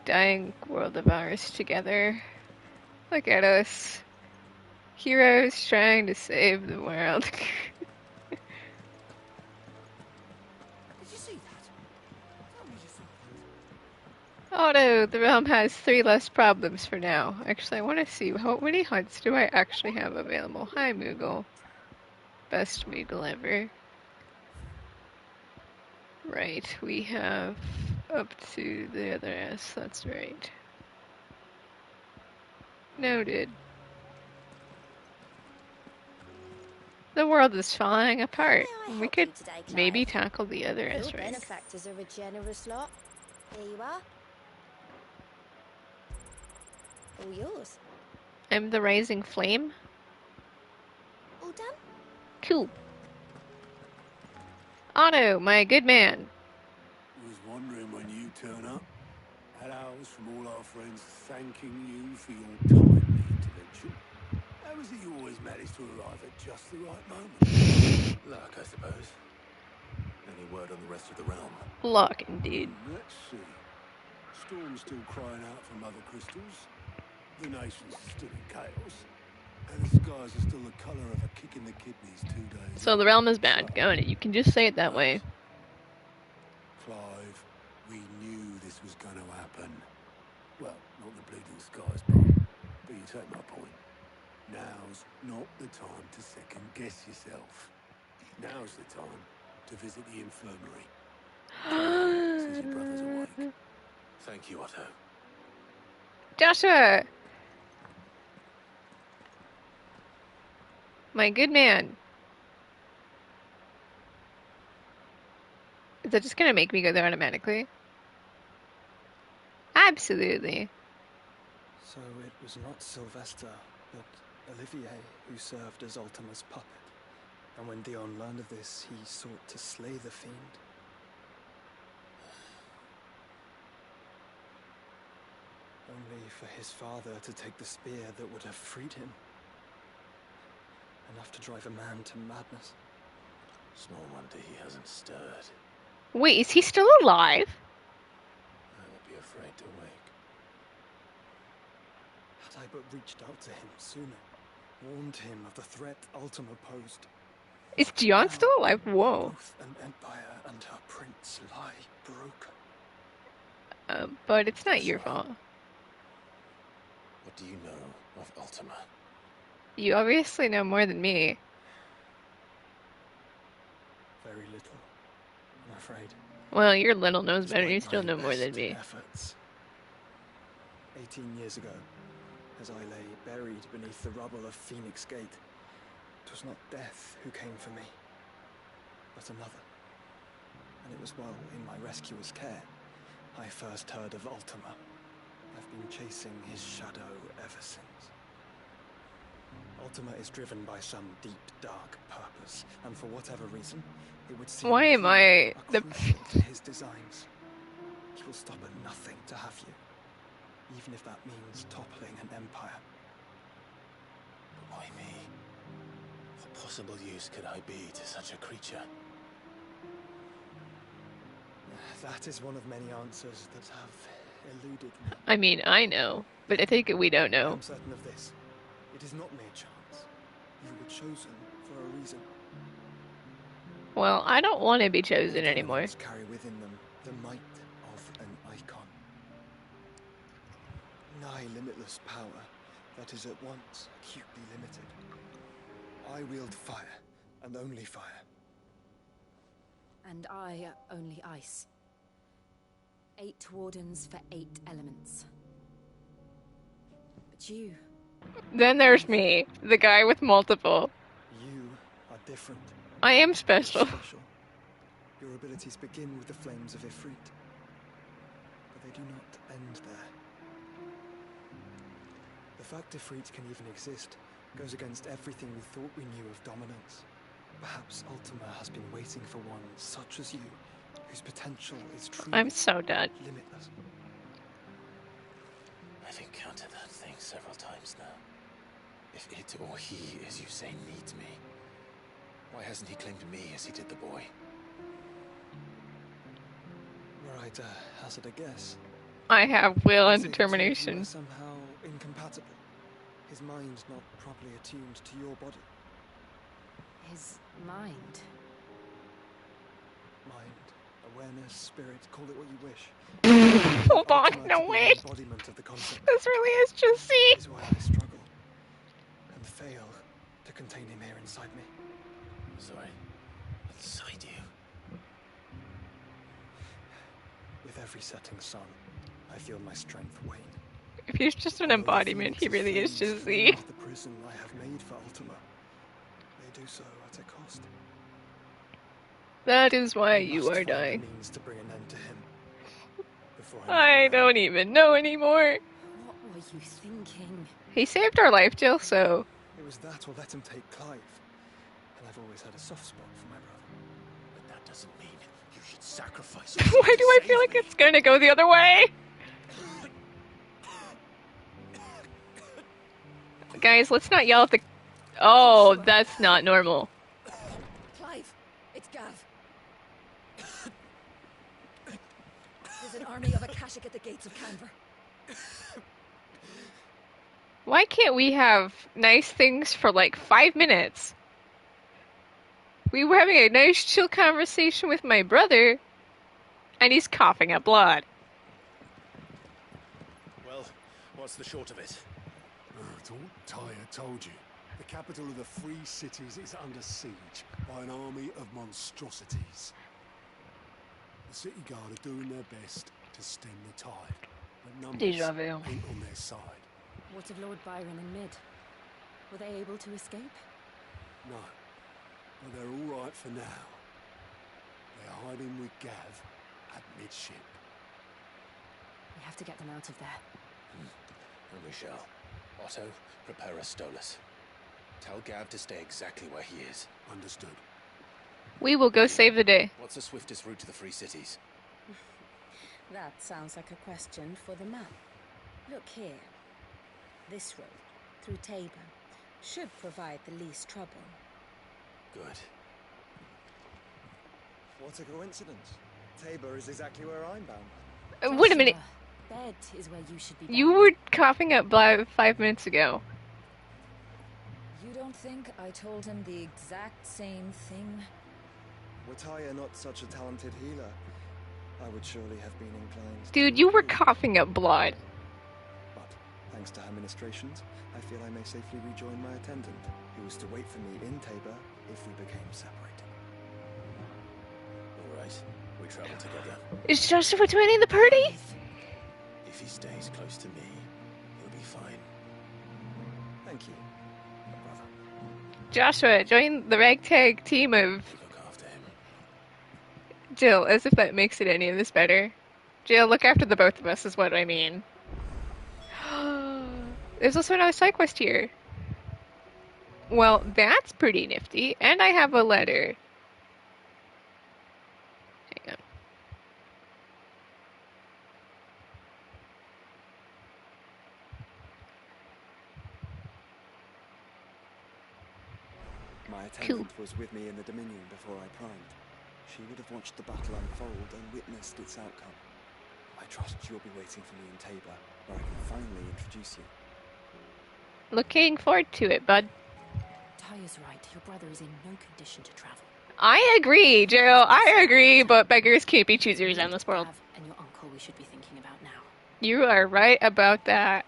dying world of ours together? Look at us. Heroes trying to save the world. Did you see that? Tell me you saw that. Although the realm has 3 less problems for now. Actually, I want to see how many hunts do I actually have available. Hi, Moogle. Best Moogle ever. Right, we have up to the other S, that's right. Noted. The world is falling apart. May I We help could you today, maybe Clive? tackle the other Your S-ring. benefactors are a generous lot. Here you are. All yours. I'm the rising flame. All done? Cool. Otto, my good man. Was wondering when you turn up. Had ours from all our friends thanking you for your timely intervention. How is it you always manage to arrive at just the right moment? Luck, I suppose. Any word on the rest of the realm? Luck, indeed. Let's see. Storm's still crying out for mother crystals. The nation's still in chaos. And the skies are still the colour of a kick in the kidneys 2 days. So the realm is bad. Go on it. You can just say it that way. Clive, we knew this was going to happen. Well, not the bleeding skies part, but you take my point. Now's not the time to second guess yourself. Now's the time to visit the infirmary. Since your brother's awake. Thank you, Otto. Joshua! My good man. Is that just gonna make me go there automatically? Absolutely. So it was not Sylvester, but Olivier who served as Ultima's puppet. And when Dion learned of this, he sought to slay the fiend. Only for his father to take the spear that would have freed him. Enough to drive a man to madness. Small wonder he hasn't stirred. Wait, is he still alive? I would be afraid to wake. Had I but reached out to him sooner, warned him of the threat Ultima posed. Is Dion still alive? Whoa. Both an empire and her prince lie broken. But it's not your fault. What do you know of Ultima? You obviously know more than me. Very little, I'm afraid. Well, your little knows better. You still know more than me. Efforts. 18 years ago, as I lay buried beneath the rubble of Phoenix Gate, it was not death who came for me, but another. And it was while in my rescuer's care, I first heard of Ultima. I've been chasing his shadow ever since. Ultima is driven by some deep, dark purpose, and for whatever reason, it would seem Why am I the crucial to his designs. He will stop at nothing to have you, even if that means toppling an empire. But why me? What possible use could I be to such a creature? That is one of many answers that have eluded me. I mean, I know, but I think we don't know. I'm certain of this. It is not mere chance. You were chosen for a reason. Well, I don't want to be chosen anymore. Carry within them the might of an icon. Nigh limitless power that is at once acutely limited. I wield fire, and only fire. And I only ice. 8 wardens for 8 elements. But you... Then there's me, the guy with multiple. You are different. I am special. Your abilities begin with the flames of Ifrit, but they do not end there. The fact Ifrit can even exist goes against everything we thought we knew of dominance. Perhaps Ultima has been waiting for one such as you, whose potential is truly I'm so done. limitless. I've encountered that thing several times now. If it or he, as you say, needs me, why hasn't he claimed me as he did the boy? Were I to hazard a guess, I have will and determination. somehow incompatible. His mind not properly attuned to your body. His mind. Mind, awareness, spirit, call it what you wish. Hold on, no wait. Embodiment of the concept. This really is just see. Is why I struggle and fail to contain him here inside me. Sorry, inside you. With every setting sun, I feel my strength wane. If he's just an embodiment, he really is just Z. The prison I have made for Ultima. They do so at a cost. That is why We you must are find the dying. means to bring an end to him. Before I don't even know anymore. What were you thinking? He saved our life, Jill, so... It was that or let him take Clive. And I've always had a soft spot for my brother. But that doesn't mean you should sacrifice Why do I feel like it's gonna go the other way? Guys, let's not yell at the... Oh, that's not normal. Clive, it's Gav. There's an army of Akashic at the gates of Canver. Why can't we have nice things for like 5 minutes? We were having a nice chill conversation with my brother, and he's coughing up blood. Well, what's the short of it? Tyre told you. The capital of the Free Cities is under siege by an army of monstrosities. The city guard are doing their best to stem the tide, but numbers Déjà vu. ain't on their side. What of Lord Byron and Mid? Were they able to escape? No, but they're all right for now. They're hiding with Gav at midship. We have to get them out of there. And we shall. Otto, prepare a Stolas. Tell Gav to stay exactly where he is. Understood. We will go save the day. What's the swiftest route to the Free Cities? That sounds like a question for the map. Look here. This road, through Tabor, should provide the least trouble. Good. What a coincidence. Tabor is exactly where I'm bound. Wait a minute. Bed is where you should be. You were coughing up blood 5 minutes ago. You don't think I told him the exact same thing? Were Tyre not such a talented healer, I would surely have been inclined. Dude, you were coughing up blood. But thanks to her ministrations, I feel I may safely rejoin my attendant, who was to wait for me in Tabor if we became separated. All right, we travel together. Is Joshua joining the party? If he stays close to me, he'll be fine. Thank you, brother. Joshua, join the ragtag team of... Look after him. Jill, as if that makes it any of this better. Jill, look after the both of us is what I mean. There's also another side quest here. Well, that's pretty nifty. And I have a letter. Hang on. My attendant was with me in the Dominion before I primed. She would have watched the battle unfold and witnessed its outcome. I trust you'll be waiting for me in Tabor, where I can finally introduce you. Looking forward to it, bud. Tyre's right. Your brother is in no condition to travel. I agree, Jill. I agree, but beggars can't be choosers in this world. And your uncle we should be thinking about now. You are right about that.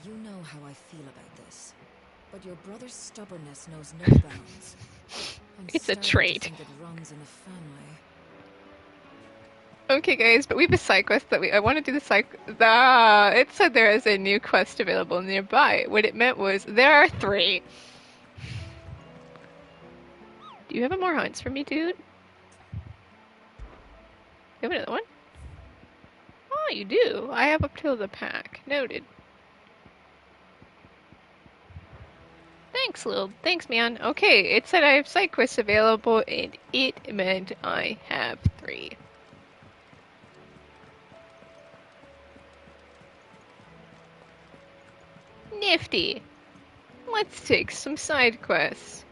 You know how I feel about this, but your brother's stubbornness knows no bounds. It's a trait. It runs in the family. Okay, guys, but we have a side quest that I want to do the side. It said there is a new quest available nearby. What it meant was there are 3. Do you have more hunts for me, dude? You have another one? Oh, you do. I have up till the pack. Noted. Thanks, Lil. Thanks, man. Okay, it said I have side quests available, and it meant I have 3. Nifty. Let's take some side quests.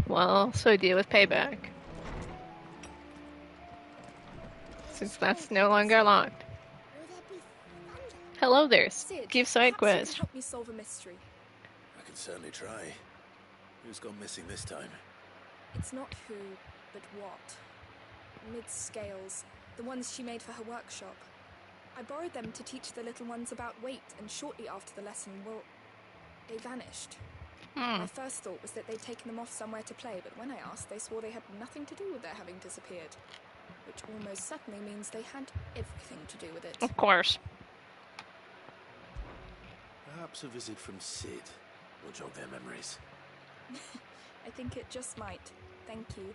Well, also deal with payback. Since that's no longer locked. Hello there. Give side quest. Help me solve a mystery. I can certainly try. Who's gone missing this time? It's not who, but what. Mid's scales, the ones she made for her workshop. I borrowed them to teach the little ones about weight, and shortly after the lesson, well, they vanished. My first thought was that they'd taken them off somewhere to play, but when I asked, they swore they had nothing to do with their having disappeared. Which almost certainly means they had everything to do with it. Of course. Perhaps a visit from Sid will jog their memories. I think it just might. Thank you.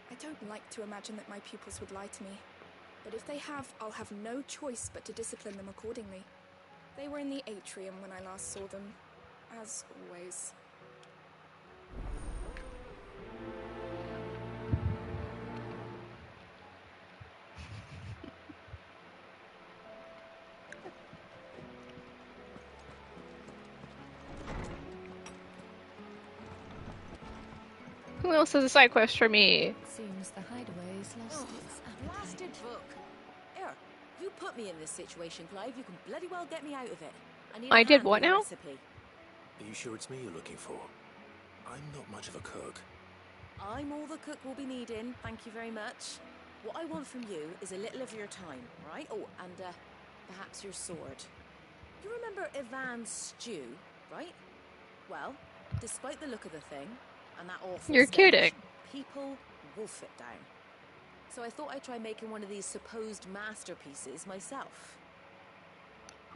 I don't like to imagine that my pupils would lie to me. But if they have, I'll have no choice but to discipline them accordingly. They were in the atrium when I last saw them, as always. Who else has a side quest for me? Seems the hideaway's lost its Blasted book. Here, you put me in this situation, Clive. You can bloody well get me out of it. I need I a did hand what with a now? recipe. Are you sure it's me you're looking for? I'm not much of a cook. I'm all the cook will be needing, thank you very much. What I want from you is a little of your time, right? Oh, and perhaps your sword. You remember Ivan's stew, right? Well, despite the look of the thing, and that awful You're stench, kidding. people wolf it down. So I thought I'd try making one of these supposed masterpieces myself.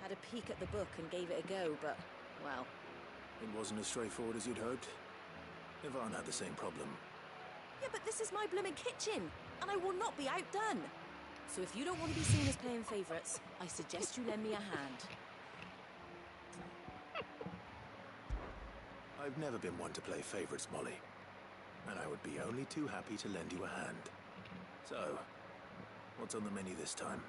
Had a peek at the book and gave it a go, but, well... It wasn't as straightforward as you'd hoped. Ivan had the same problem. Yeah, but this is my blooming kitchen, and I will not be outdone. So if you don't want to be seen as playing favourites, I suggest you lend me a hand. I've never been one to play favorites, Molly. And I would be only too happy to lend you a hand. So, what's on the menu this time?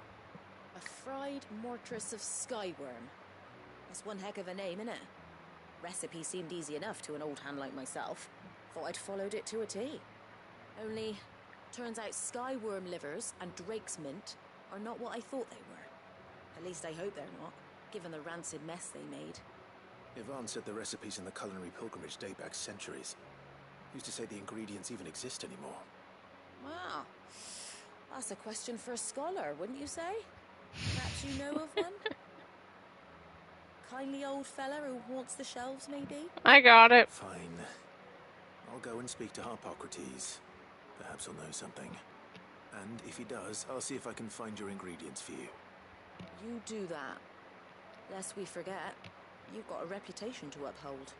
A fried mortress of skyworm. That's one heck of a name, innit? Recipe seemed easy enough to an old hand like myself. Thought I'd followed it to a T. Only, turns out skyworm livers and drake's mint are not what I thought they were. At least I hope they're not, given the rancid mess they made. Ivan said the recipes in the culinary pilgrimage date back centuries. Who's to say the ingredients even exist anymore? Wow. That's a question for a scholar, wouldn't you say? Perhaps you know of one? Kindly old fella who haunts the shelves, maybe? I got it. Fine. I'll go and speak to Harpocrates. Perhaps he'll know something. And if he does, I'll see if I can find your ingredients for you. You do that. Lest we forget, you've got a reputation to uphold.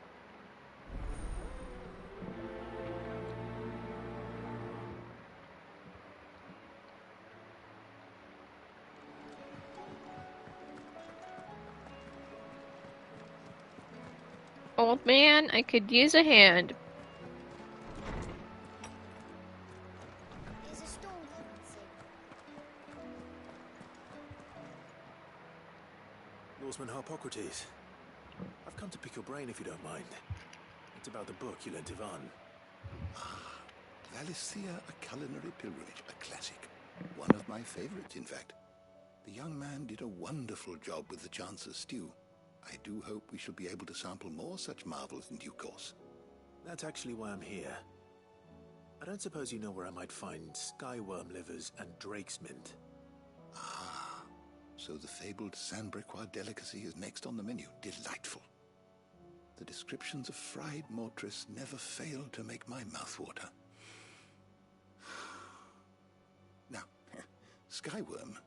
Old man, I could use a hand. There's a stall coming soon. Lawsman Harpocrates. I've come to pick your brain if you don't mind. It's about the book you lent Ivan. Valicia, a culinary pilgrimage, a classic. One of my favorites, in fact. The young man did a wonderful job with the Chance's stew. I do hope we shall be able to sample more such marvels in due course. That's actually why I'm here. I don't suppose you know where I might find skyworm livers and drake's mint. Ah, so the fabled Sandbrequois delicacy is next on the menu. Delightful. The descriptions of fried mortress never failed to make my mouth water. Now, skyworm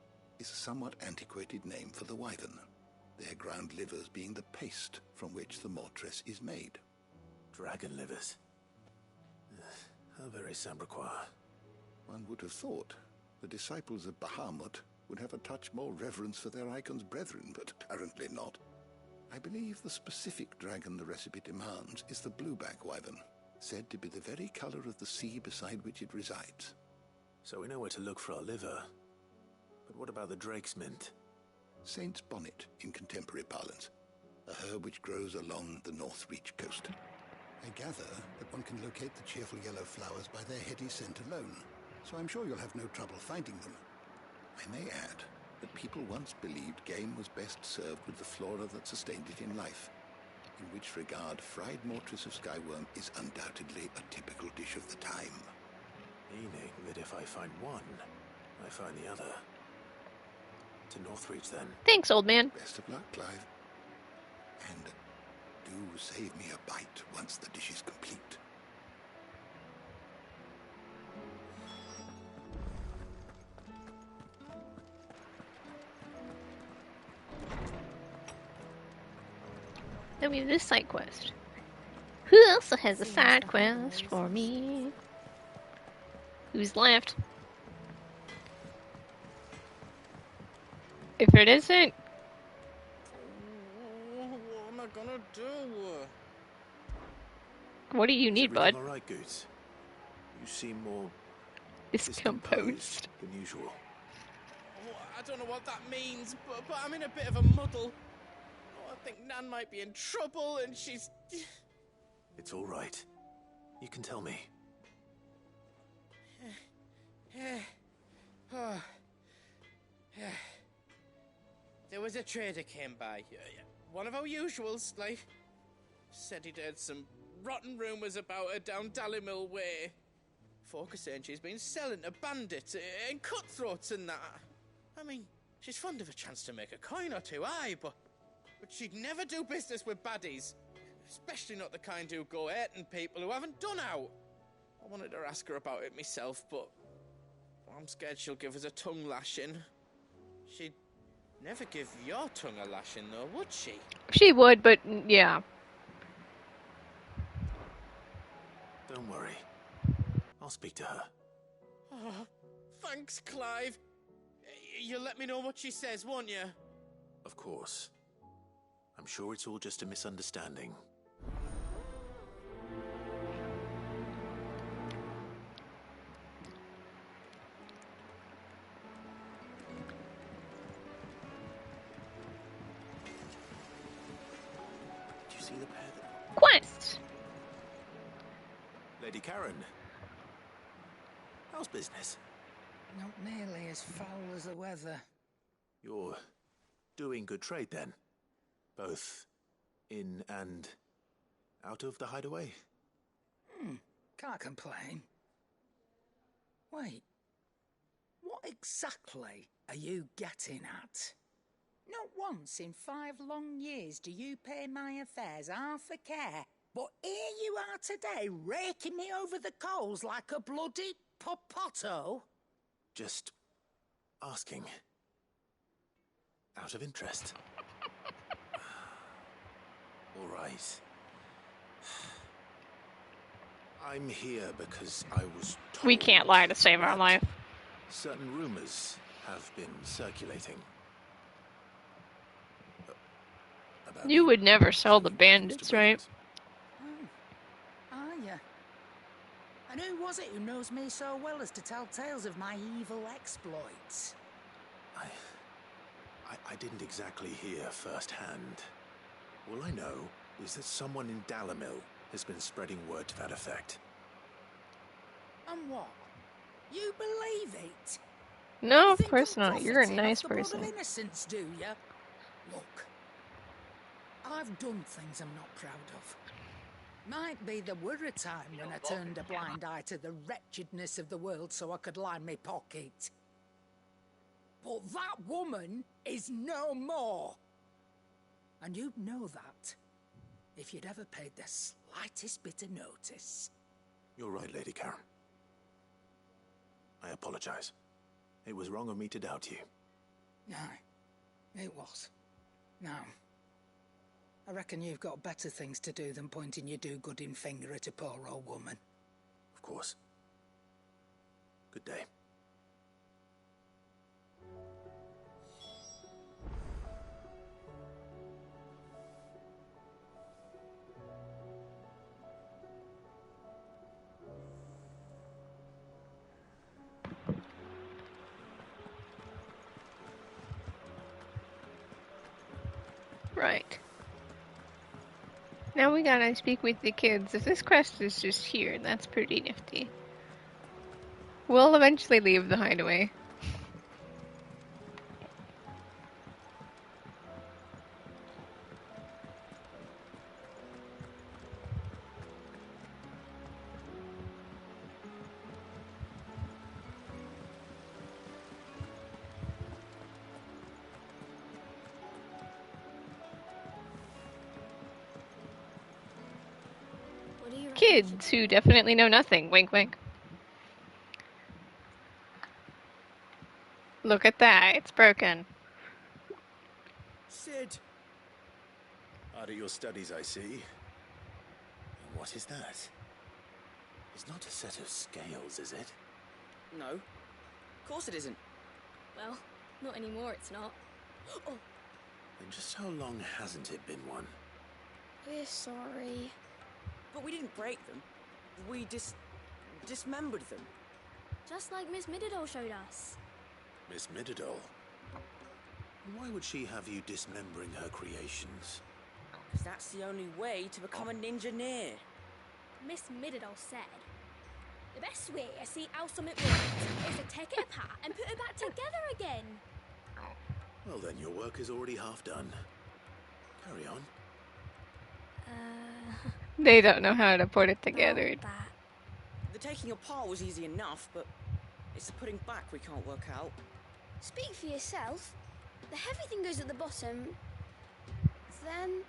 is a somewhat antiquated name for the wyvern, their ground livers being the paste from which the mortress is made. Dragon livers. How very Sandbrequois. One would have thought the disciples of Bahamut would have a touch more reverence for their icon's brethren, but apparently not. I believe the specific dragon the recipe demands is the blueback wyvern, said to be the very color of the sea beside which it resides. So we know where to look for our liver. But what about the drake's mint? Saint's bonnet in contemporary parlance, a herb which grows along the North Reach coast. I gather that one can locate the cheerful yellow flowers by their heady scent alone, so I'm sure you'll have no trouble finding them. I may add that people once believed game was best served with the flora that sustained it in life, in which regard fried mortress of skyworm is undoubtedly a typical dish of the time. Meaning that if I find one, I find the other. To Northreach, then. Thanks, old man. Best of luck, Clive. And do save me a bite once the dish is complete. Then we have this side quest. Who else has a side quest for me? Who's left? If it isn't... What am I gonna do? What do you need, bud? All right, Goose. You seem more discomposed than usual. Oh, I don't know what that means, but I'm in a bit of a muddle. Oh, I think Nan might be in trouble, and she's... It's all right. You can tell me. There was a trader came by. One of our usuals, like. Said he'd heard some rotten rumours about her down Dallimil Way. Folk are saying she's been selling to bandits and cutthroats and that. I mean, she's fond of a chance to make a coin or two, aye, but she'd never do business with baddies. Especially not the kind who go hurting people who haven't done out. I wanted to ask her about it myself, but I'm scared she'll give us a tongue lashing. She'd never give your tongue a lashing, though, would she? She would, but yeah. Don't worry. I'll speak to her. Oh, thanks, Clive. You'll let me know what she says, won't you? Of course. I'm sure it's all just a misunderstanding. Did you see the pair that... Quest! Lady Karen. How's business? Not nearly as foul as the weather. You're doing good trade then? Both in and out of the hideaway? Can't complain. Wait, what exactly are you getting at? Not once in 5 long years do you pay my affairs half a care, but here you are today raking me over the coals like a bloody popoto? Just asking. Out of interest. All right. I'm here because I was told We can't lie to save our life. certain rumors have been circulating. You would never sell the bandits, right? Are you? And who was it who knows me so well as to tell tales of my evil exploits? I didn't exactly hear firsthand. All I know is that someone in Dallimil has been spreading word to that effect. And what? You believe it? No, of course not. You're a nice The blood person. of innocence, do you? Look, I've done things I'm not proud of. Might be there were a time when I turned a blind eye to the wretchedness of the world so I could line my pocket. But that woman is no more. And you'd know that if you'd ever paid the slightest bit of notice. You're right, Lady Karen. I apologize. It was wrong of me to doubt you. Aye, it was. Now, I reckon you've got better things to do than pointing your do-gooding finger at a poor old woman. Of course. Good day. Right. Now we gotta speak with the kids. If this quest is just here, that's pretty nifty. We'll eventually leave the hideaway. Kids who definitely know nothing. Wink, wink. Look at that. It's broken. Sid! Hard at your studies, I see. And what is that? It's not a set of scales, is it? No. Of course it isn't. Well, not anymore, it's not. Oh, Then just how long hasn't it been one? we're sorry. But we didn't break them. We dismembered them. Just like Miss Mididol showed us. Miss Mididol? Why would she have you dismembering her creations? Because that's the only way to become a ninja-neer. Miss Mididol said, the best way to see how something works is to take it apart and put it back together again. Well then, your work is already half done. Carry on. They don't know how to put it together. The taking apart was easy enough, but it's the putting back we can't work out. Speak for yourself. The heavy thing goes at the bottom. Then...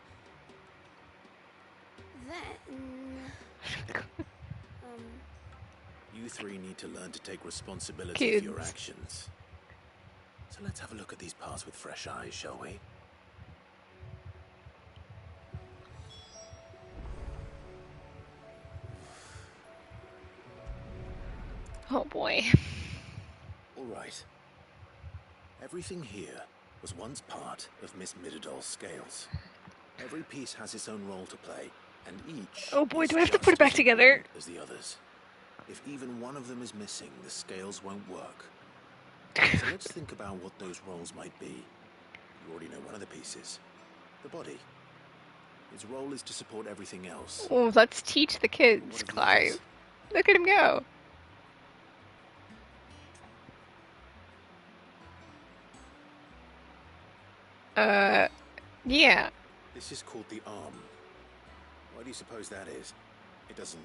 You three need to learn to take responsibility for your Kids. actions. So let's have a look at these parts with fresh eyes, shall we? Oh boy. All right. Everything here was once part of Miss Mididol's scales. Every piece has its own role to play, and each Oh boy, is do I have to just put it back as together? important as the others. If even one of them is missing, the scales won't work. So let's think about what those roles might be. You already know one of the pieces. The body. Its role is to support everything else. Oh, let's teach the kids, Clive. Look at him go. Yeah. This is called the arm. Why do you suppose that is? It doesn't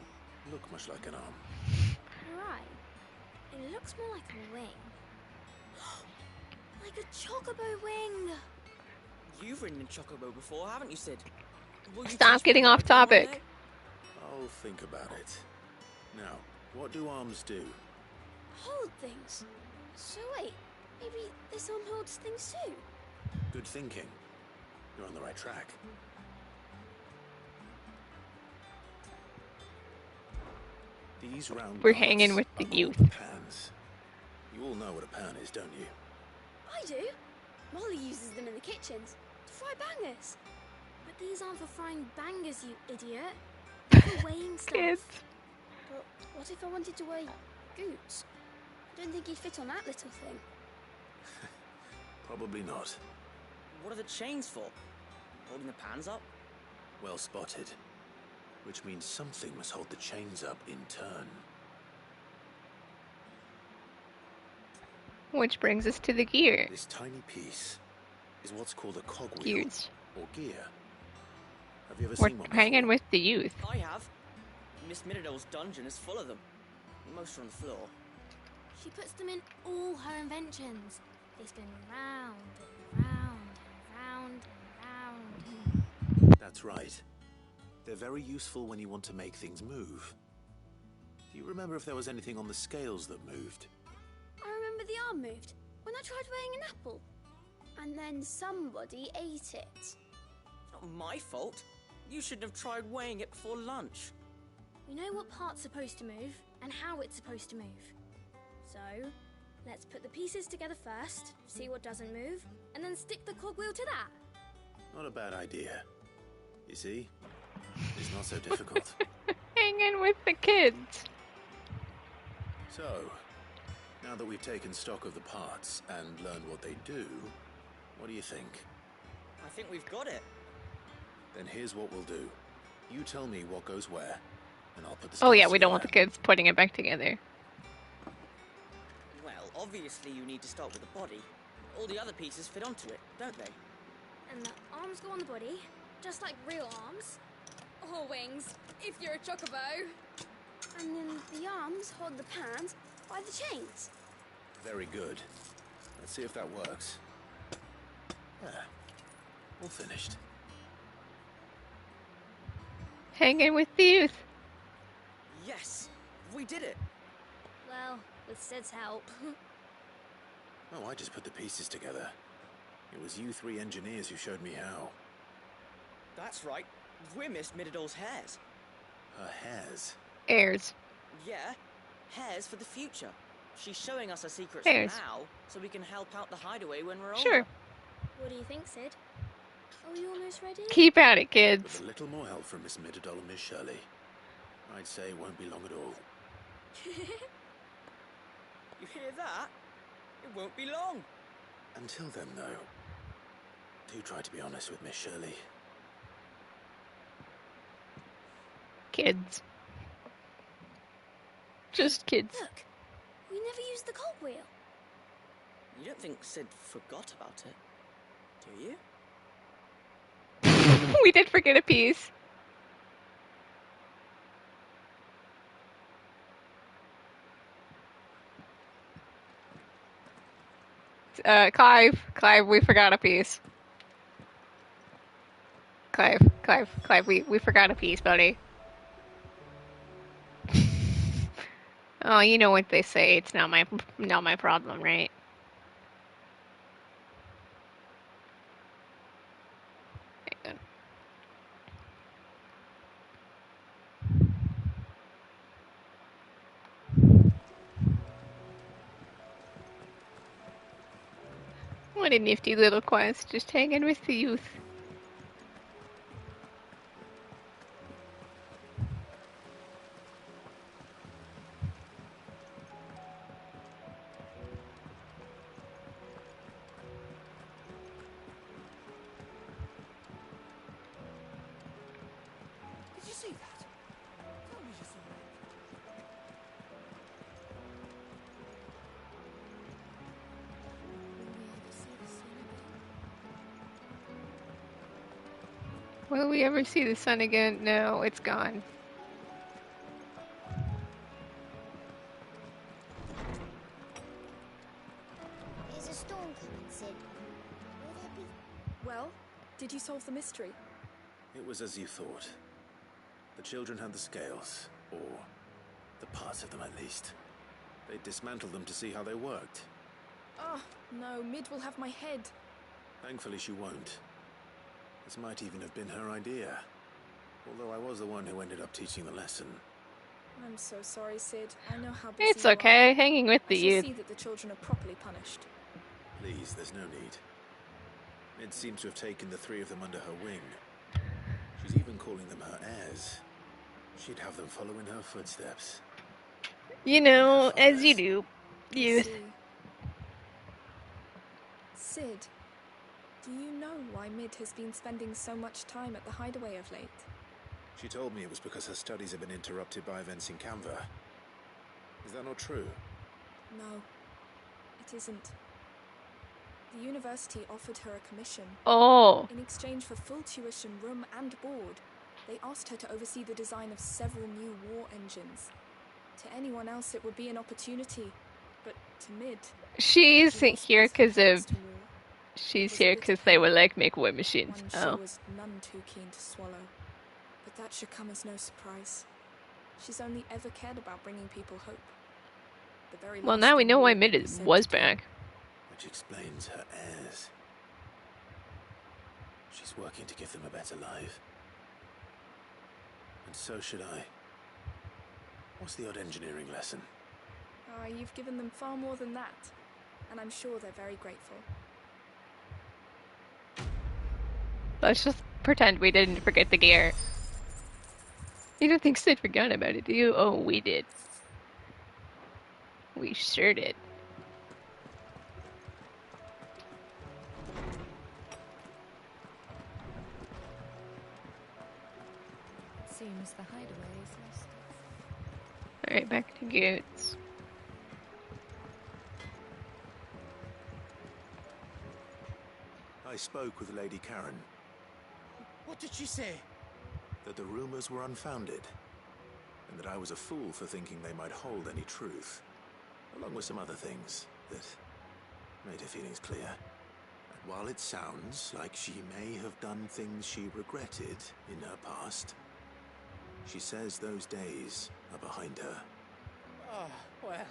look much like an arm. Right. It looks more like a wing. Like a chocobo wing. You've ridden in Chocobo before, haven't you, Sid? Will you Stop teach me getting how off to ride one topic. day? I'll think about it. Now, what do arms do? Hold things. So wait, maybe this arm holds things too? Good thinking. You're on the right track. These round We're parts hanging with the are called youth. pans. You all know what a pan is, don't you? I do. Molly uses them in the kitchens to fry bangers. But these aren't for frying bangers, you idiot. They're for weighing stuff. Kids. But what if I wanted to weigh goods? I don't think he'd fit on that little thing. Probably not. What are the chains for? Holding the pans up? Well spotted. Which means something must hold the chains up in turn. Which brings us to the gear. This tiny piece is what's called a cogwheel Gears. or gear. Have you ever We're seen one hanging before? with the youth. I have. Miss Mididol's dungeon is full of them. Most are on the floor. She puts them in all her inventions. They spin round and round and round and round. That's right. They're very useful when you want to make things move. Do you remember if there was anything on the scales that moved? I remember the arm moved when I tried weighing an apple. And then somebody ate it. It's not my fault. You shouldn't have tried weighing it before lunch. We know what part's supposed to move and how it's supposed to move. So, let's put the pieces together first, see what doesn't move, and then stick the cogwheel to that. Not a bad idea. You see? It's not so difficult. Hanging with the kids. So, now that we've taken stock of the parts and learned what they do, what do you think? I think we've got it. Then here's what we'll do. You tell me what goes where, and I'll put the Oh yeah, scales we don't want together. the kids putting it back together. Well, obviously you need to start with the body. All the other pieces fit onto it, don't they? And the arms go on the body, just like real arms. Or wings, if you're a chocobo. And then the arms hold the pans by the chains. Very good. Let's see if that works. There. All finished. Hanging with the youth. Yes! We did it! Well, with Sid's help. Oh, I just put the pieces together. It was you three engineers who showed me how. That's right. We're Miss Midadol's heirs. Her hairs? Heirs. Yeah, heirs for the future. She's showing us her secrets Heirs. now, so we can help out the hideaway when we're Sure. older. What do you think, Sid? Are we almost ready? Keep at it, With kids. a little more help from Miss Midadol and Miss Shirley, I'd say it won't be long at all. You hear that? It won't be long. Until then, though, do try to be honest with Miss Shirley. Kids. Just kids. Look, we never used the cogwheel. You don't think Sid forgot about it, do you? We did forget a piece. Clive, we forgot a piece. Clive, we forgot a piece, buddy. Oh, you know what they say, it's not my problem, right? Hang on. What a nifty little quest, just hanging with the youth. Did you see that? Tell me you saw it. Will we ever see the sun again? No, it's gone. There's a storm coming, Sid. Will there be? Well, did you solve the mystery? It was as you thought. The children had the scales, or the parts of them at least. They dismantled them to see how they worked. Oh, no, Mid will have my head. Thankfully she won't. This might even have been her idea. Although I was the one who ended up teaching the lesson. I'm so sorry, Sid. I know how busy It's you okay, are. hanging with the I shall youth. see that the children are properly punished. Please, there's no need. Mid seems to have taken the three of them under her wing. She's even calling them her heirs. She'd have them follow in her footsteps. You know, as you do, youth. Sid, do you know why Mid has been spending so much time at the hideaway of late? She told me it was because her studies have been interrupted by events in Canva. Is that not true? No, it isn't. The university offered her a commission. Oh. In exchange for full tuition, room and board, they asked her to oversee the design of several new war engines. To anyone else it would be an opportunity, but to Mid... She isn't here because of... She's here because they would like make war machines. One Oh. she was none too keen to swallow. But that should come as no surprise. She's only ever cared about bringing people hope. The very Well, last now we thing know why War Mid would be said was to do. back. Which explains her heirs. She's working to give them a better life. And so should I. What's the odd engineering lesson? You've given them far more than that. And I'm sure they're very grateful. Let's just pretend we didn't forget the gear. You don't think Sid forgot about it, do you? Oh, we did. We sure did. Seems the hideaway is lost. Alright, back to Goots. I spoke with Lady Karen. What did she say? That the rumors were unfounded, and that I was a fool for thinking they might hold any truth, along with some other things that made her feelings clear. And while it sounds like she may have done things she regretted in her past, she says those days are behind her. Oh, well,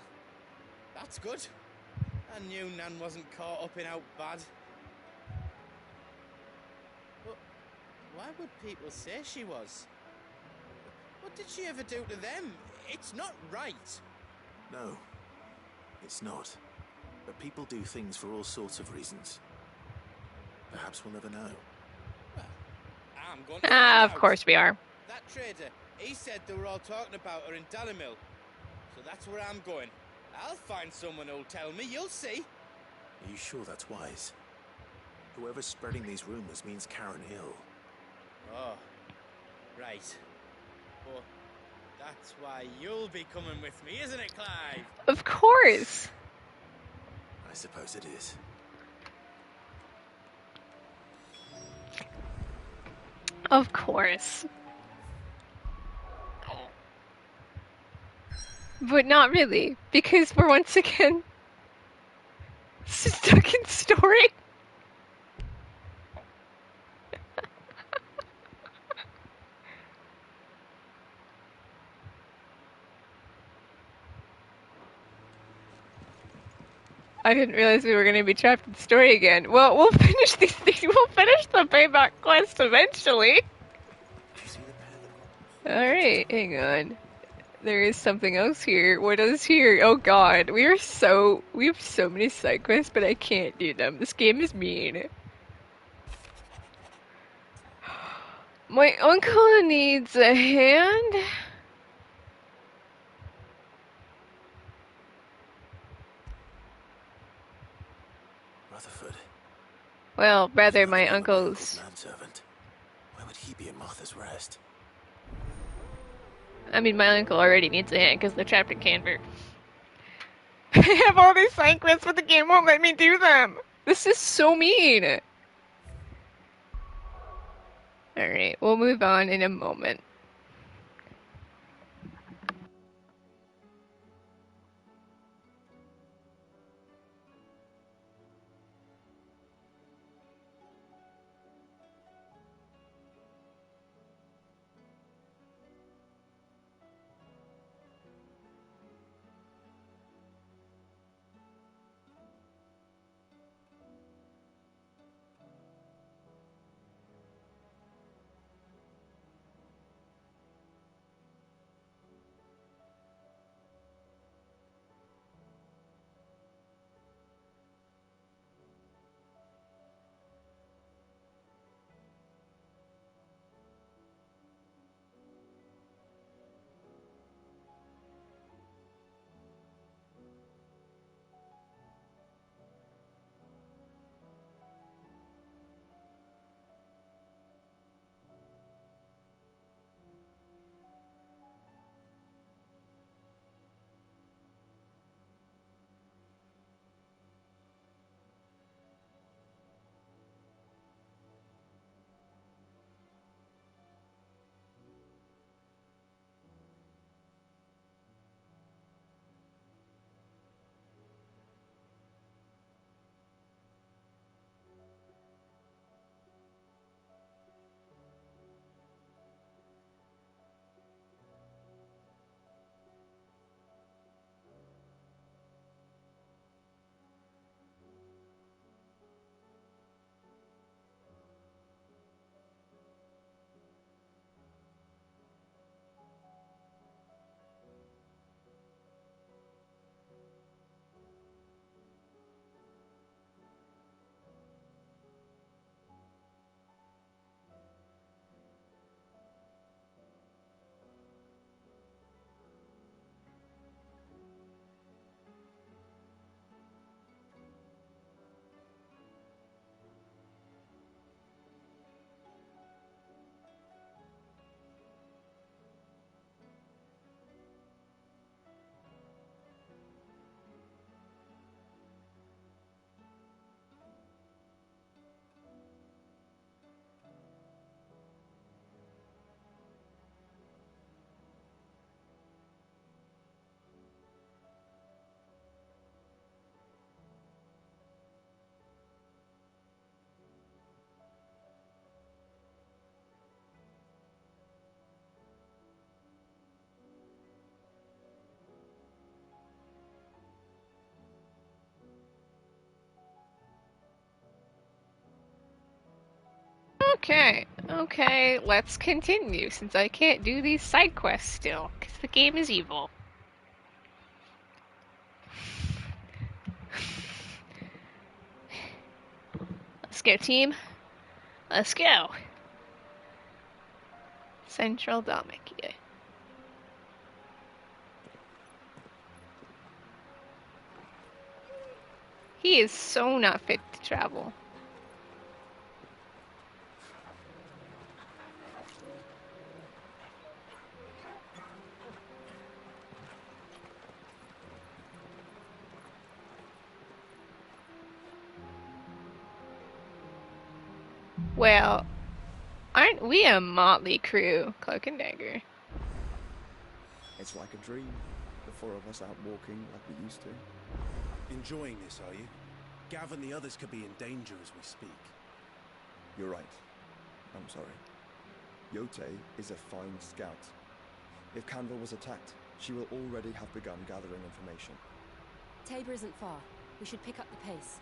that's good. I knew Nan wasn't caught up in out bad. But Why would people say she was? What did she ever do to them? It's not right. No, it's not. But people do things for all sorts of reasons. Perhaps we'll never know. I'm going to Ah, find of out. course we are. That trader, he said they were all talking about her in Dalimil. So that's where I'm going. I'll find someone who'll tell me, you'll see. Are you sure that's wise? Whoever's spreading these rumors means Karen ill. Oh, right. Well, that's why you'll be coming with me, isn't it, Clive? Of course. I suppose it is. Of course. But not really, because we're once again stuck in story. I didn't realize we were going to be trapped in story again. Well, we'll finish these things. We'll finish the payback quest eventually. Alright, hang on. There is something else here. What is here? Oh god, we have so many side quests, but I can't do them. This game is mean. My uncle needs a hand? Rutherford. Well, rather my My uncle's... manservant. Why would he be in Martha's Rest? I mean, my uncle already needs a hand because they're trapped in Canver. I have all these side quests, but the game won't let me do them. This is so mean. Alright, we'll move on in a moment. Okay, Okay, let's continue, since I can't do these side quests still, because the game is evil. Let's go, team. Let's go. Central Dalmatia. He is so not fit to travel. Well, aren't we a motley crew, Cloak and Dagger? It's like a dream. The four of us out walking like we used to. Enjoying this, are you? Gav and the others could be in danger as we speak. You're right. I'm sorry. Yote is a fine scout. If Canva was attacked, she will already have begun gathering information. Tabor isn't far. We should pick up the pace.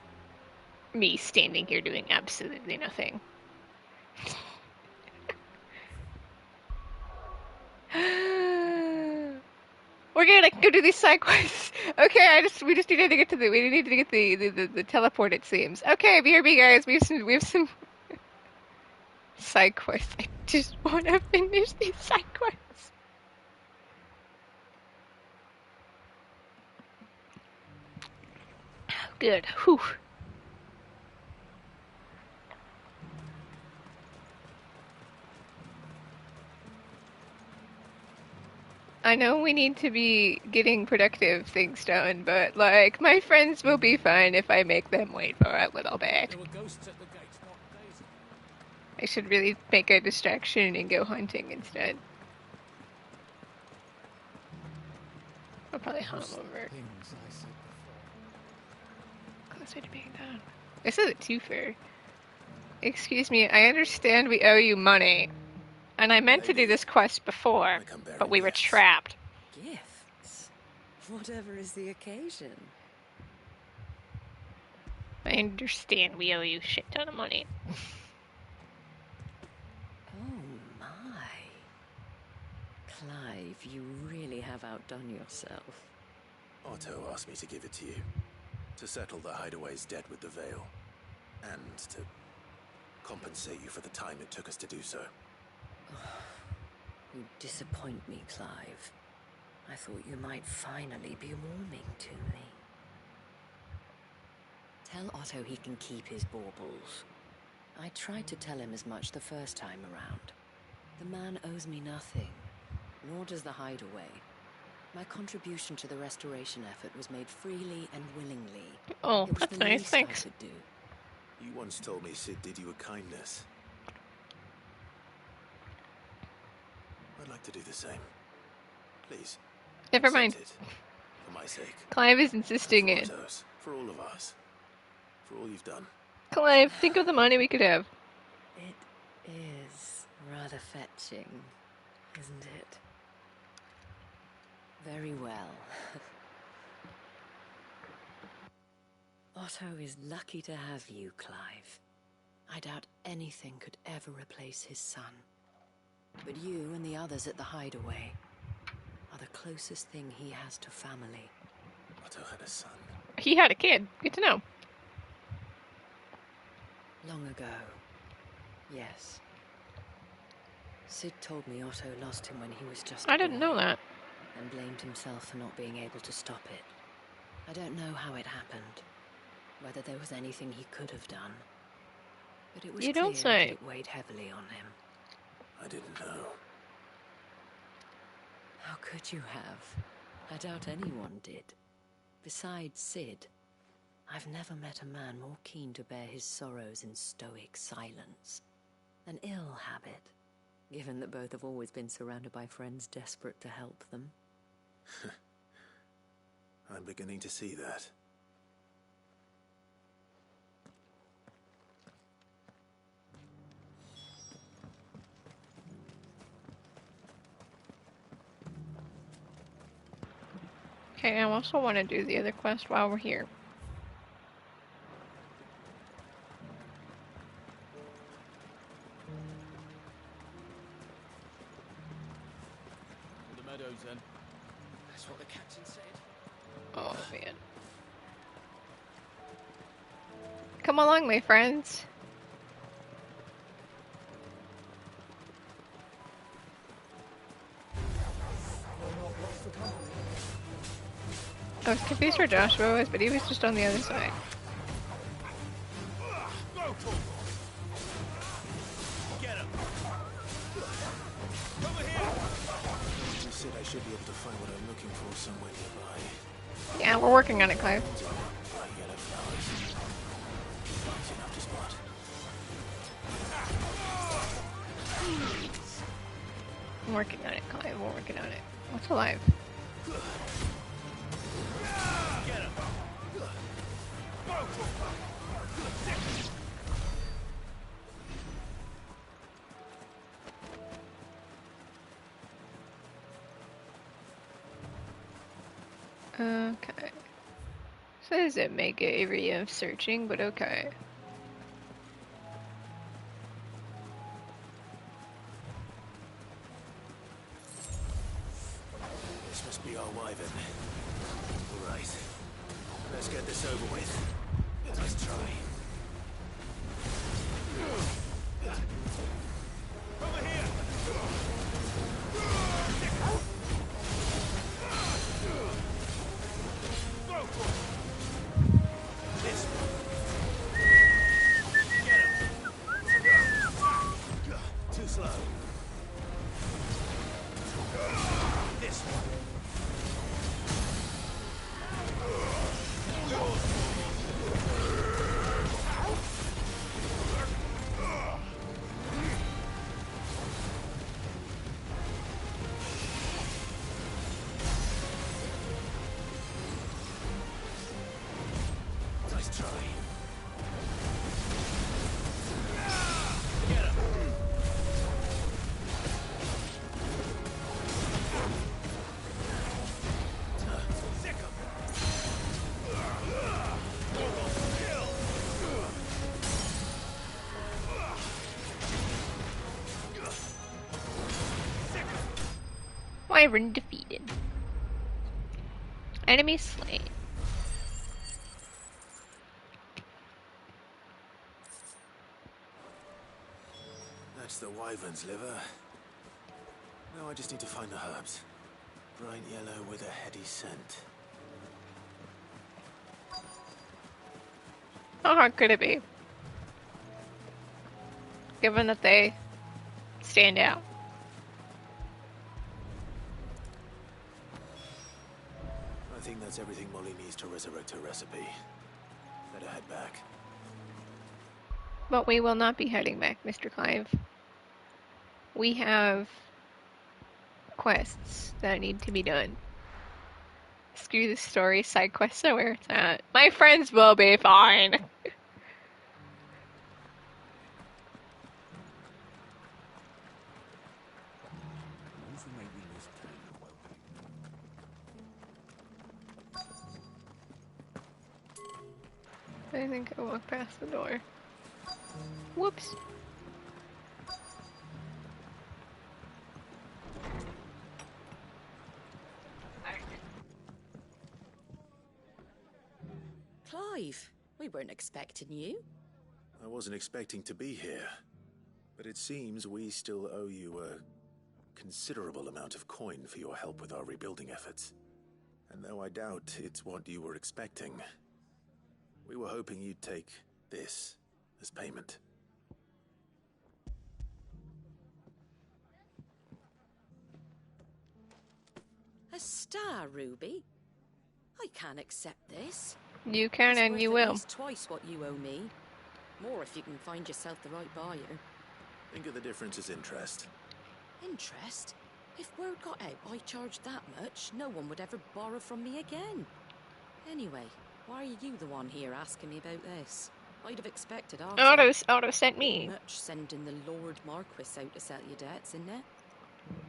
Me standing here doing absolutely nothing. We're gonna go do these side quests. Okay, we just needed to get to the teleport, it seems. Okay, BRB guys, we have some side quests. I just wanna finish these side quests. Good. Whew. I know we need to be getting productive things done, but, like, my friends will be fine if I make them wait for a little bit. There were ghosts at the gate, not days. I should really make a distraction and go hunting instead. I'll probably hunt them over. Closer to being done. This isn't too fair. Excuse me, I understand we owe you money. And I meant to do this quest before, but we were trapped. Gifts? Whatever is the occasion. I understand we owe you a shit ton of money. Oh my. Clive, you really have outdone yourself. Otto asked me to give it to you. To settle the Hideaway's debt with the Veil. And to compensate you for the time it took us to do so. You disappoint me, Clive. I thought you might finally be warming to me. Tell Otto he can keep his baubles. I tried to tell him as much the first time around. The man owes me nothing, nor does the Hideaway. My contribution to the restoration effort was made freely and willingly. Oh, it was that's the nice, least thanks. I could do. You once told me Sid did you a kindness. I'd like to do the same. Please. Never mind. Accept it. For my sake. Clive is insisting For it. Otto's. For all of us. For all you've done. Clive, think of the money we could have. It is rather fetching, isn't it? Very well. Otto is lucky to have you, Clive. I doubt anything could ever replace his son. But you and the others at the Hideaway are the closest thing he has to family. Otto had a son. He had a kid. Good to know. Long ago. Yes. Sid told me Otto lost him when he was just a I didn't boy, know that. and blamed himself for not being able to stop it. I don't know how it happened, whether there was anything he could have done. But it was You clear don't that say. it weighed heavily on him. I didn't know. How could you have? I doubt anyone did. Besides Sid, I've never met a man more keen to bear his sorrows in stoic silence. An ill habit, given that both have always been surrounded by friends desperate to help them. I'm beginning to see that. Okay, I also want to do the other quest while we're here. man. Come along, my friends. I was confused where Joshua was, but he was just on the other side. Get him. Over here. You said I should be able to find what I'm looking for somewhere nearby. Yeah, we're working on it, Clive. Bright yellow flowers. Easy enough to spot. I'm working on it, Clive. We're working on it. What's alive? Get him. Okay. Says it mega area of searching, but okay. This must be our wyvern. Right. Let's get this over with. Nice try. Over here! This one. Get him. Too slow. This one. Nice try. Get him. Sick him. Kill. Wyvern defeated. Enemy slain. That's the wyvern's liver. Now I just need to find the herbs. Bright yellow with a heady scent. How hard could it be? Given that they stand out. I think that's everything Molly needs to resurrect her recipe. Better head back. But we will not be heading back, Mr. Clive. We have quests that need to be done. Screw the story, side quests are where it's at. My friends will be fine. I think I walked past the door. Whoops. Clive, we weren't expecting you. I wasn't expecting to be here, but it seems we still owe you a considerable amount of coin for your help with our rebuilding efforts. And though I doubt it's what you were expecting, we were hoping you'd take this as payment. A star ruby? I can't accept this. You can and It's you worth at will. least twice what you owe me. More if you can find yourself the right buyer. Think of the difference as interest. Interest? If word got out I charged that much, no one would ever borrow from me again. Anyway, why are you the one here asking me about this? I'd have expected Otto sent me. Much sending the Lord Marquis out to settle your debts, isn't it?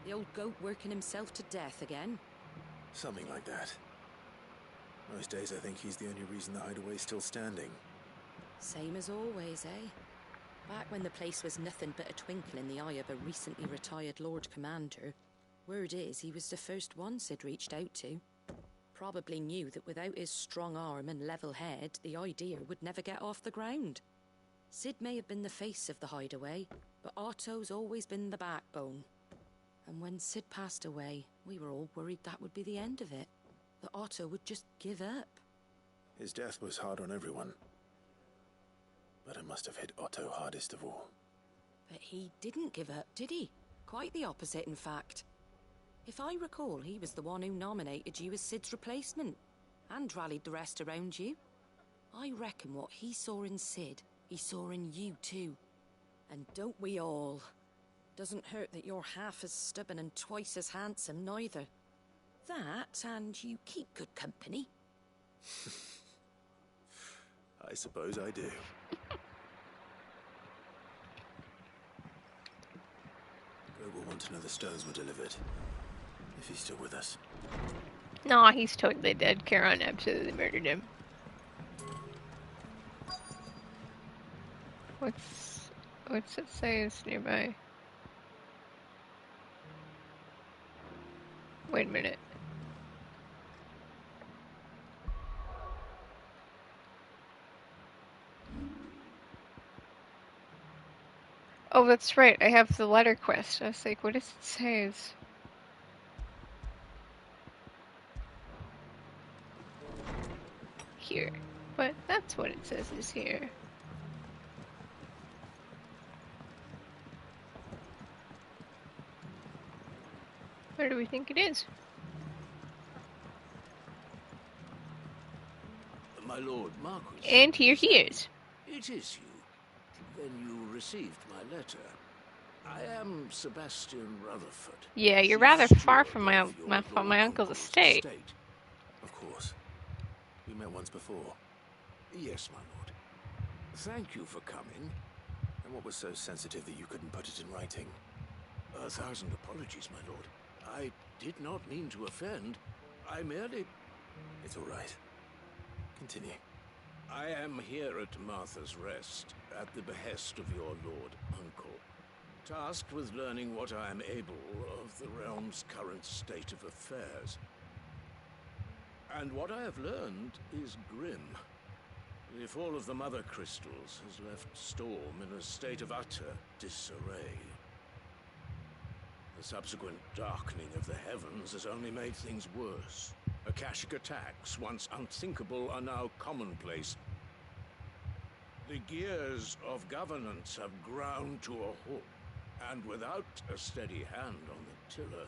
The old goat working himself to death again. Something like that. Most days I think he's the only reason the hideaway's still standing. Same as always, eh? Back when the place was nothing but a twinkle in the eye of a recently retired Lord Commander, word is he was the first one Sid reached out to. Probably knew that without his strong arm and level head, the idea would never get off the ground. Sid may have been the face of the hideaway, but Otto's always been the backbone. And when Sid passed away, we were all worried that would be the end of it. That Otto would just give up. His death was hard on everyone. But it must have hit Otto hardest of all. But he didn't give up, did he? Quite the opposite, in fact. If I recall, he was the one who nominated you as Sid's replacement, and rallied the rest around you. I reckon what he saw in Sid, he saw in you too. And don't we all? Doesn't hurt that you're half as stubborn and twice as handsome, neither. That, and you keep good company. I suppose I do. Gob will want to know the stones were delivered. If he's still with us. No, he's totally dead. Charon absolutely murdered him. What's it say is nearby? Wait a minute. Oh, that's right. I have the letter quest. I was like, what does it say? Here. But that's what it says is here. Where do we think it is? My lord Marquis. And here he is. It is you. Then you received my letter. I am Sebastian Rutherford. Yeah, you're rather far from my uncle's estate. Of course. We met once before. Yes, my lord. Thank you for coming. And what was so sensitive that you couldn't put it in writing? 1,000 apologies, my lord. I did not mean to offend. I merely... It's all right. Continue. I am here at Martha's Rest, at the behest of your lord uncle, tasked with learning what I am able of the realm's current state of affairs. And what I have learned is grim. The fall of the Mother Crystals has left Storm in a state of utter disarray. The subsequent darkening of the heavens has only made things worse. Akashic attacks, once unthinkable, are now commonplace. The gears of governance have ground to a halt, and without a steady hand on the tiller,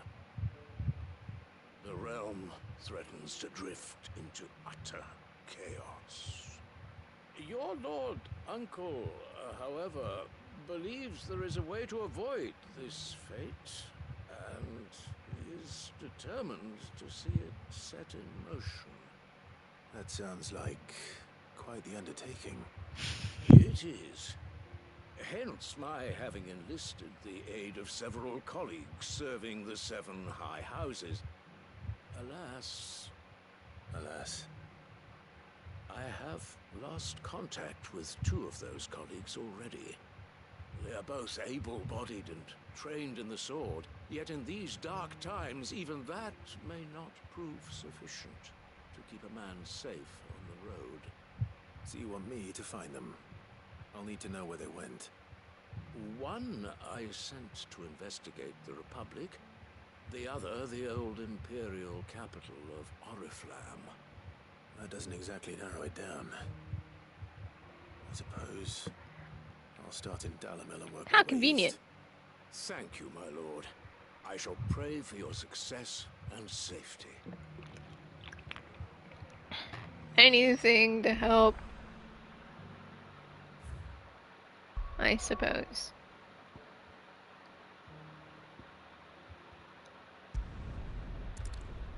the realm threatens to drift into utter chaos. Your lord uncle, however, believes there is a way to avoid this fate, and is determined to see it set in motion. That sounds like quite the undertaking. It is. Hence my having enlisted the aid of several colleagues serving the 7 high houses. Alas... Alas. I have lost contact with 2 of those colleagues already. They are both able-bodied and trained in the sword, yet in these dark times, even that may not prove sufficient to keep a man safe on the road. So you want me to find them? I'll need to know where they went. One I sent to investigate the Republic, the other the old Imperial capital of Oriflamme. That doesn't exactly narrow it down. I suppose I'll start in Dalimil and work. How convenient. Thank you, my lord. I shall pray for your success and safety. Anything to help, I suppose.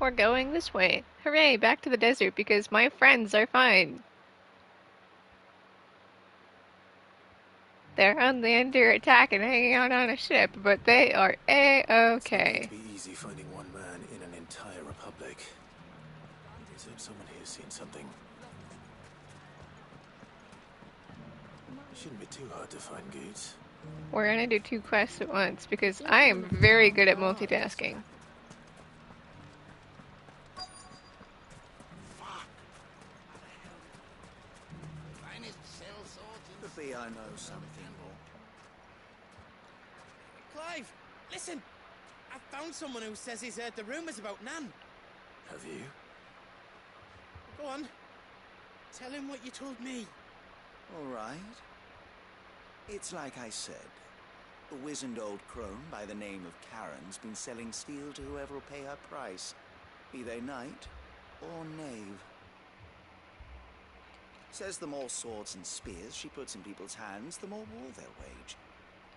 We're going this way. Hooray, back to the desert because my friends are fine. They're under attack and hanging out on a ship, but they are A-okay. It's not going to be easy finding one man in an entire republic. Let's hope someone here's seen something. It shouldn't be too hard to find Goods. We're gonna do 2 quests at once because I am very good at multitasking. be I know something more. Clive, listen! I've found someone who says he's heard the rumours about Nan. Have you? Go on. Tell him what you told me. All right. It's like I said. A wizened old crone by the name of Karen's been selling steel to whoever will pay her price, be they knight or knave. Says the more swords and spears she puts in people's hands, the more war they'll wage.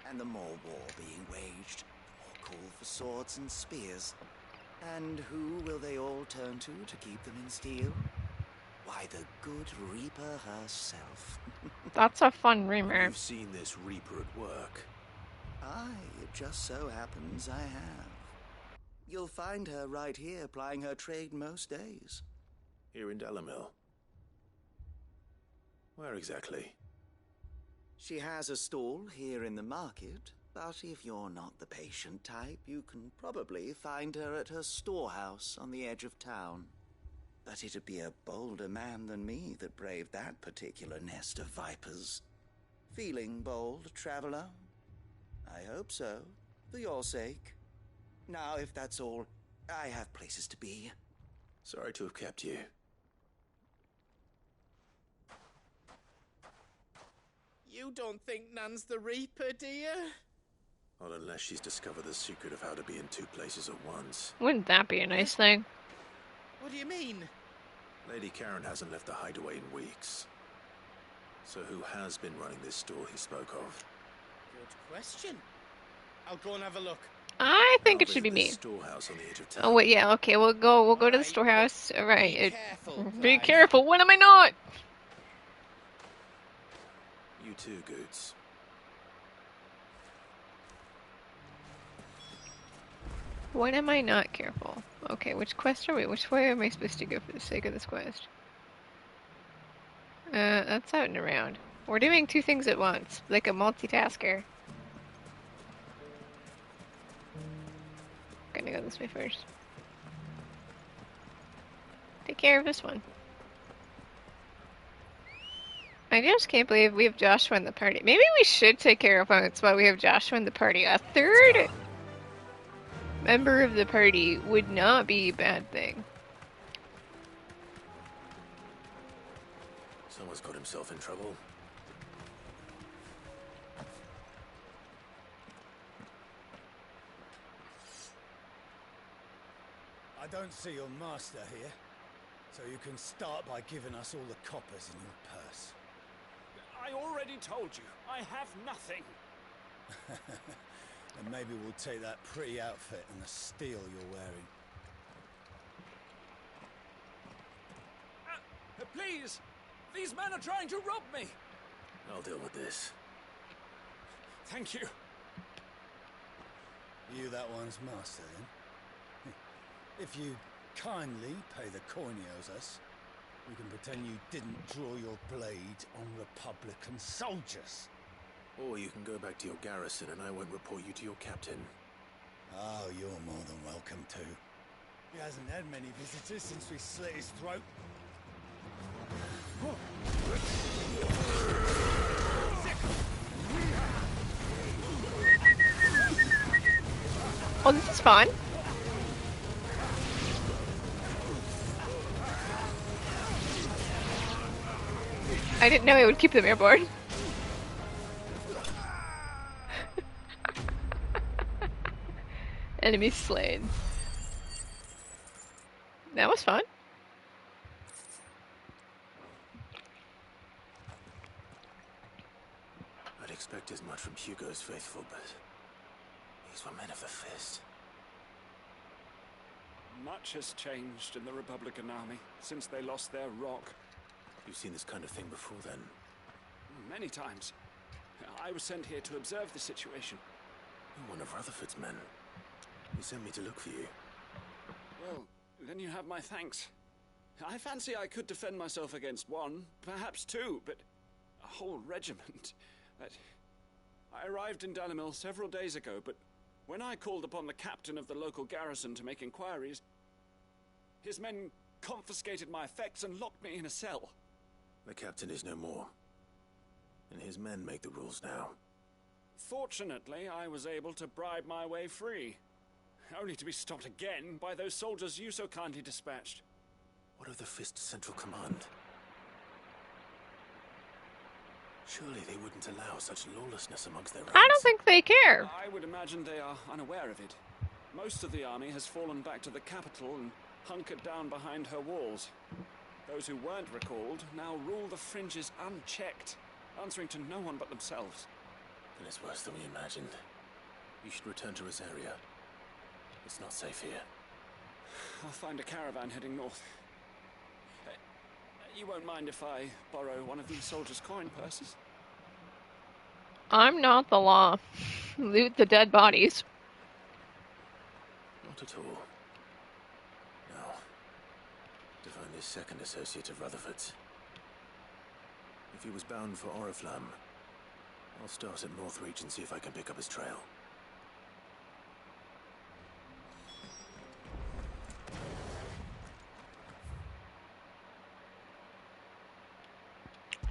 And the more war being waged, the more call for swords and spears. And who will they all turn to keep them in steel? Why, the good Reaper herself. That's a fun rumor. You've seen this Reaper at work. Aye, it just so happens I have. You'll find her right here plying her trade most days. Here in Dalimil. Where exactly? She has a stall here in the market, but if you're not the patient type, you can probably find her at her storehouse on the edge of town. But it'd be a bolder man than me that braved that particular nest of vipers. Feeling bold, traveler? I hope so, for your sake. Now, if that's all, I have places to be. Sorry to have kept you. You don't think Nan's the Reaper, do you? Not unless she's discovered the secret of how to be in two places at once. Wouldn't that be a nice thing? What do you mean? Lady Karen hasn't left the hideaway in weeks. So who has been running this store he spoke of? Good question. I'll go and have a look. I think I'll it should be visit me. this storehouse on the edge of town. Oh wait, yeah, okay, we'll go to the storehouse. All right. Be careful, Be Clive. careful. When am I not? You too, Goots. When am I not careful? Okay, which quest are we? Which way am I supposed to go for the sake of this quest? That's out and around. We're doing two things at once, like a multitasker. Gonna go this way first. Take care of this one. I just can't believe we have Joshua in the party. Maybe we should take care of opponents while we have Joshua in the party. A third member of the party would not be a bad thing. Someone's got himself in trouble. I don't see your master here, so you can start by giving us all the coppers in your purse. I already told you, I have nothing. And maybe we'll take that pretty outfit and the steel you're wearing. Please! These men are trying to rob me! I'll deal with this. Thank you. You that one's master, then? If you kindly pay the coin he owes us, we can pretend you didn't draw your blade on Republican soldiers. Or you can go back to your garrison and I won't report you to your captain. Oh, you're more than welcome to. He hasn't had many visitors since we slit his throat. Oh, this is fun. I didn't know it would keep them airborne. Enemy slain. That was fun. I'd expect as much from Hugo's faithful, but these were men of the fist. Much has changed in the Republican army since they lost their rock. You've seen this kind of thing before, then? Many times. I was sent here to observe the situation. You're one of Rutherford's men. He sent me to look for you. Well, then you have my thanks. I fancy I could defend myself against one, perhaps two, but a whole regiment. I arrived in Dalimil several days ago, but when I called upon the captain of the local garrison to make inquiries, his men confiscated my effects and locked me in a cell. The captain is no more. and his men make the rules now. Fortunately, I was able to bribe my way free. Only to be stopped again by those soldiers you so kindly dispatched. What of the Fist Central Command? Surely they wouldn't allow such lawlessness amongst their ranks. I don't think they care. I would imagine they are unaware of it. Most of the army has fallen back to the capital and hunkered down behind her walls. Those who weren't recalled now rule the fringes unchecked, answering to no one but themselves. Then it's worse than we imagined. You should return to Rosaria. It's not safe here. I'll find a caravan heading north. You won't mind if I borrow one of these soldiers' coin purses? I'm not the law. Loot the dead bodies. Not at all. Now, to find this second associate of Rutherford's. If he was bound for Oriflamme, I'll start at Northreach and see if I can pick up his trail.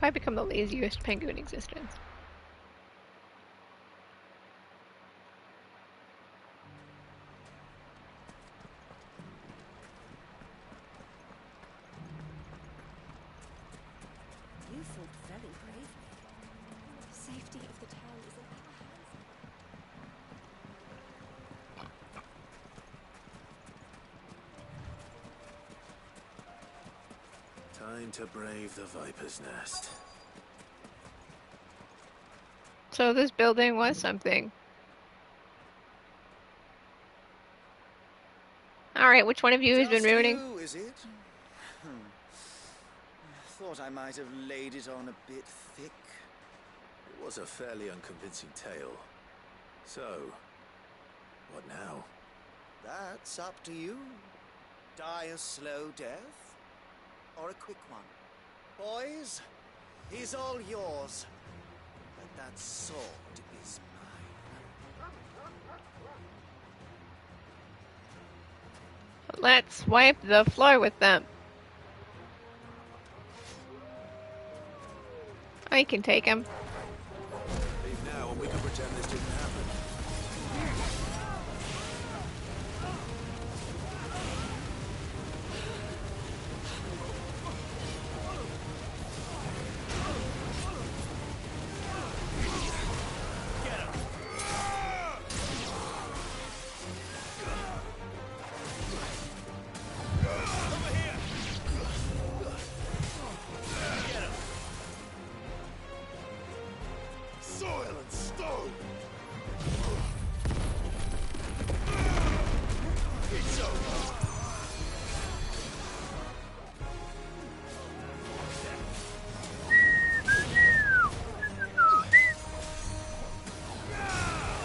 I become the laziest penguin in existence. You fought very bravely. The safety of the town is in our hands. Time to brave the Viper's Nest. So this building was something. Alright, which one of you has been ruining? You, is it? Thought I might have laid it on a bit thick. It was a fairly unconvincing tale. So, what now? That's up to you. Die a slow death, or a quick one. Boys, he's all yours. But that sword is mine. Let's wipe the floor with them. I can take him. Leave now and we can pretend this didn't happen.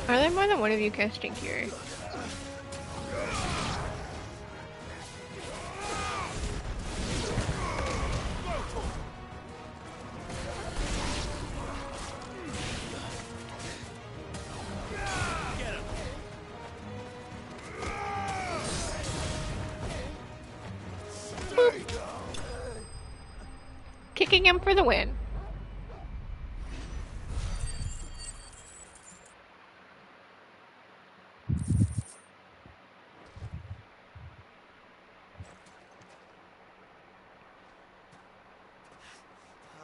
Are there more than one of you casting here? Boop. Kicking him for the win.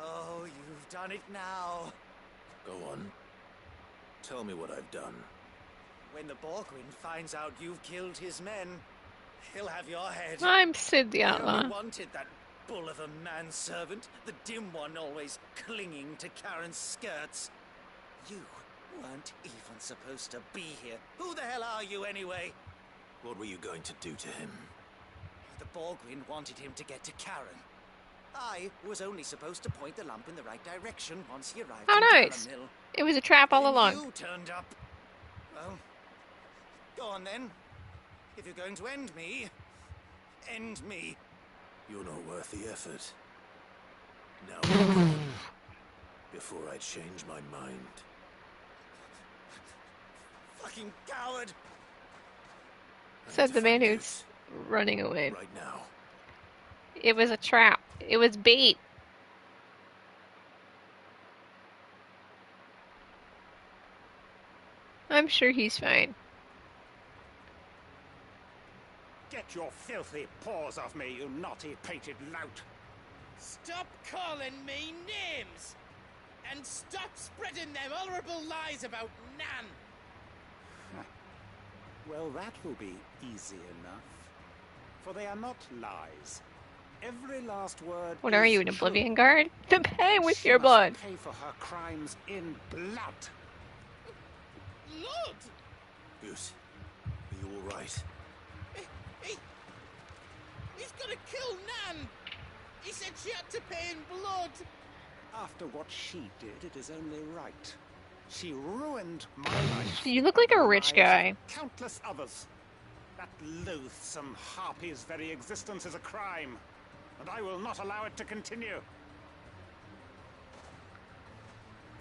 Oh, you've done it now. Go on. Tell me what I've done. When the Borgwyn finds out you've killed his men, he'll have your head. I'm Sid the He Outlaw. only wanted that bull of a manservant, the dim one always clinging to Karen's skirts. You weren't even supposed to be here. Who the hell are you anyway? What were you going to do to him? The Borgwyn wanted him to get to Karen. I was only supposed to point the lamp in the right direction once he arrived Oh, in nice. Dalamil. It was a trap all Then along. You turned up. Well, go on then. If you're going to end me, end me. You're not worth the effort. Now, before I change my mind. Fucking coward! Said the man who's running away. Right now. It was a trap. It was bait. sure he's fine. Get your filthy paws off me, you naughty painted lout! Stop calling me names! And stop spreading them horrible lies about Nan! Well, that will be easy enough. For they are not lies. Every last word. What are you, an true. Oblivion Guard? To pay with She your must blood. pay for her crimes in blood. Blood? Goose, are you all right? He's gonna kill Nan! He said she had to pay in blood! After what she did, it is only right. She ruined my life. You look like a rich guy. Countless others. That loathsome harpy's very existence is a crime, and I will not allow it to continue.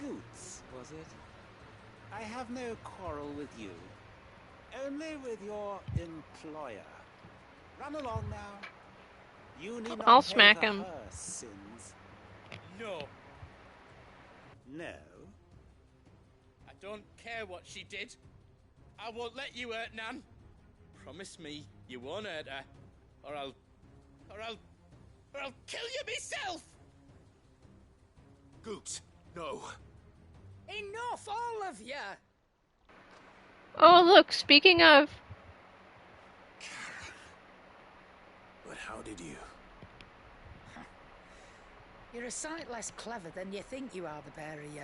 Goots, was it? I have no quarrel with you. Only with your employer. Run along now. You need not I'll pay smack for him. her sins. No. No. I don't care what she did. I won't let you hurt Nan. Promise me you won't hurt her, or I'll kill you myself. Goot, no. Enough, all of you! Oh, look, speaking of... But how did you? You're a sight less clever than you think you are, the pair of you.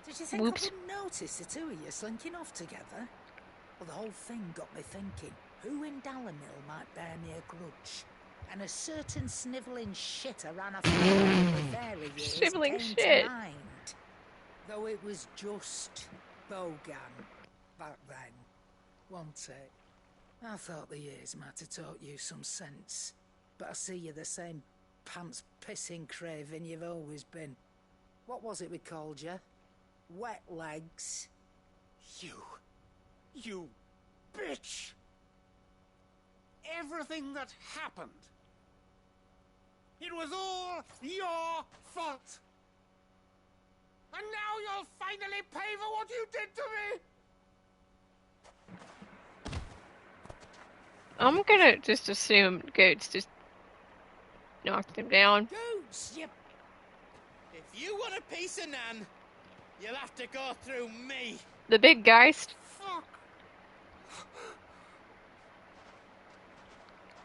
Did you think Whoops. I wouldn't notice the two of you slinking off together? Well, the whole thing got me thinking, who in Dalimil might bear me a grudge? And a certain snivelling shit around a fairy years Snivelling came shit. to mind. Though it was just Bogan back then, wasn't it? I thought the years might have taught you some sense, but I see you're the same pants-pissing craven you've always been. What was it we called you? Wet legs? You bitch! Everything that happened, it was all your fault! And now you'll finally pay for what you did to me! I'm gonna just assume Goats just knocked him down. Goose, you... If you want a piece of Nan, you'll have to go through me. The big Geist. Fuck.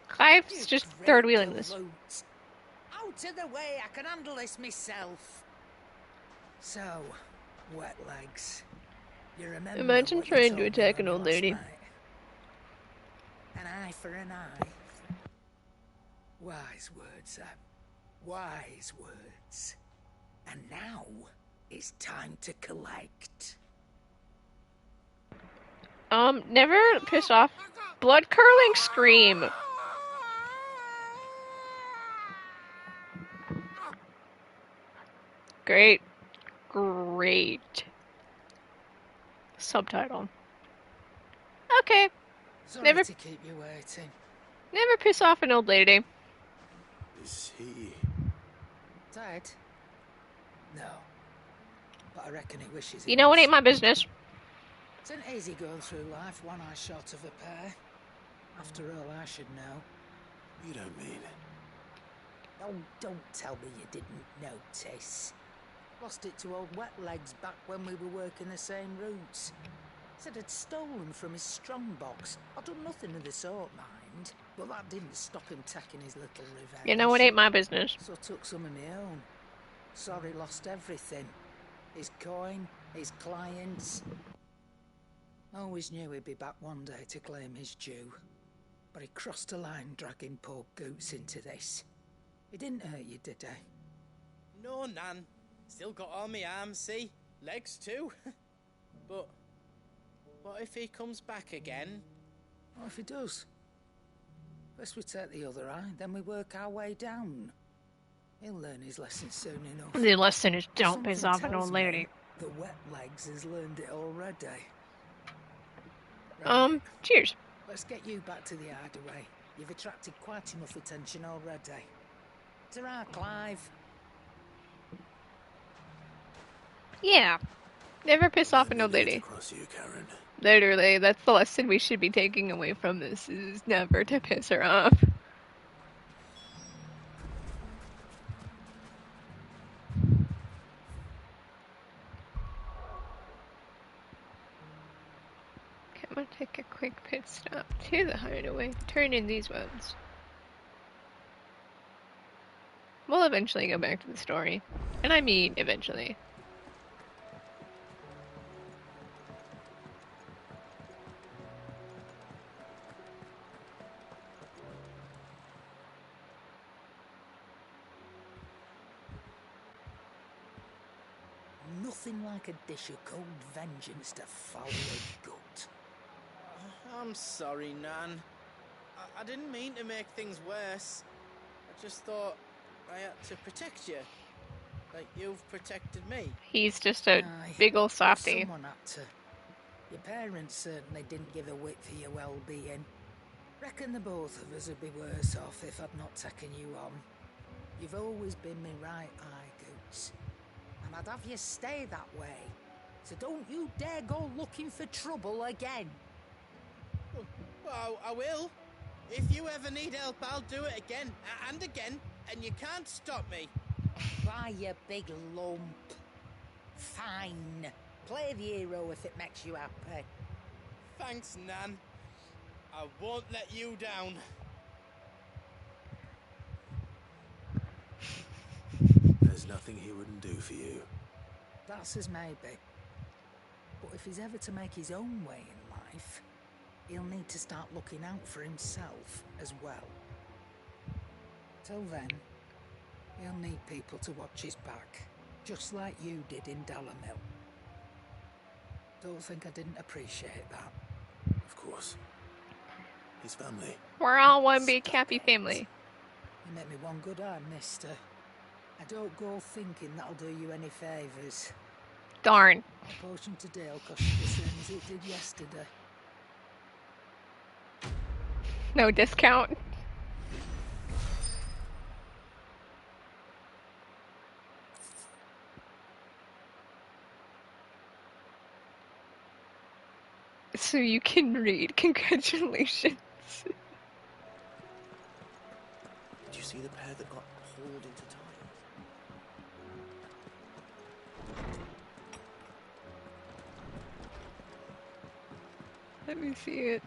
Clive's just third wheeling this. Out of the way, I can handle this myself. So, wet legs. You remember Imagine what you trying told to me attack when an we old last lady. met? An eye for an eye. Wise words, Sam. Wise words. And now it's time to collect. Never piss off. Blood curdling scream. Great. Great. Subtitle. Okay. Sorry Never to keep you waiting. Never piss off an old lady. Is he? Dead? No. But I reckon he wishes he You know was. it ain't my business. It's an easy going through life, one eye short of a pair. After all, I should know. You don't mean? Oh, don't tell me you didn't notice. Lost it to old Wet Legs back when we were working the same routes. Said I'd stolen from his strongbox. I'd done nothing of the sort, mind. But that didn't stop him taking his little revenge. You know it ain't my business. So I took some of my own. Sorry, lost everything. His coin, his clients. Always knew he'd be back one day to claim his due. But he crossed a line dragging poor Goots into this. He didn't hurt you, did he? No, Nan. Still got all my arms, see? Legs too. But what if he comes back again? What if he does? First we take the other eye, then we work our way down. He'll learn his lesson soon enough. The lesson is don't Something piss off an tells old me lady. The Wet Legs has learned it already. Cheers. Let's get you back to the hideaway. You've attracted quite enough attention already. Ta-ra, Clive. Yeah. Never piss off an old Get lady. across you, Karen. Literally, that's the lesson we should be taking away from this, is never to piss her off. Okay, I'm gonna take a quick pit stop to the hideaway, turn in these ones. We'll eventually go back to the story. And I mean eventually. Nothing like a dish of cold vengeance to foul the gut. I'm sorry, Nan. I didn't mean to make things worse. I just thought I had to protect you. Like you've protected me. He's just a big ol' softy. Someone had to. Your parents certainly didn't give a whit for your well-being. Reckon the both of us would be worse off if I'd not taken you on. You've always been me right eye, Goots. And I'd have you stay that way. So don't you dare go looking for trouble again. Well, I will. If you ever need help, I'll do it again and again, and you can't stop me. Why, you big lump. Fine. Play the hero if it makes you happy. Thanks, Nan. I won't let you down. There's nothing he wouldn't do for you. That's as maybe. But if he's ever to make his own way in life, he'll need to start looking out for himself as well. Till then, he'll need people to watch his back, just like you did in Dalamil. Don't think I didn't appreciate that. Of course. His family. We're all one big happy family. You make me one good eye, mister. I don't go thinking that'll do you any favours. Darn. A potion today will cost you the same as it did yesterday. No discount. So you can read. Congratulations. Did you see the pair that got hauled into time? Let me see it.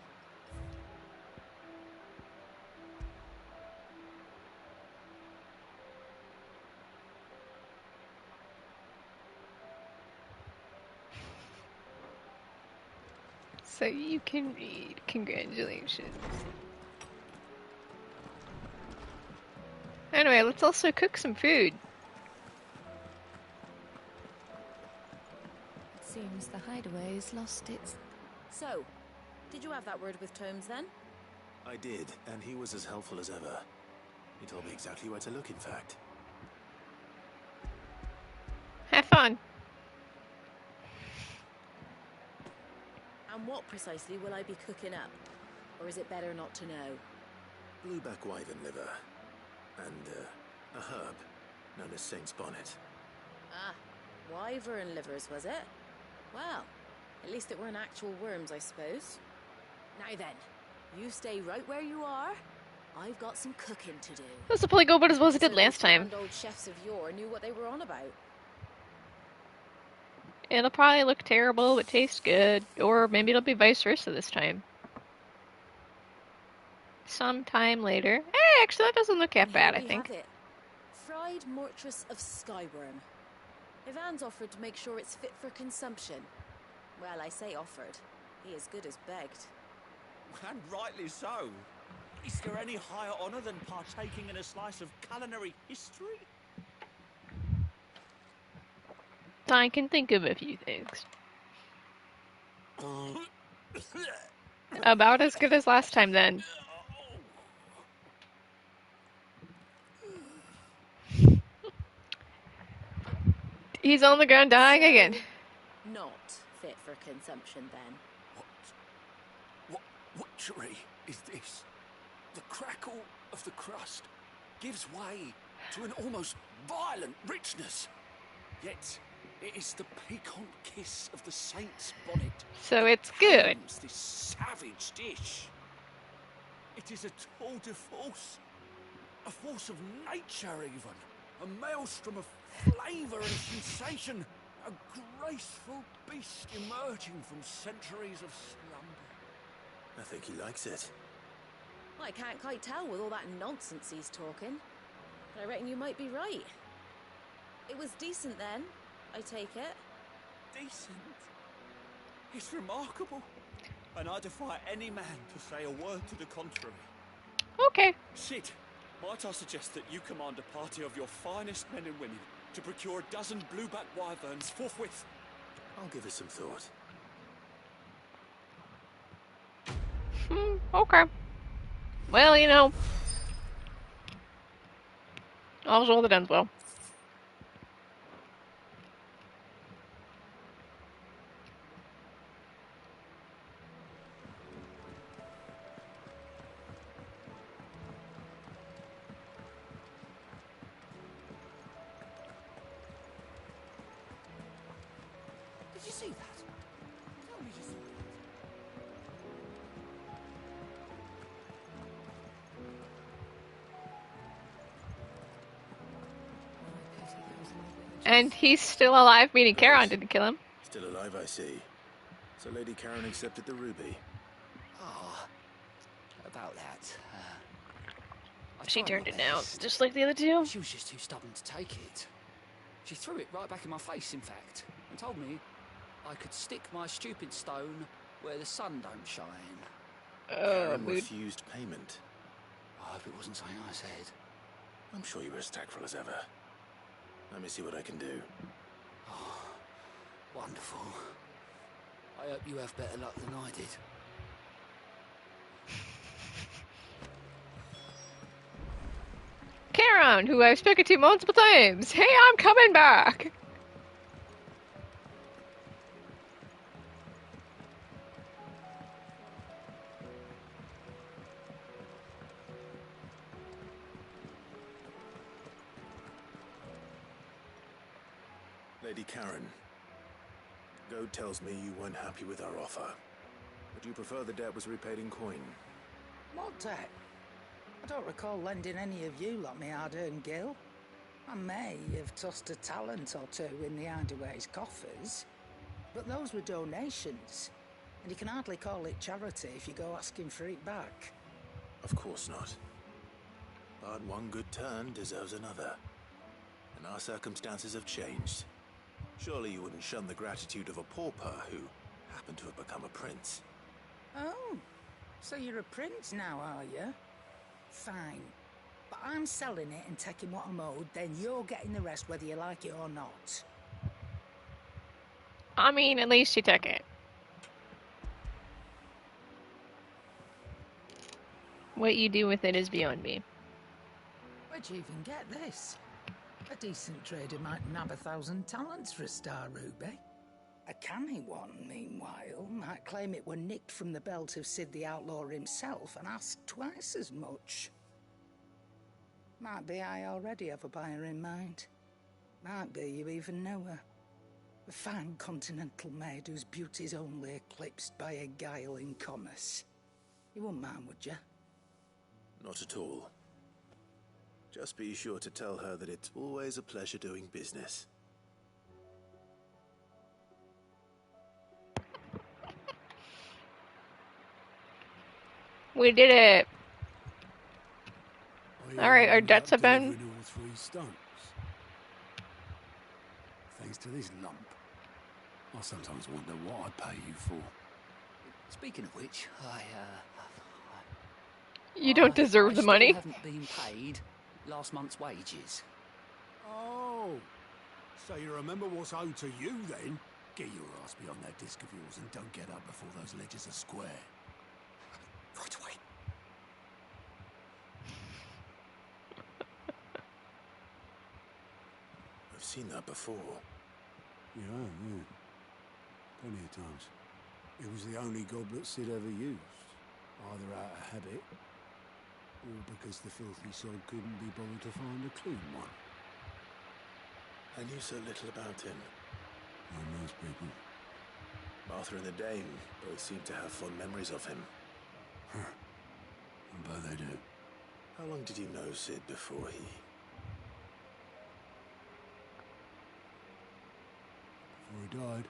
So you can read. Congratulations. Anyway, let's also cook some food. It seems the hideaway's lost its... So, did you have that word with Tomes then? I did, and he was as helpful as ever. He told me exactly where to look, in fact. Have fun. And what precisely will I be cooking up? Or is it better not to know? Blueback wyvern liver. And, a herb known as Saint's Bonnet. Ah, wyvern livers, was it? Well, at least it weren't actual worms, I suppose. Now then, you stay right where you are. I've got some cooking to do. This will probably go about as well as it did So last those time. grand old chefs of yore knew what they were on about. It'll probably look terrible, but taste good. Or maybe it'll be vice versa this time. Sometime later. Hey, actually, that doesn't look that bad, I We think. have it. Fried mortress of skyworm. Ivan's offered to make sure it's fit for consumption. Well, I say offered. He as good as begged. And rightly so. Is there any higher honour than partaking in a slice of culinary history? I can think of a few things. About as good as last time, then. He's on the ground dying again. Not fit for consumption, then. What witchery is this? The crackle of the crust gives way to an almost violent richness. Yet, It is the piquant kiss of the saint's bonnet. So it's good. This savage dish. It is a tour de force. A force of nature, even. A maelstrom of flavour and sensation. A graceful beast emerging from centuries of slumber. I think he likes it. I can't quite tell with all that nonsense he's talking. But I reckon you might be right. It was decent then, I take it. Decent? It's remarkable. And I defy any man to say a word to the contrary. Okay. Sid, might I suggest that you command a party of your finest men and women to procure a dozen blueback wyverns forthwith? I'll give it some thought. Okay. Well, you know, all's well that ends well. Did you see that? Tell me you saw And he's still alive, meaning Charon didn't kill him. Still alive, I see. So Lady Karen accepted the ruby. Ah, about that. She turned it down, just like the other two. She was just too stubborn to take it. She threw it right back in my face, in fact, and told me I could stick my stupid stone where the sun don't shine. Karen refused payment. I hope it wasn't something I said. I'm sure you were as tactful as ever. Let me see what I can do. Oh, wonderful. I hope you have better luck than I did. Charon, who I've spoken to multiple times. Hey, I'm coming back. Lady Karen, Goad tells me you weren't happy with our offer. Would you prefer the debt was repaid in coin? What debt? I don't recall lending any of you like me hard-earned gil. I may have tossed a talent or two in the Hideaway's coffers, but those were donations, and you can hardly call it charity if you go asking for it back. Of course not. But one good turn deserves another. And our circumstances have changed. Surely you wouldn't shun the gratitude of a pauper who happened to have become a prince. Oh, so you're a prince now, are you? Fine. But I'm selling it and taking what I'm owed, then you're getting the rest whether you like it or not. I mean, at least she took it. What you do with it is beyond me. Where'd you even get this? A decent trader might nab 1,000 talents for a star ruby. A canny one, meanwhile, might claim it were nicked from the belt of Sid the Outlaw himself and ask twice as much. Might be I already have a buyer in mind. Might be you even know her. A fine continental maid whose beauty's only eclipsed by a guile in commerce. You wouldn't mind, would you? Not at all. Just be sure to tell her that it's always a pleasure doing business. We did it. Alright, our debts have been... Delivering all 3 stumps. Thanks to this lump. I sometimes wonder what I pay you for. Speaking of which, You don't deserve the money. I haven't been paid last month's wages. Oh, so you remember what's owed to you then? Get your ass behind that disc of yours and don't get up before those ledgers are square. Right away. I've seen that before. Yeah. Plenty of times. It was the only goblet Sid ever used. Either out of habit, or because the filthy soul couldn't be bothered to find a clean one. I knew so little about him. Like most people. Martha and the Dame both seem to have fond memories of him. I bet they do. How long did you know Sid before he... Before he died.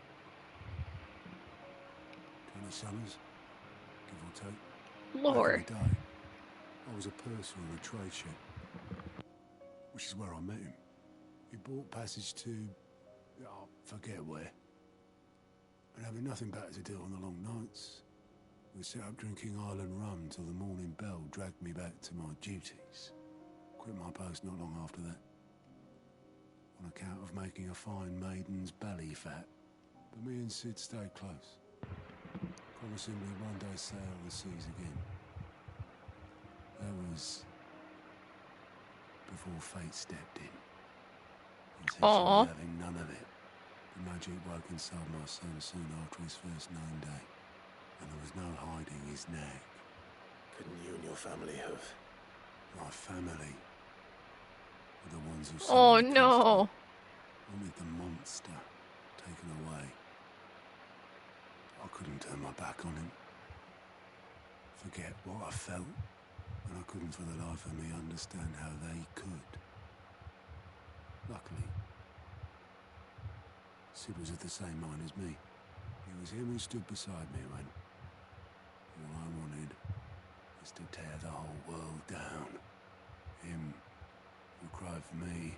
20 summers, give or take. Lord. Back in the day, I was a purser on a trade ship, which is where I met him. He bought passage to... I forget where. And having nothing better to do on the long nights, we set up drinking island rum till the morning bell dragged me back to my duties. Quit my post not long after that. On account of making a fine maiden's belly fat. But me and Sid stayed close, promising we'd one day sail the seas again. That was before fate stepped in. And said she was having none of it. The magic woke inside my son soon after his first known day. And there was no hiding his nag. Couldn't you and your family have... My family were the ones who... Oh no! Wanted the monster taken away. I couldn't turn my back on him. Forget what I felt. And I couldn't for the life of me understand how they could. Luckily, Sid was of the same mind as me. It was him who stood beside me when all I wanted was to tear the whole world down. Him who cried for me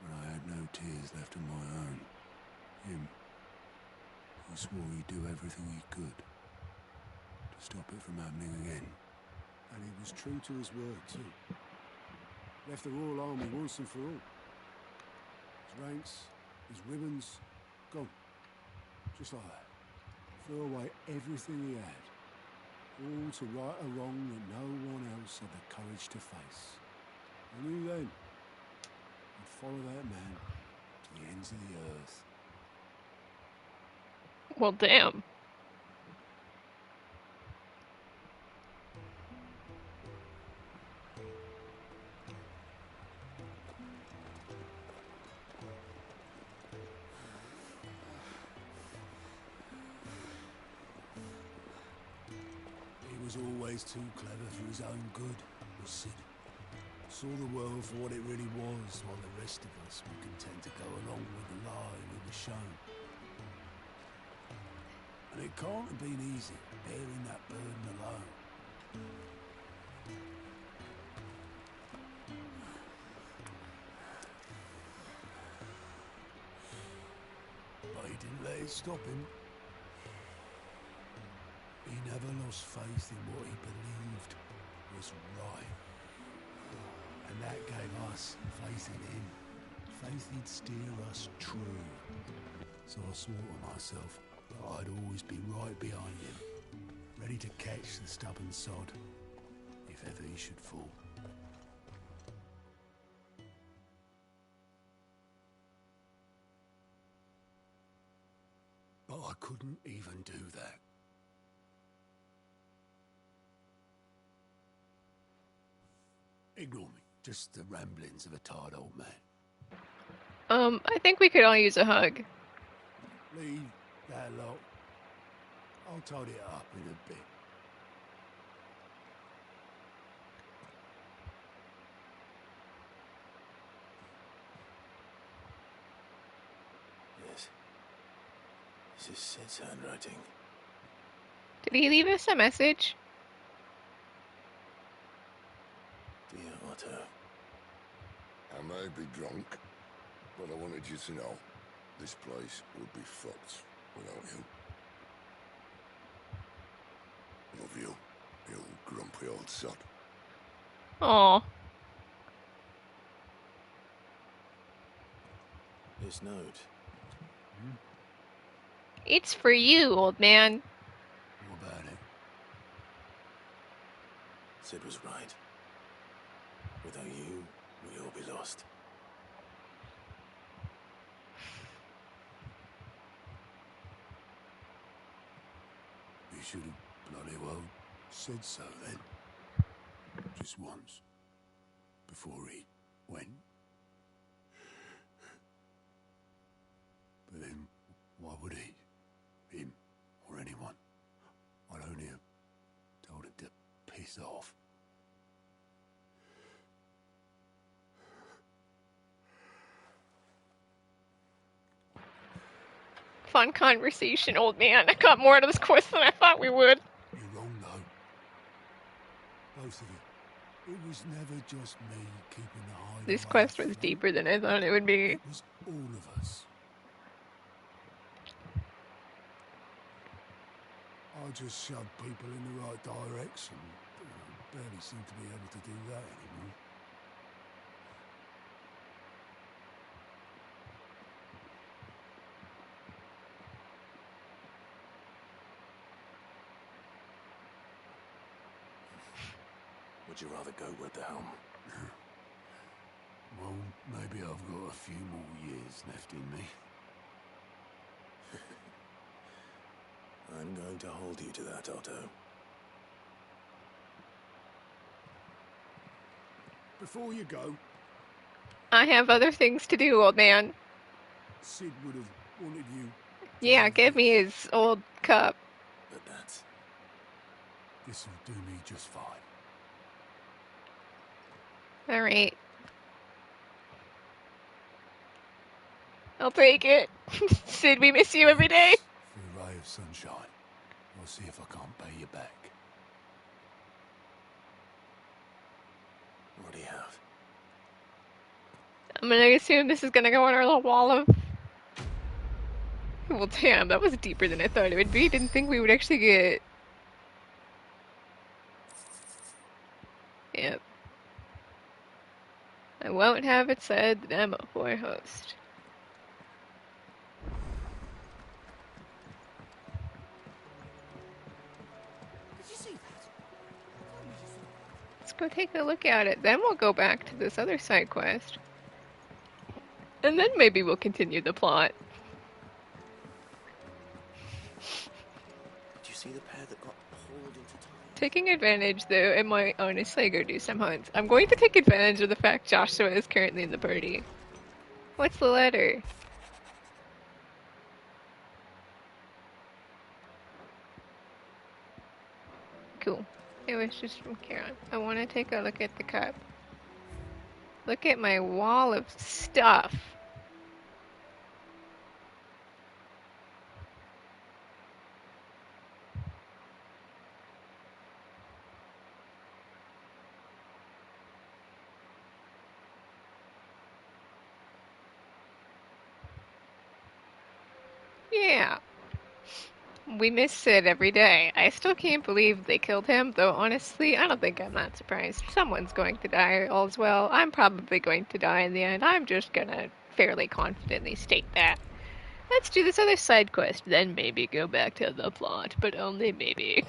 when I had no tears left of my own. Him who swore he'd do everything he could to stop it from happening again. And he was true to his word too. Left the Royal Army once and for all. His ranks, his ribbons, gone. Just like that. Threw away everything he had. All to right a wrong that no one else had the courage to face. I knew then I'd follow that man to the ends of the earth. Well, damn. He was always too clever for his own good, was Sid. Saw the world for what it really was, while the rest of us were content to go along with the lie we were shown. And it can't have been easy, bearing that burden alone. But he didn't let it stop him. He never lost faith in what he believed was right. And that gave us faith in him. Faith he'd steer us true. So I swore to myself that I'd always be right behind him, ready to catch the stubborn sod, if ever he should fall. But I couldn't even do that. Ignore me. Just the ramblings of a tired old man. I think we could all use a hug. Leave that lot. I'll tidy it up in a bit. Yes. This is Sid's handwriting. Did he leave us a message? Dear Otto. I may be drunk, but I wanted you to know this place would be fucked without you. Love you, you grumpy old sod. Aw. This note. It's for you, old man. What about it? Sid was right. Without you, we'd all be lost. You should have bloody well said so then. Just once. Before he went. piss off. Fun conversation, old man. I got more out of this quest than I thought we would. You're wrong, though. Both of you. It was never just me keeping the hideaway This quest was afloat. deeper than I thought it would be. It was all of us. I just shoved people in the right direction. But I barely seem to be able to do that anymore. Would you rather go with the helm? Well, maybe I've got a few more years left in me. I'm going to hold you to that, Otto. Before you go, I have other things to do, old man. Sid would have wanted you. Yeah, give me his old cup. But that's... This'll do me just fine. Alright. I'll take it. Sid, we miss you every day. For a ray of sunshine. I'll see if I can't pay you back. What do you have? I'm gonna assume this is gonna go on our little wall of... Well, damn, that was deeper than I thought it would be. Didn't think we would actually get... Yep. I won't have it said that I'm a whore host. Did you see that? Let's go take a look at it. Then we'll go back to this other side quest. And then maybe we'll continue the plot. Did you see the pair that got pulled into time? Taking advantage, though, it might honestly go do some hunts. I'm going to take advantage of the fact Joshua is currently in the party. What's the letter? Cool. It was just from Karen. I want to take a look at the cup. Look at my wall of stuff. Yeah. We miss Sid every day. I still can't believe they killed him, though honestly, I don't think I'm that surprised. Someone's going to die, all's well. I'm probably going to die in the end. I'm just gonna fairly confidently state that. Let's do this other side quest, then maybe go back to the plot, but only maybe.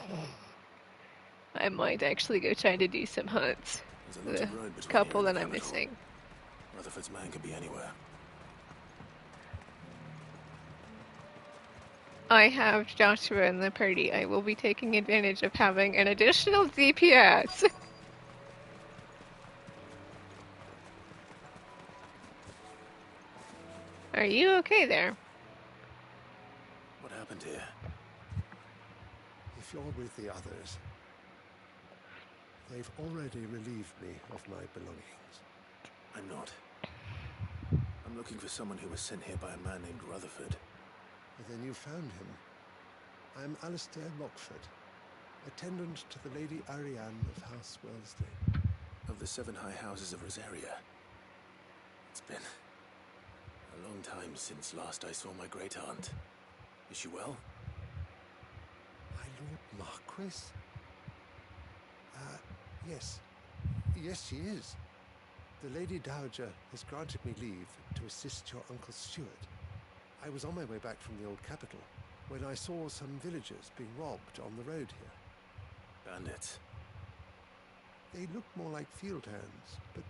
I might actually go try to do some hunts. There's a lot The of road between couple here that and I'm the capital. missing. Rutherford's man could be anywhere. I have Joshua in the party. I will be taking advantage of having an additional DPS. Are you okay there? What happened here? If you're with the others, they've already relieved me of my belongings. I'm not. I'm looking for someone who was sent here by a man named Rutherford. Then you found him. I'm Alistair Lockford, attendant to the Lady Ariane of House Wellesley. Of the 7 high houses of Rosaria. It's been a long time since last I saw my great-aunt. Is she well? My Lord Marquis? Yes. Yes, she is. The Lady Dowager has granted me leave to assist your Uncle Stuart. I was on my way back from the old capital when I saw some villagers being robbed on the road here. Bandits. They looked more like field hands, but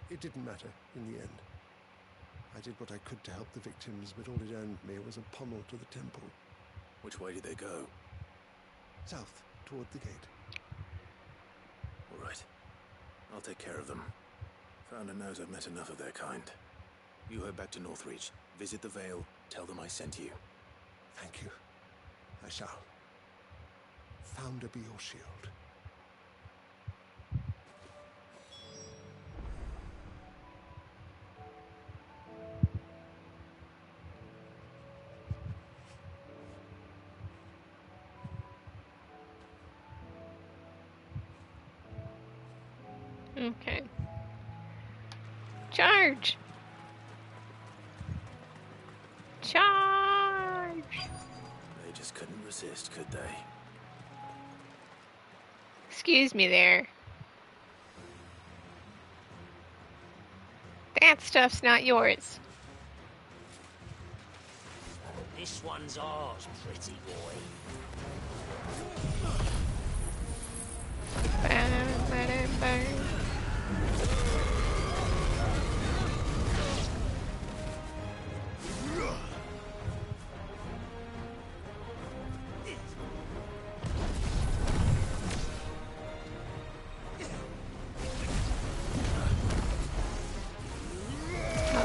it didn't matter in the end. I did what I could to help the victims, but all it earned me was a pommel to the temple. Which way did they go? South, toward the gate. All right. I'll take care of them. Founder knows I've met enough of their kind. You head back to Northreach. Visit the Vale. Tell them I sent you. Thank you. I shall. Founder be your shield. Okay. Charge! Charge! They just couldn't resist, could they? Excuse me there. That stuff's not yours. This one's ours, pretty boy.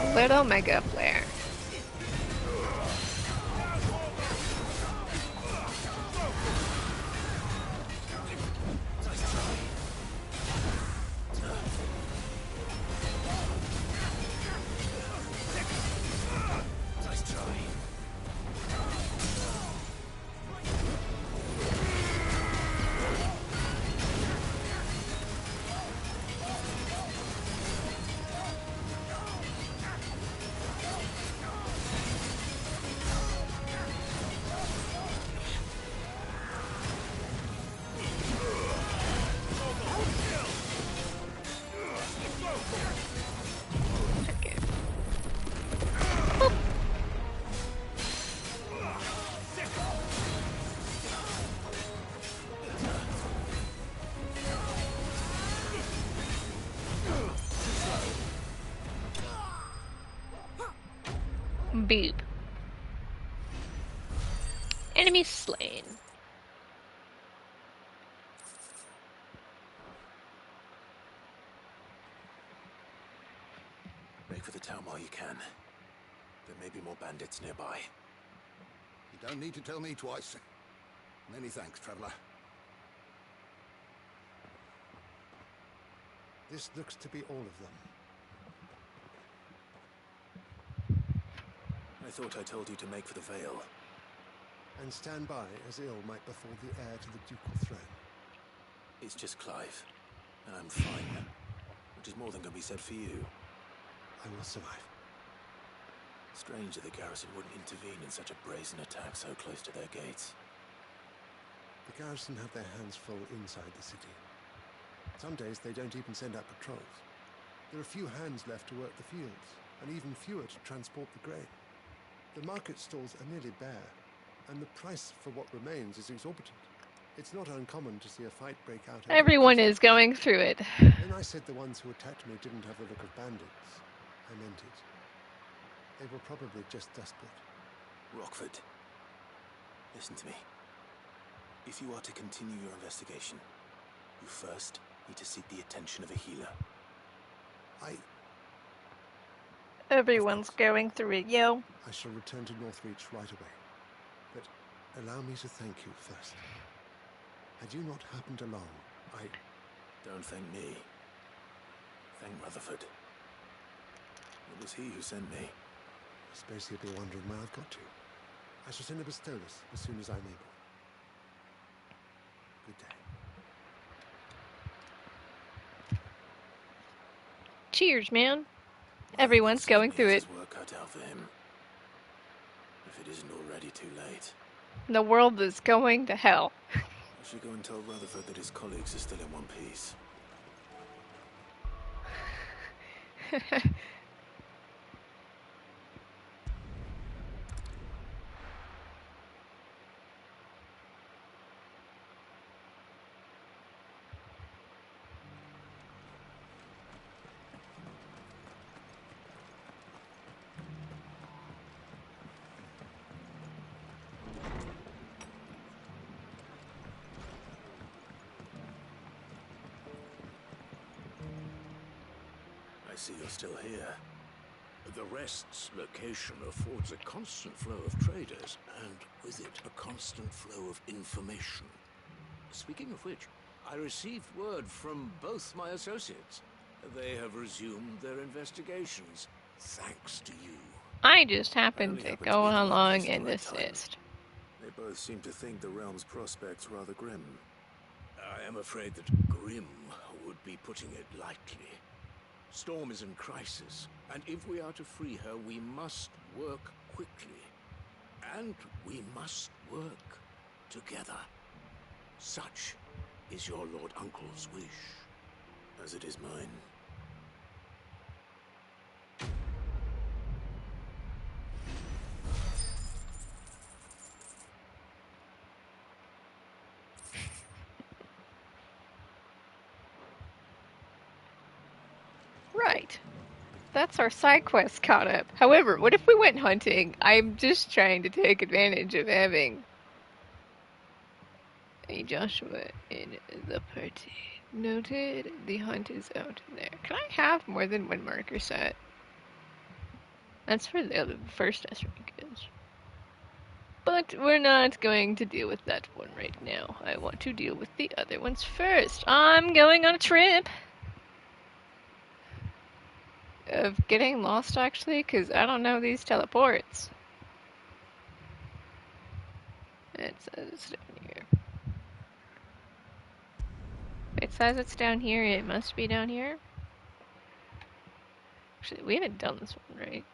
A little mega flare. Boop. Enemy slain. Make for the town while you can. There may be more bandits nearby. You don't need to tell me twice. Many thanks, traveler. This looks to be all of them. I thought I told you to make for the Veil. And stand by as ill might befall the heir to the ducal throne. It's just Clive, and I'm fine. Which is more than can be said for you. I will survive. Strange that the garrison wouldn't intervene in such a brazen attack so close to their gates. The garrison have their hands full inside the city. Some days they don't even send out patrols. There are few hands left to work the fields, and even fewer to transport the grain. The market stalls are nearly bare, and the price for what remains is exorbitant. It's not uncommon to see a fight break out. Everyone is going through it. When I said the ones who attacked me didn't have the look of bandits, I meant it. They were probably just desperate. Rockford, listen to me. If you are to continue your investigation, you first need to seek the attention of a healer. Everyone's going through it, yo. I shall return to Northreach right away. But allow me to thank you first. Had you not happened along, Don't thank me. Thank Rutherford. It was he who sent me. I suppose he'll be wondering where I've got to. I shall send a Bistolus as soon as I'm able. Good day. Cheers, man. Everyone's going through it. Work cut out for him. If it isn't already too late. The world is going to hell. I should go and tell Rutherford that his colleagues are still in one piece. I see you're still here. The Rest's location affords a constant flow of traders, and with it, a constant flow of information. Speaking of which, I received word from both my associates. They have resumed their investigations, thanks to you. I just happened to go along and assist. They both seem to think the realm's prospects rather grim. I am afraid that grim would be putting it lightly. Storm is in crisis, and if we are to free her, we must work quickly. And we must work together. Such is your Lord Uncle's wish, as it is mine. Right. That's our side quest caught up. However, what if we went hunting? I'm just trying to take advantage of having a Joshua in the party. Noted, the hunt is out there. Can I have more than one marker set? That's for the first S rank is. But we're not going to deal with that one right now. I want to deal with the other ones first. I'm going on a trip of getting lost, actually, because I don't know these teleports. It says it's down here. It says it's down here. It must be down here. Actually, we haven't done this one, right?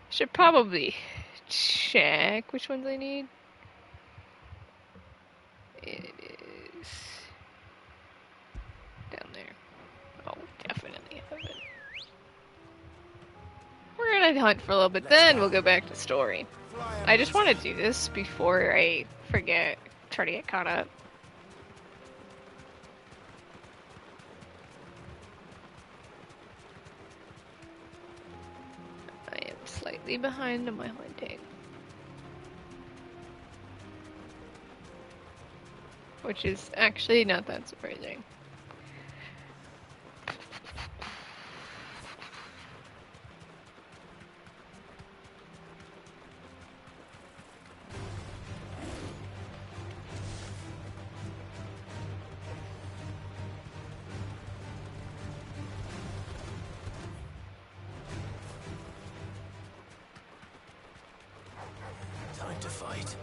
Should probably check which ones I need. It is down there. Oh, definitely haven't. We're gonna hunt for a little bit, then we'll go back to story. I just want to do this before I forget. Try to get caught up. I am slightly behind on my hunting. Which is actually not that surprising. Time to fight.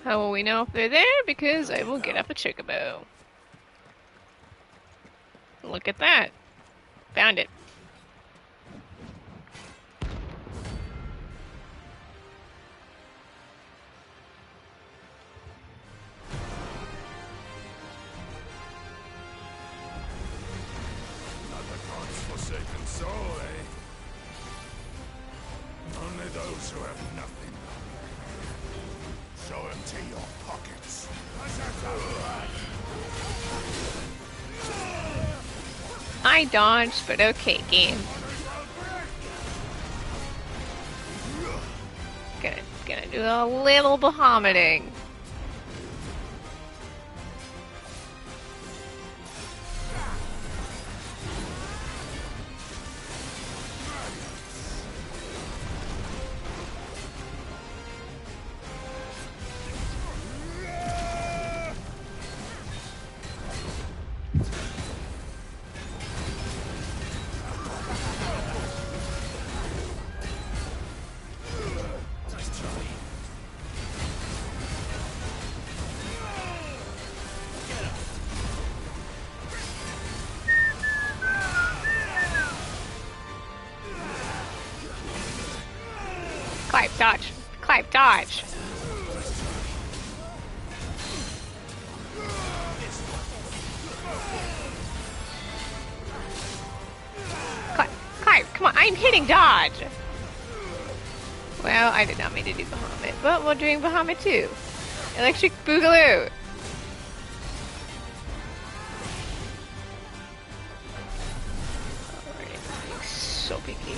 How will we know if they're there? Because I will get up a chocobo. Look at that. Found it. Not the God's forsaken soul, eh? Only those who have nothing. Show empty your pockets. I dodged, but okay, game. Gonna do a little Bahammating. Clive, dodge. Clive, dodge. I'm hitting dodge! Well, I did not mean to do Bahamut, but we're doing Bahamut too. Electric Boogaloo! Alright, so picky.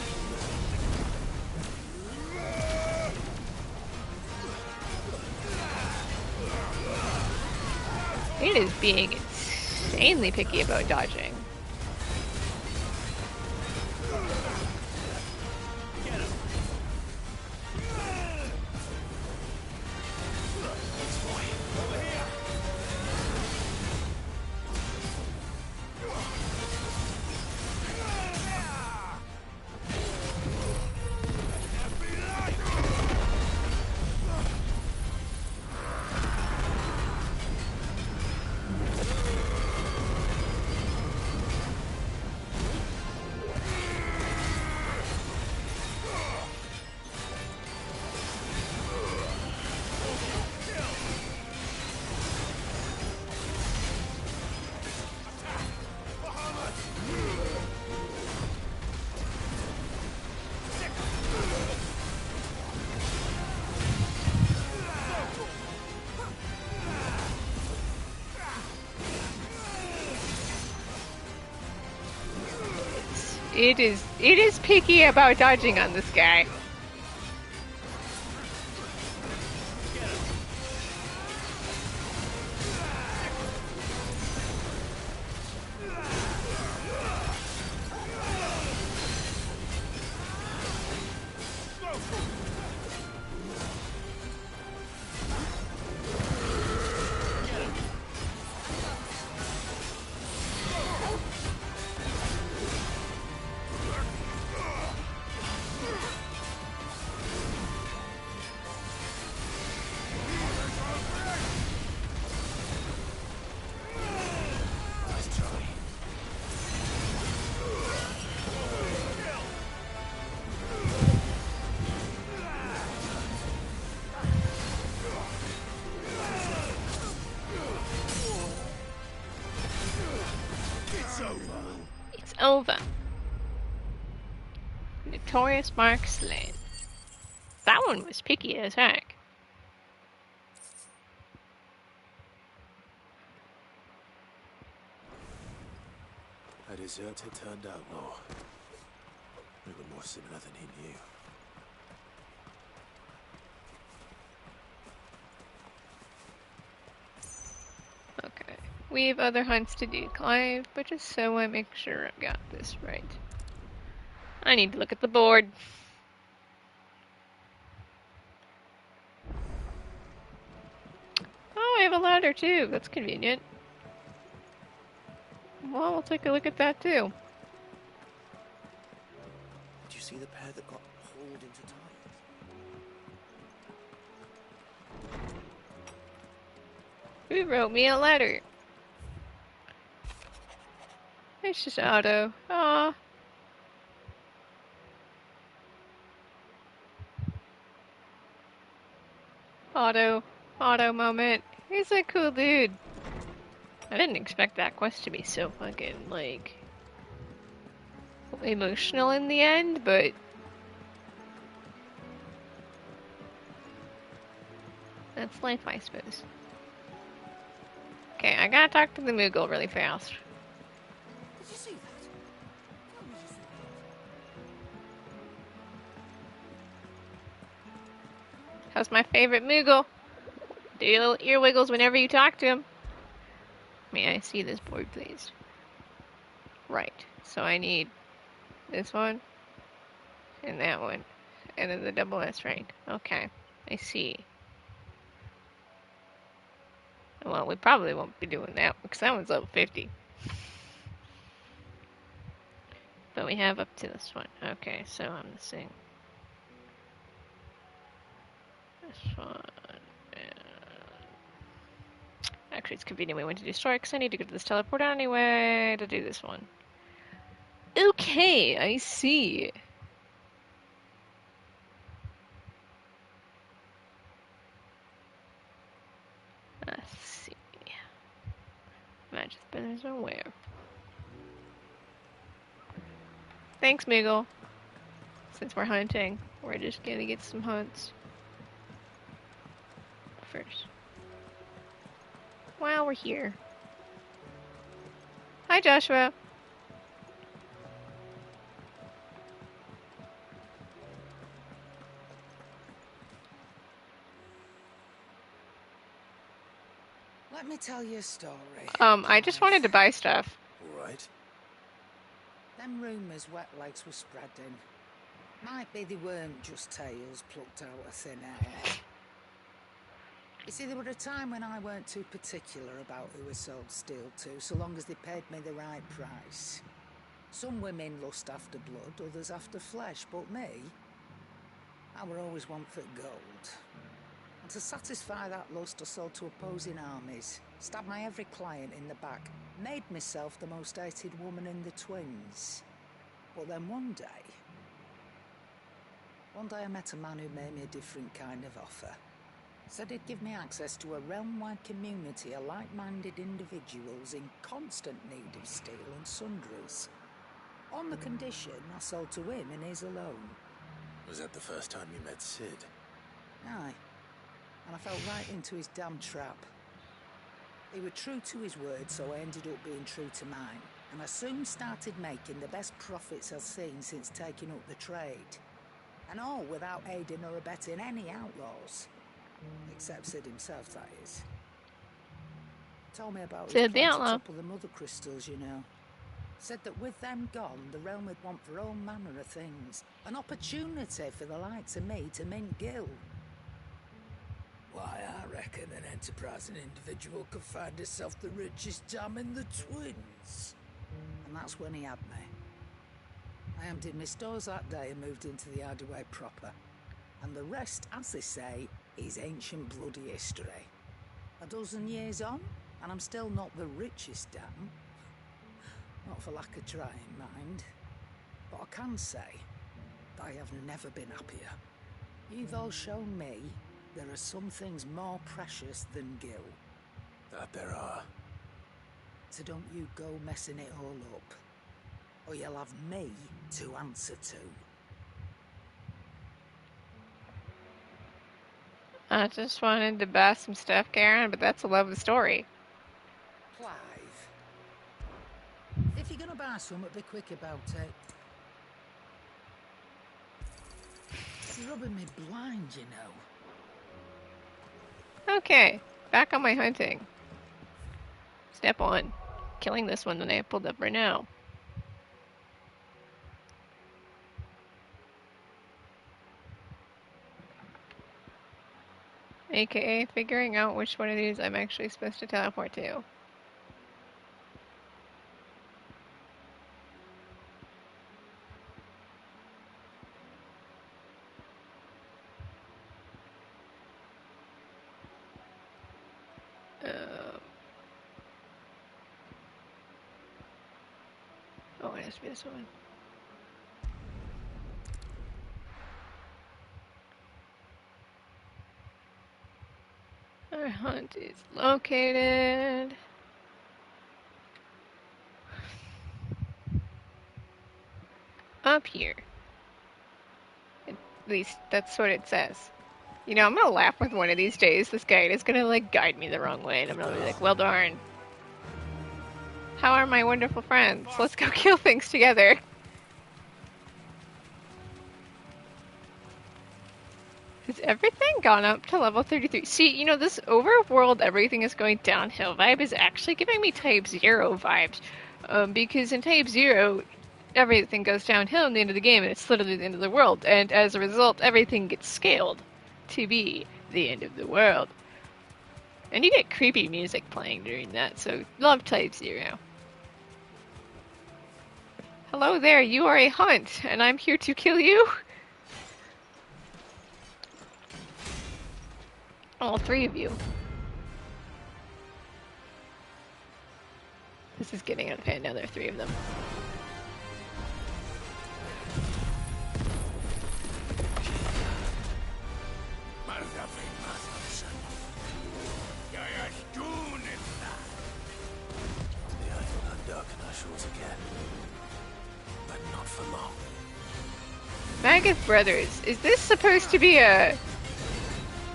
It is being insanely picky about dodging. It is picky about dodging on this guy. It's over. Notorious Mark slain. That one was picky as heck. A deserter turned outlaw. We were more similar than he knew. Okay. We have other hunts to do, Clive, but just so I make sure I've got this right. I need to look at the board. Oh, I have a ladder too. That's convenient. Well, we'll take a look at that too. Did you see the pair that got hauled into time? Who wrote me a letter? It's just Otto. Aw. Otto moment. He's a cool dude. I didn't expect that quest to be so fucking, like, emotional in the end, but that's life, I suppose. Okay, I gotta talk to the Moogle really fast. Did you see that? Tell me you see that. How's my favorite Moogle? Do your little ear wiggles whenever you talk to him. May I see this board, please? Right. So I need this one, and that one, and then the double S, right? Okay. I see. Well, we probably won't be doing that, because that one's level 50. But we have up to this one. Okay, so I'm missing this one. Actually, it's convenient we went to do story because I need to go to this teleport anyway to do this one. Okay, I see. Let's see. Magic spinners are where? Thanks, Moogle. since we're hunting. We're just gonna get some hunts first. While we're here. Hi, Joshua. Let me tell you a story. I just wanted to buy stuff. All right. Them rumours wet legs were spreading. Might be they weren't just tales plucked out of thin air. You see, there were a time when I weren't too particular about who I sold steel to, so long as they paid me the right price. Some women lust after blood, others after flesh, but me, I were always one for gold. And to satisfy that lust, I sold to opposing armies, stabbed my every client in the back, made myself the most hated woman in the twins. But then one day I met a man who made me a different kind of offer. Said he'd give me access to a realm-wide community of like-minded individuals in constant need of steel and sundries. On the condition I sold to him and his alone. Was that the first time you met Sid? Aye. And I fell right into his damn trap. He was true to his word, so I ended up being true to mine. And I soon started making the best profits I've seen since taking up the trade. And all without aiding or abetting any outlaws. Except Sid himself, that is. Told me about his Sid the plan to outlaw. topple the mother crystals, you know. Said that with them gone, the realm would want for all manner of things. An opportunity for the likes of me to mint gil. Why, I reckon an enterprising individual could find herself the richest dam in the twins. And that's when he had me. I emptied my stores that day and moved into the Hideaway proper. And the rest, as they say, is ancient bloody history. A dozen years on, and I'm still not the richest dam. Not for lack of trying, mind. But I can say that I have never been happier. You've all shown me there are some things more precious than gil. That there are. So don't you go messing it all up, or you'll have me to answer to. I just wanted to buy some stuff, Karen, but that's a lovely story. Clive, if you're gonna buy something, be quick about it. It's rubbing me blind, you know. Okay, back on my hunting. Step 1. Killing this one that I pulled up right now. AKA figuring out which one of these I'm actually supposed to teleport to. Oh, it has to be this one. Our hunt is located up here. At least that's what it says. You know, I'm gonna laugh with one of these days. This guide is gonna like guide me the wrong way, and I'm gonna be like, well darn. How are my wonderful friends? Let's go kill things together. Has everything gone up to level 33? See, you know, this overworld everything is going downhill vibe is actually giving me Type 0 vibes. Because in Type 0, everything goes downhill in the end of the game, and it's literally the end of the world. And as a result, everything gets scaled to be the end of the world. And you get creepy music playing during that, so love Type 0. Hello there, you are a hunt, and I'm here to kill you. All 3 of you. This is getting out of hand now, there are 3 of them. The eyes will undarken our shores again. But not for long. Magus Brothers. Is this supposed to be a...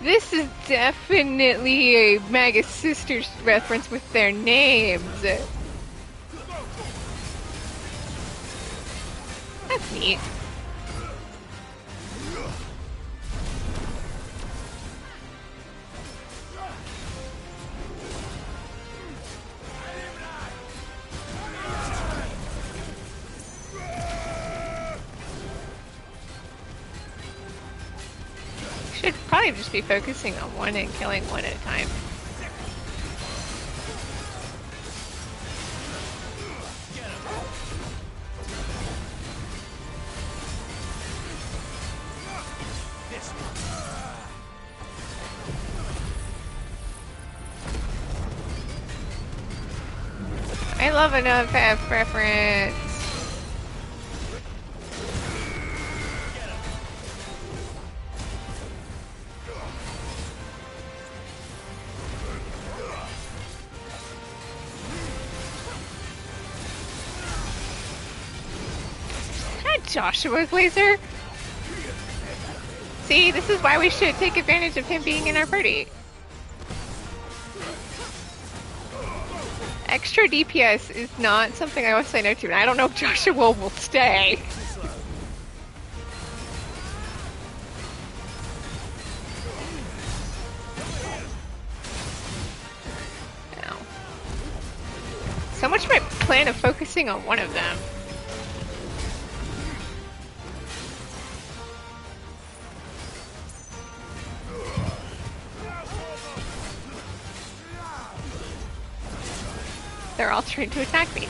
This is definitely a Magus Sisters reference with their names. That's neat. Should probably just be focusing on one and killing one at a time. I love an FF reference. Joshua's laser? See, this is why we should take advantage of him being in our party. Extra DPS is not something I would say no to, and I don't know if Joshua will stay. Ow. So much for my plan of focusing on one of them. They're all trying to attack me.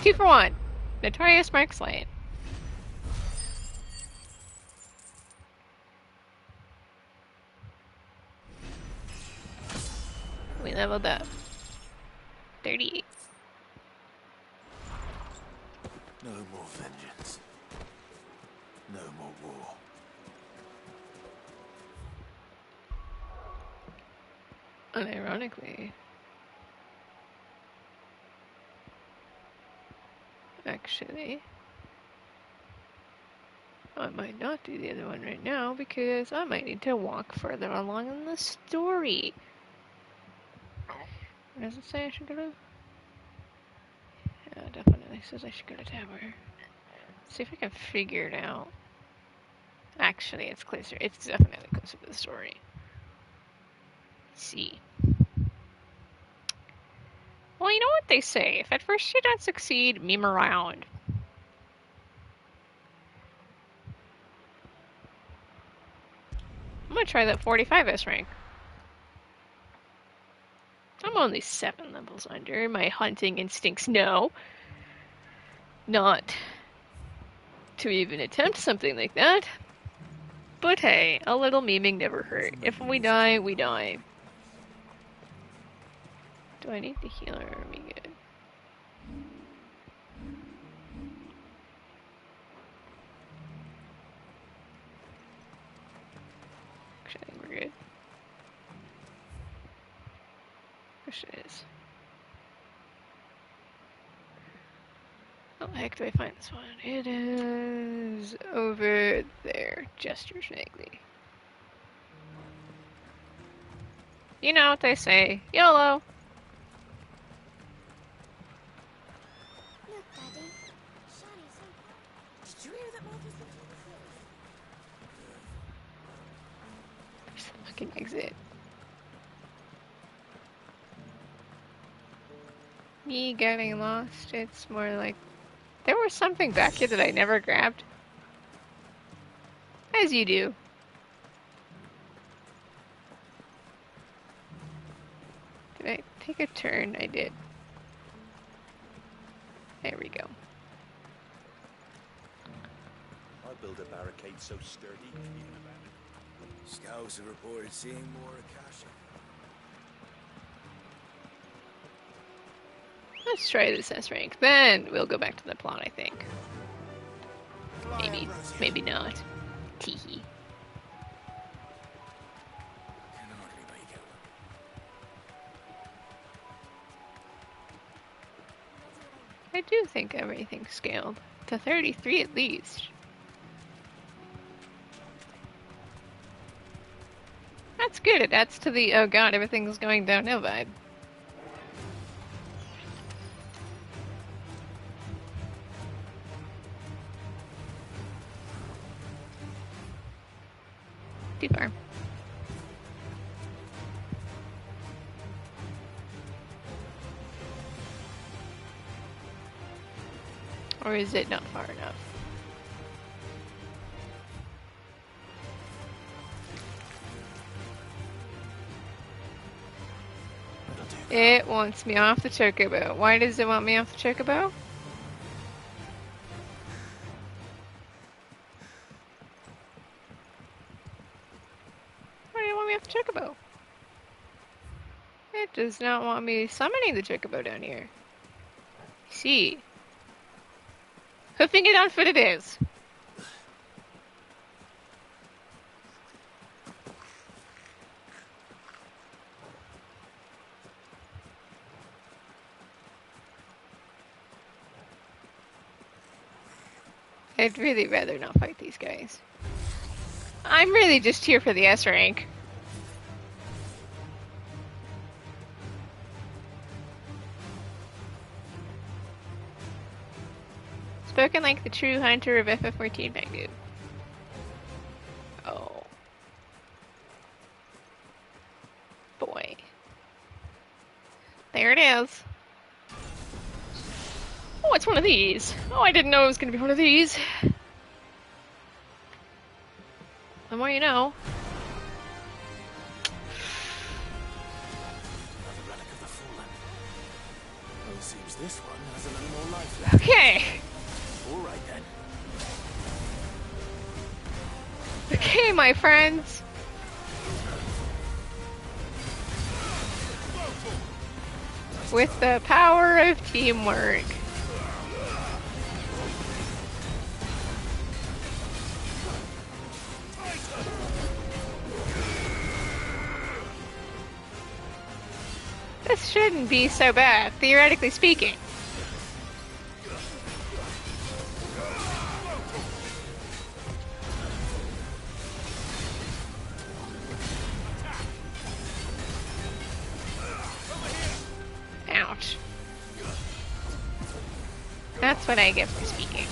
Two for one. Notorious Mark Slane. We leveled up. 38. No more vengeance. No more war. Unironically. Actually, I might not do the other one right now because I might need to walk further along in the story. Where does it say I should go to? Yeah, it definitely says I should go to Tower. See if I can figure it out. Actually, it's closer. It's definitely closer to the story. Let's see. Well, you know what they say. If at first you don't succeed, meme around. I'm gonna try that 45S rank. I'm only 7 levels under. My hunting instincts know not to even attempt something like that. But hey, a little memeing never hurt. If we die, we die. Do I need the healer or are we good? Actually, I think we're good. Which it is. How the heck do I find this one? It is over there. Gestures vaguely. You know what they say. YOLO! Look, Daddy. Shiny so Did you hear that Martha's been There's the fucking exit. Me getting lost, it's more like... There was something back here that I never grabbed. As you do. Did I take a turn? I did. There we go. I build a barricade so sturdy you can abandon. Scouts have reported seeing more Akasha. Let's try this S rank. Then we'll go back to the plot, I think. Maybe. Maybe not. Teehee. I do think everything's scaled to 33 at least. That's good. It adds to the, oh god, everything's going downhill vibe. Too far. Or is it not far enough? It wants me off the chocobo. Why does it want me off the chocobo? Why do you want me off the chocobo? It does not want me summoning the chocobo down here. See. Hoofing it on foot it is. I'd really rather not fight these guys. I'm really just here for the S rank. Spoken like the true hunter of FF14 Pengu. Oh. Boy. There it is. Oh, it's one of these. Oh, I didn't know it was going to be one of these. The more you know. Another relic of the fallen. Well, it seems this one has a little more life left. Okay. All right then. Okay, my friends. With the power of teamwork. This shouldn't be so bad, theoretically speaking. Ouch. That's what I get for speaking.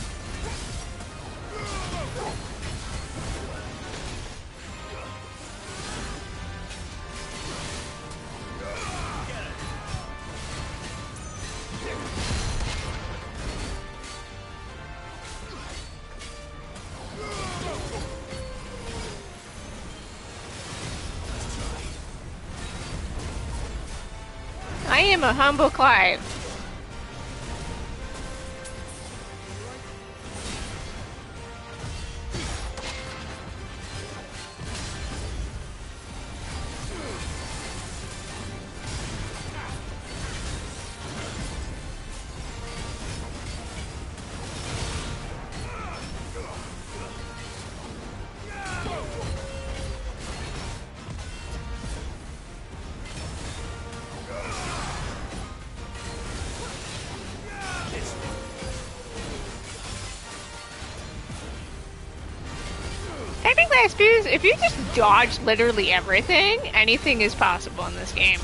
I am a humble Clive. Technically, I suppose if you just dodge literally everything, anything is possible in this game.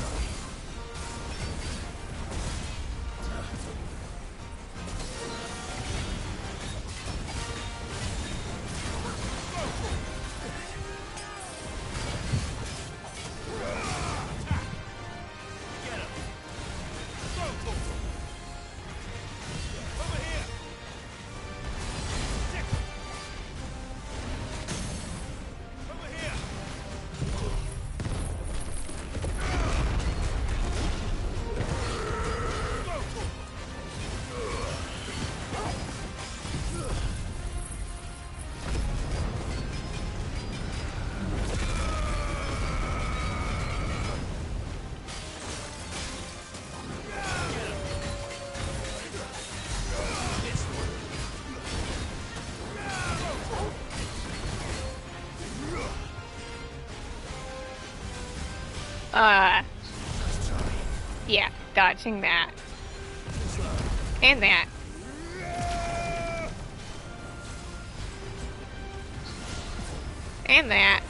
Yeah, dodging that. And that. And that.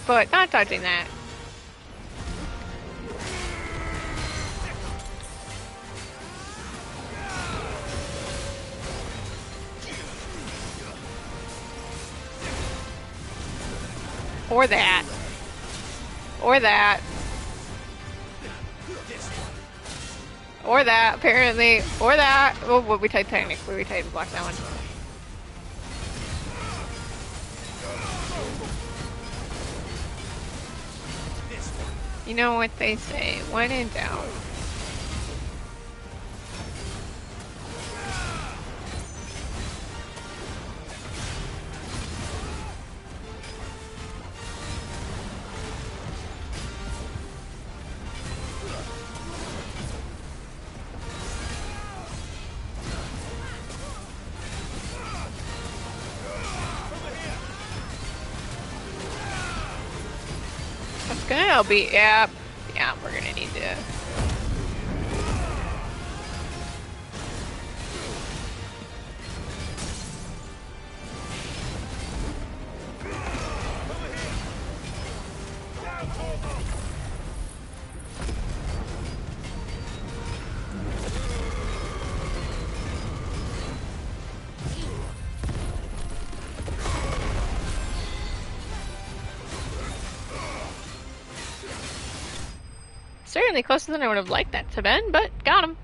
But not dodging that. Or that. Or that. Or that, apparently. Or that. Oh, well, we tried technically. We tried to block that one. You know what they say, when in doubt. That's gonna be, yeah, we're gonna need to. Certainly closer than I would have liked that to been, but got him.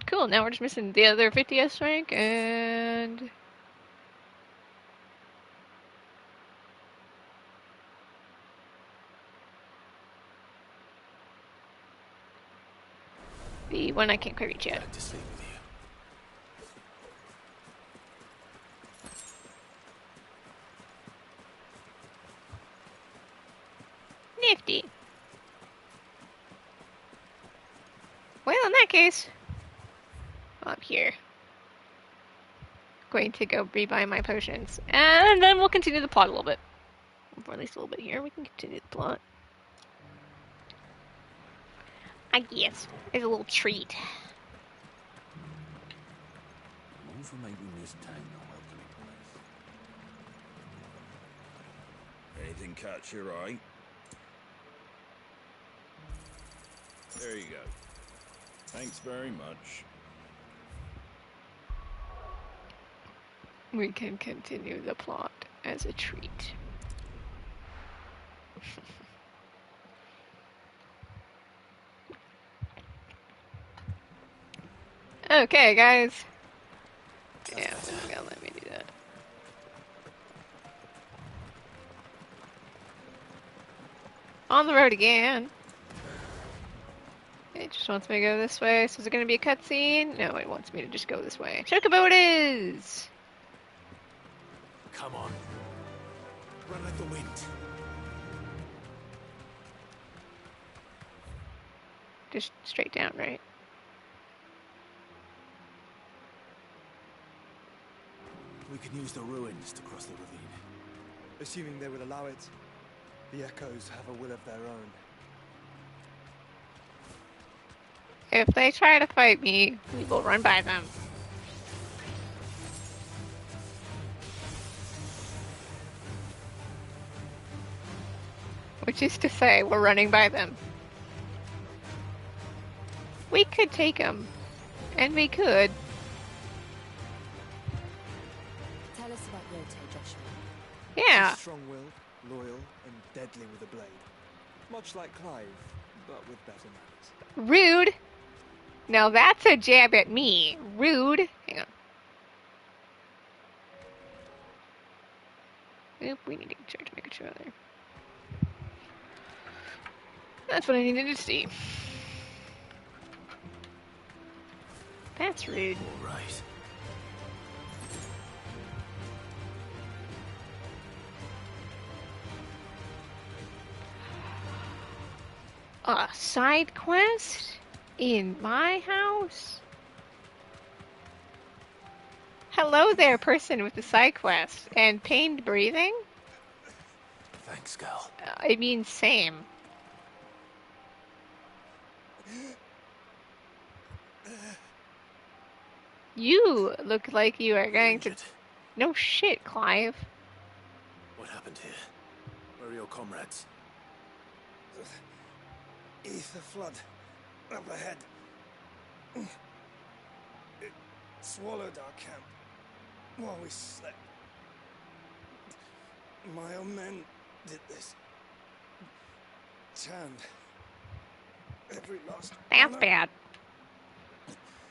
Cool, now we're just missing the other 50S rank, and... the one I can't quite reach yet. Nifty. Well, in that case, I'm here. Going to go rebuy my potions, and then we'll continue the plot a little bit. For at least a little bit here, we can continue the plot. I guess. It's a little treat. More for making this town a welcoming place. Anything catch your eye? There you go. Thanks very much. We can continue the plot as a treat. Okay, guys. Yeah, it's not gonna let me do that. On the road again. It just wants me to go this way. So is it going to be a cutscene? No, it wants me to just go this way. Chocobo it is! Come on. Run like the wind. Just straight down, right? We can use the ruins to cross the ravine. Assuming they will allow it, the Echoes have a will of their own. If they try to fight me, we will run by them. Which is to say, we're running by them. We could take them. And we could. Tell us about Rote, Joshua. Yeah. She's strong-willed, loyal, and deadly with a blade. Much like Clive, but with better manners. Rude. Now that's a jab at me. Rude. Hang on. Oop, we need to make a show there. That's what I needed to see. That's rude. All right. A side quest? In my house? Hello there, person with the side quest. And pained breathing? Thanks, girl. I mean, same. You look like you are going to... No shit, Clive. What happened here? Where are your comrades? Ether flood up ahead. It swallowed our camp while we slept. My own men did this. Turned every last That's one. bad.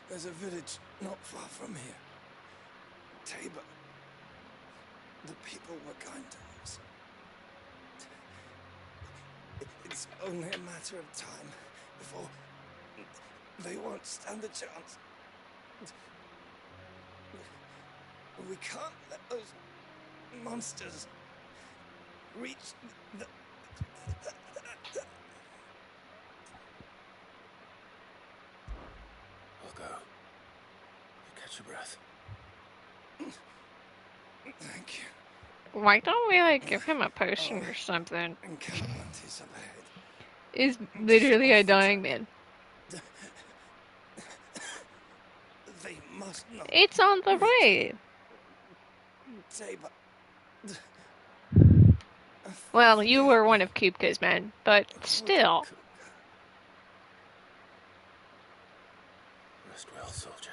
There's a village not far from here. Tabor. The people were kind to us. It's only a matter of time before they won't stand a chance. We can't let those monsters reach the... I'll go. You catch your breath. Thank you. Why don't we, like, give him a potion or something? Encampment is up ahead. Is literally a dying man. They must not. It's on the way. Tabor. Well, you were one of Kupka's men, but still. Rest well, soldier.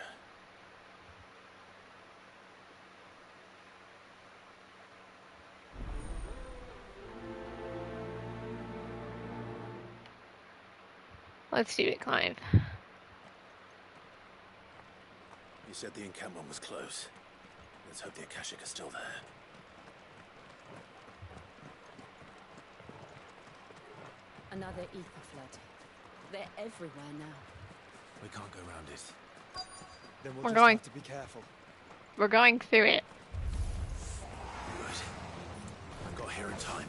Let's do it, Clive. You said the encampment was close. Let's hope the Akashic are still there. Another ether flood. They're everywhere now. We can't go around it. Then we'll We're just going. have to be careful. We're going through it. Good. I got here in time.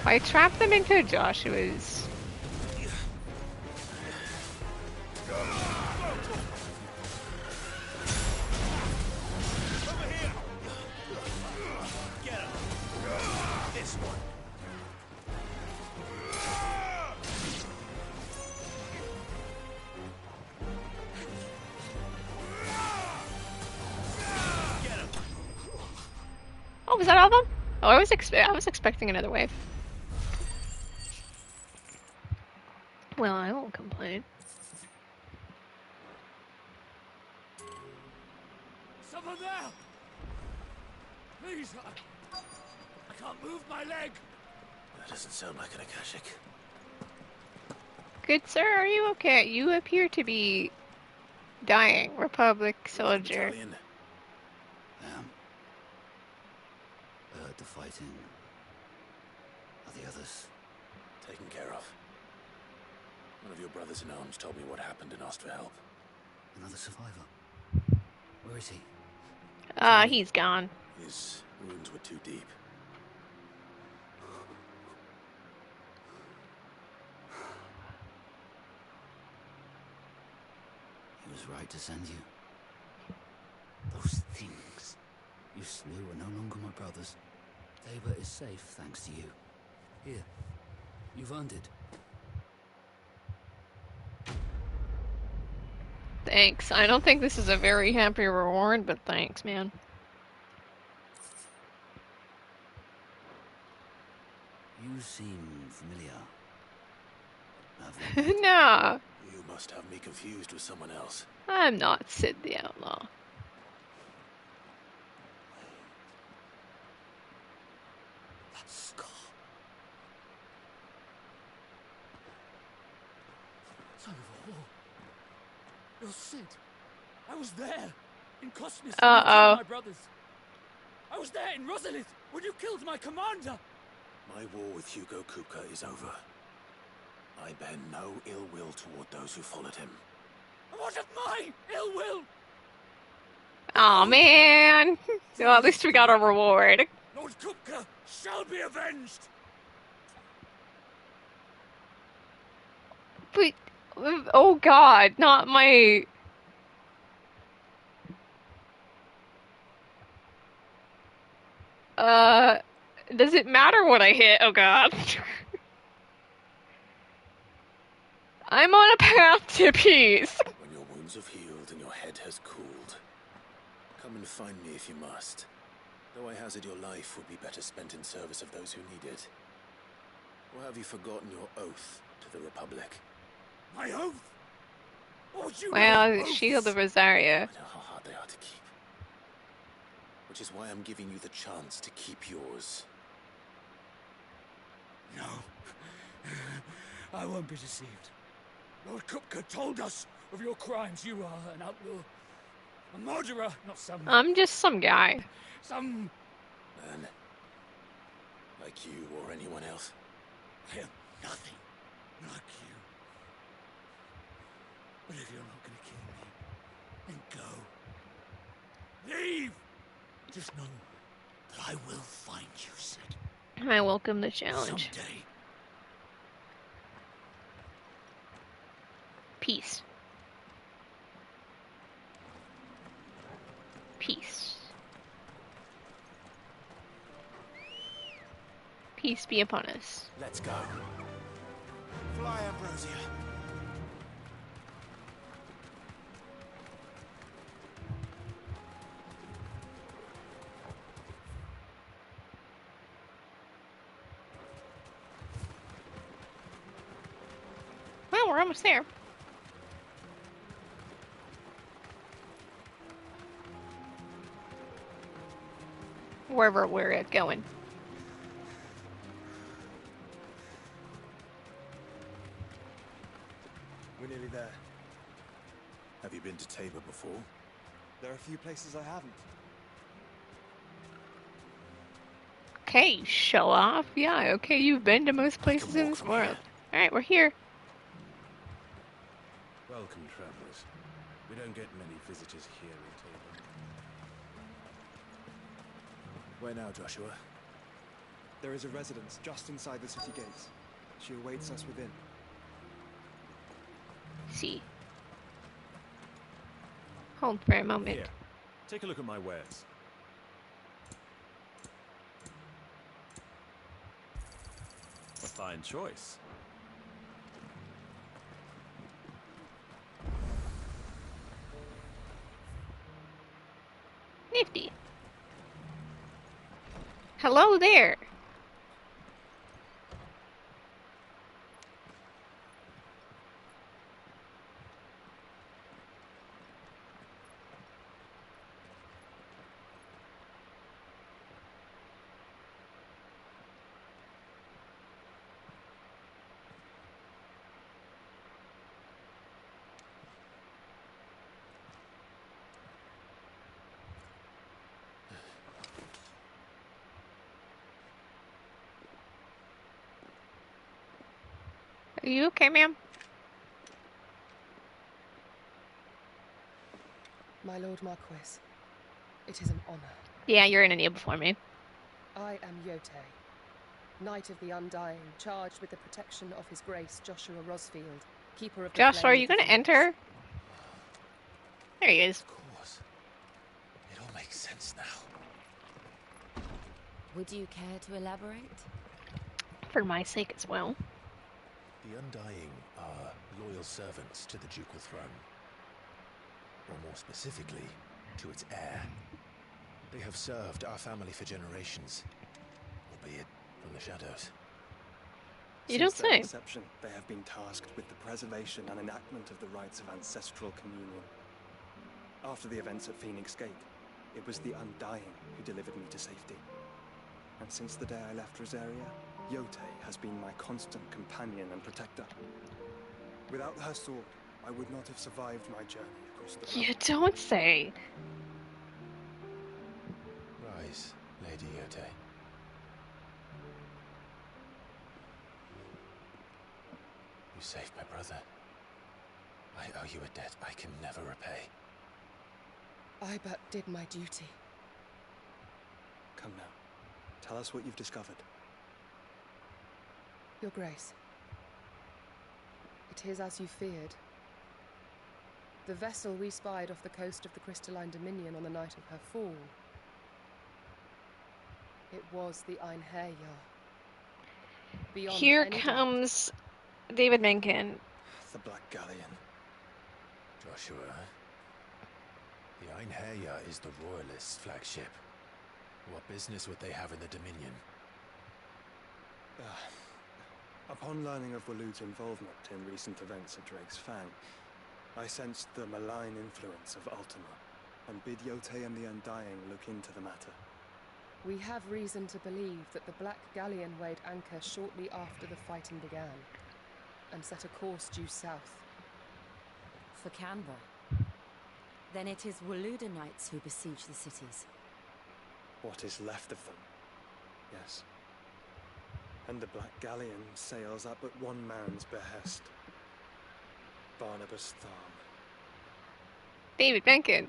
I trapped them into Joshua's. This one. Oh, was that all of them? Oh, I was expecting another wave. Well, I won't complain. Someone there! Please, I can't move my leg! That doesn't sound like an Akashic. Good sir, are you okay? You appear to be dying, Republic soldier. I heard the fighting. Are the others taken care of? One of your brothers in arms told me what happened and asked for help. Another survivor? Where is he? He's gone. His wounds were too deep. He was right to send you. Those things you slew are no longer my brothers. Tabor is safe thanks to you. Here, you've earned it. Thanks. I don't think this is a very happy reward, but thanks, man. You seem familiar. No, You must have me confused with someone else. I'm not Sid the Outlaw. That scar. Son of a whore. You're Sid. I was there. in Cosmos when you Uh-oh. killed my brothers. I was there in Rosalith when you killed my commander. My war with Hugo Kupka is over. I bear no ill will toward those who followed him. And what of my ill will? Aw, man. Well, at least we got a reward. Lord Kupka shall be avenged. But, oh god, not my... Does it matter what I hit? Oh god. I'm on a path to peace. When your wounds have healed and your head has cooled, come and find me if you must. Though I hazard your life would be better spent in service of those who need it. Or have you forgotten your oath to the Republic? My oath? What would you Well, Shield of Rosaria. I know how hard they are to keep. Which is why I'm giving you the chance to keep yours. No. I won't be deceived. Lord Kupka told us of your crimes. You are an outlaw. A murderer, not some... I'm just some guy. Some... man. Like you or anyone else. I am nothing like you. But if you're not going to kill me, then go. Leave! Just know that I will find you, Sid. I welcome the challenge. Someday. Peace. Peace. Peace be upon us. Let's go. Fly, Ambrosia. Well, we're almost there. Wherever we're going. We're nearly there. Have you been to Tabor before? There are a few places I haven't. Okay, show off. Yeah, okay, you've been to most places in this world. Alright, we're here. Welcome, travelers. We don't get many visitors here in Tabor. Where now, Joshua? There is a residence just inside the city gates. She awaits us within. See. Hold for a moment. Here, take a look at my wares. A fine choice. Nifty. Hello there. Are you okay, ma'am? My Lord Marquis, it is an honor. Yeah, you're gonna kneel before me. I am Yote, Knight of the Undying, charged with the protection of His Grace Joshua Rosfield, Keeper of the Joshua, are Flame you of the gonna Phoenix. enter? There he is. Of course. It all makes sense now. Would you care to elaborate? For my sake as well. The Undying are loyal servants to the ducal throne. Or more specifically, to its heir. They have served our family for generations, albeit from the shadows. You don't Since their say. inception, they have been tasked with the preservation and enactment of the rites of ancestral communion. After the events at Phoenix Gate, it was the Undying who delivered me to safety. And since the day I left Rosaria, Yote has been my constant companion and protector. Without her sword, I would not have survived my journey across the You don't say. saved my brother. I owe you a debt I can never repay. I but did my duty. Come now. Tell us what you've discovered. Your Grace. It is as you feared. The vessel we spied off the coast of the Crystalline Dominion on the night of her fall. It was the Einherjar. Beyond Here any comes David Mencken. The Black Galleon. Joshua, the Einherjar is the Royalist flagship. What business would they have in the Dominion? Upon learning of Waloed's involvement in recent events at Drake's Fang, I sensed the malign influence of Ultima, and bid Yotei and the Undying look into the matter. We have reason to believe that the Black Galleon weighed anchor shortly after the fighting began, and set a course due south. For Canva. Then it is Waloeda knights who besiege the cities. What is left of them, yes. And the Black Galleon sails up at one man's behest. Barnabas Tharm. David Mencken.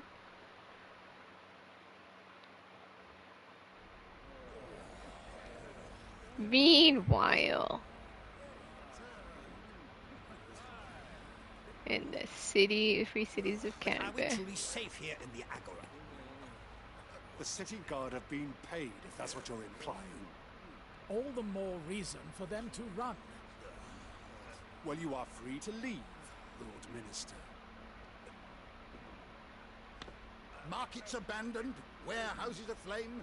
Meanwhile, in the free cities of Are we Canada. truly safe here in the Agora? The city guard have been paid, if that's what you're implying. All the more reason for them to run. Well, you are free to leave, Lord Minister. Markets abandoned, warehouses aflame,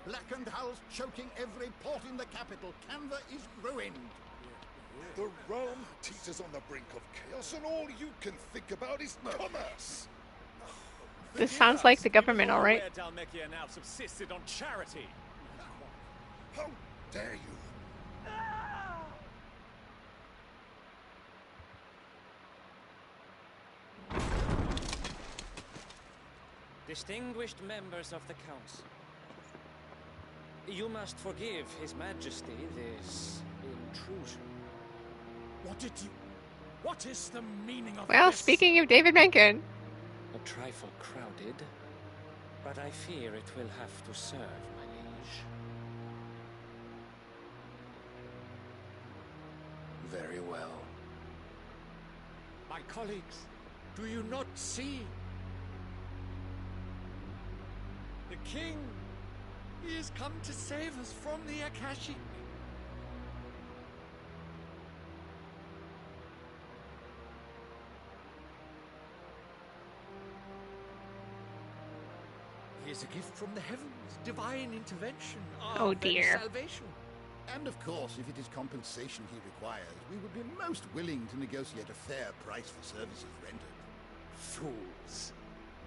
blackened hulls choking every port in the capital. Canva is ruined. The realm teeters on the brink of chaos, and all you can think about is commerce. This sounds like the government, all right? Where Dhalmekia now subsisted on charity. How dare you? Distinguished members of the Council, you must forgive His Majesty this intrusion. What is the meaning of Well, this? speaking of David Mencken. A trifle crowded, but I fear it will have to serve, my liege. Very well. My colleagues, do you not see? The king, he has come to save us from the Akashic. He is a gift from the heavens, divine intervention, our Oh, very dear. salvation. And of course, if it is compensation he requires, we would be most willing to negotiate a fair price for services rendered. Fools.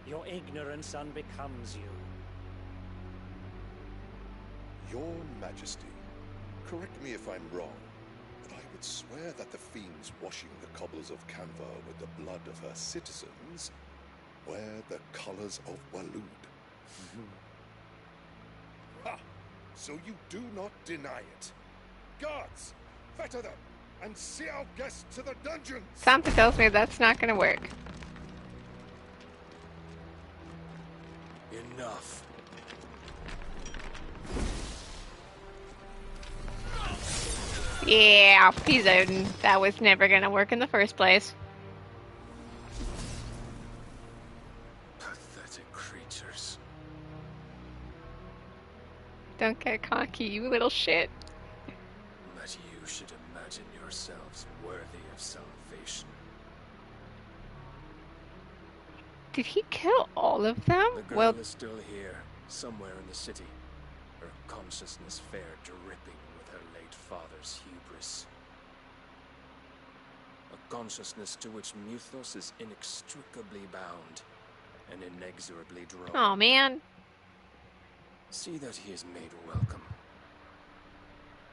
Your ignorance unbecomes you. Your Majesty, correct me if I'm wrong, but I would swear that the fiends washing the cobbles of Canva with the blood of her citizens wear the colors of Waloed. Ha! So you do not deny it. Guards, fetter them, and see our guests to the dungeons! Something tells me that's not gonna work. Enough. Yeah, he's Odin. That was never gonna work in the first place. Pathetic creatures. Don't get cocky, you little shit. That you should imagine yourselves worthy of salvation. Did he kill all of them? The girl Well, is still here, somewhere in the city. Her consciousness fair dripping with her late father's hubris. A consciousness to which Mythos is inextricably bound and inexorably drawn. oh man. See that he is made welcome.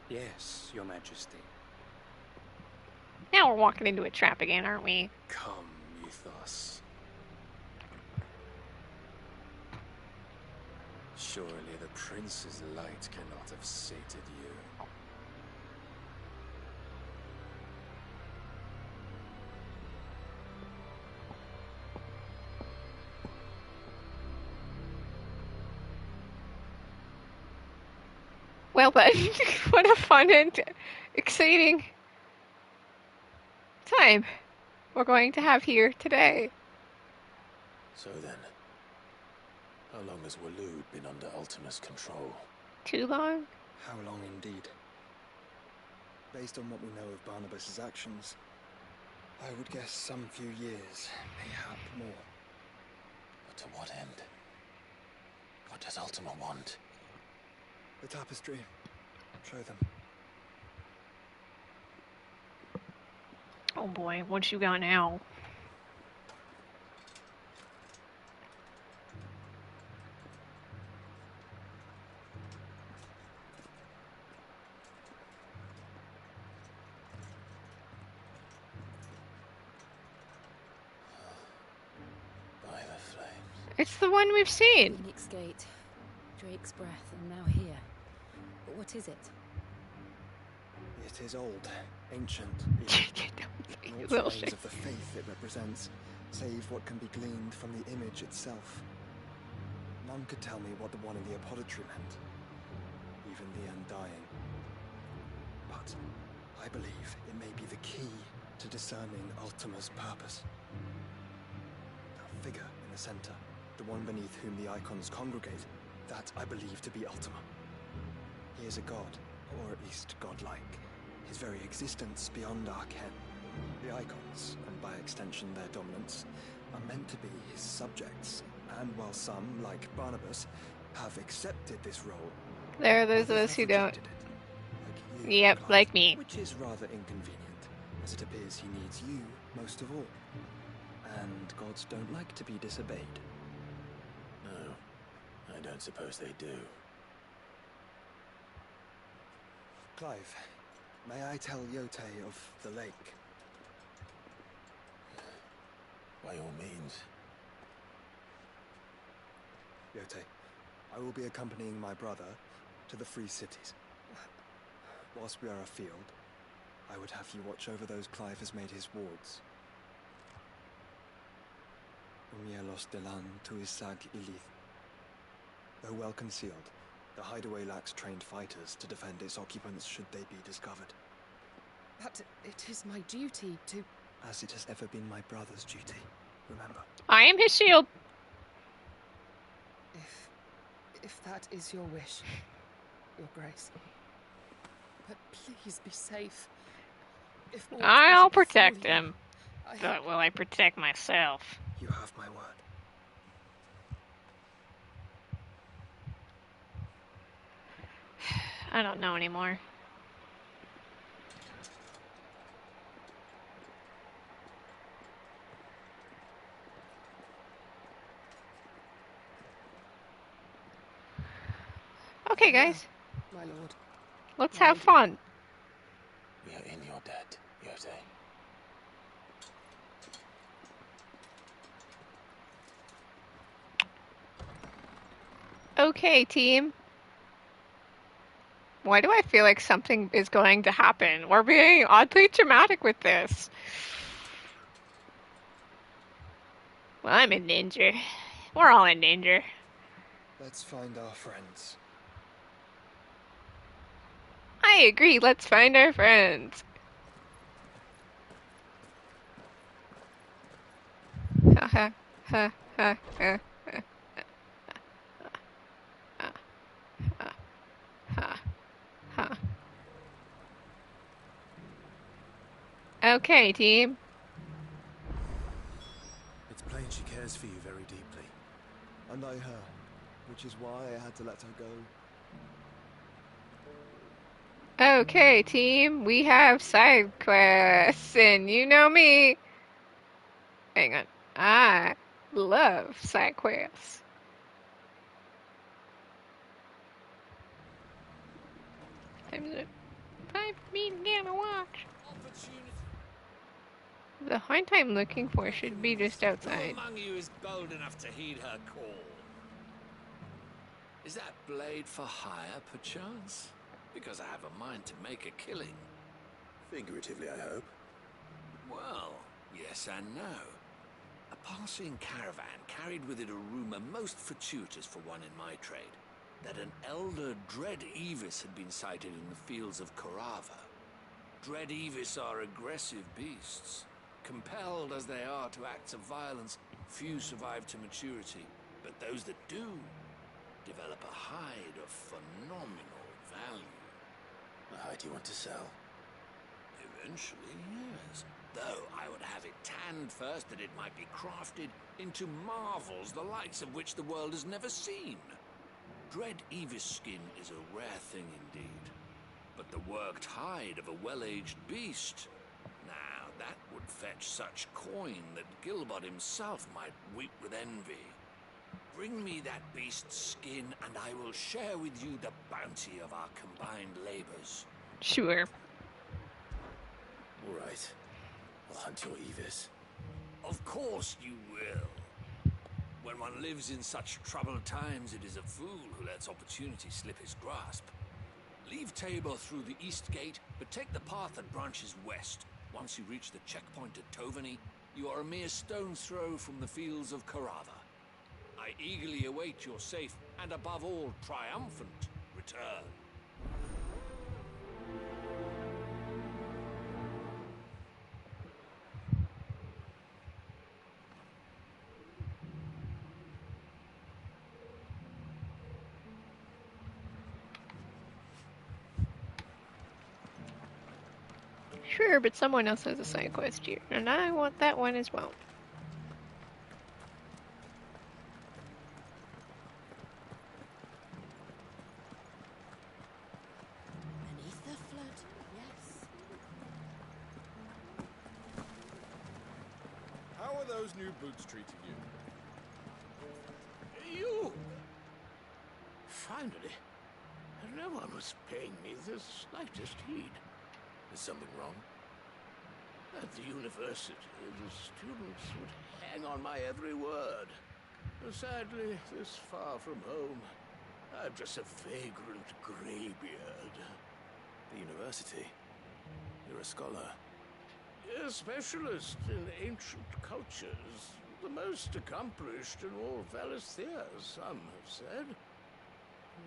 Yes, Your Majesty. Now we're walking into a trap again, aren't we? Come, Mythos. Surely the prince's light cannot have sated you. Well then, what a fun and exciting time we're going to have here today. So then, how long has Waloed been under Ultima's control? Too long? How long indeed? Based on what we know of Barnabas's actions, I would guess some few years, mayhap more. But to what end? What does Ultima want? The tapestry. Show them. Oh boy, what you got now? By the flames. It's the one we've seen. Phoenix Gate, Drake's Breath, and now here. But what is it? It is old, ancient, You naught little remains shit. of the faith it represents, save what can be gleaned from the image itself. None could tell me what the one in the apothecary meant, even the Undying. But I believe it may be the key to discerning Ultima's purpose. That figure in the center, the one beneath whom the icons congregate, that I believe to be Ultima. He is a god, or at least godlike. His very existence beyond our ken. The icons, and by extension their dominants, are meant to be his subjects, and while some, like Barnabas, have accepted this role, There are those of others us have who don't. rejected it. Like you, Yep, Clive, like me. which is rather inconvenient, as it appears he needs you most of all. And gods don't like to be disobeyed. No, I don't suppose they do. Clive, may I tell Yotei of the lake? By all means. Yotei, I will be accompanying my brother to the Free Cities. Whilst we are afield, I would have you watch over those Clive has made his wards. Umielos delan tuisag ilith. Though well concealed, the hideaway lacks trained fighters to defend its occupants should they be discovered. But it is my duty to... As it has ever been my brother's duty, remember. I am his shield. If that is your wish, Your Grace. But please be safe. If aught I'll does befall protect you, him. But will I protect myself? You have my word. I don't know anymore. Okay, guys. My lord. Let's have fun. We are in your debt, Yotei. Okay, team. Why do I feel like something is going to happen? We're being oddly dramatic with this. Well, I'm in danger. We're all in danger. Let's find our friends. I agree, let's find our friends. Ha ha ha ha ha ha ha. Okay, team. It's plain she cares for you very deeply. And I her, which is why I had to let her go. Okay, team. We have side quests, and you know me. Hang on. I love side quests. Time for me to get a watch. The hunt I'm looking for should be just Who outside. among you is bold enough to heed her call? Is that blade for hire, perchance? Because I have a mind to make a killing. Figuratively, I hope. Well, yes and no. A passing caravan carried with it a rumor most fortuitous for one in my trade. that an elder Dread Evis had been sighted in the fields of Korava. Dread Evis are aggressive beasts. Compelled as they are to acts of violence, few survive to maturity, but those that do develop a hide of phenomenal value. A hide you want to sell? Eventually, yes. Though I would have it tanned first that it might be crafted into marvels the likes of which the world has never seen. Dread Evis skin is a rare thing indeed, but the worked hide of a well-aged beast, now that would fetch such coin that Gilbert himself might weep with envy. Bring me that beast's skin, and I will share with you the bounty of our combined labors. Sure. All right. I'll hunt your Evis. Of course you will. When one lives in such troubled times, it is a fool who lets opportunity slip his grasp. Leave Tabor through the east gate, but take the path that branches west. Once you reach the checkpoint at Tovany, you are a mere stone's throw from the fields of Korava. I eagerly await your safe, and above all, triumphant return. Sure, but someone else has a side quest here, and I want that one as well. Beneath the flood, yes. How are those new boots treating you? You! Finally. No one was paying me the slightest heed. Is something wrong? At the university, the students would hang on my every word. Sadly, this far from home, I'm just a vagrant graybeard. The university? You're a scholar. A specialist in ancient cultures. The most accomplished in all Valisthea, some have said.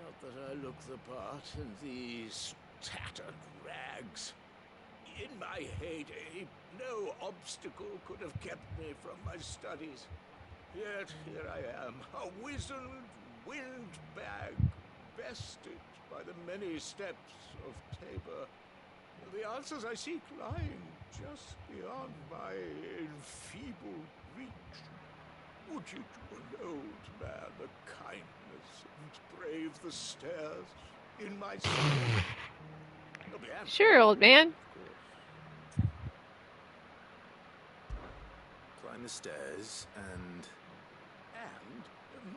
Not that I look the part in these tattered rags. In my heyday, no obstacle could have kept me from my studies. Yet here I am, a wizened windbag, bested by the many steps of Tabor. The answers I seek lying just beyond my enfeebled reach. Would you do an old man the kindness and brave the stairs in my cell? Sure, old man. Climb the stairs and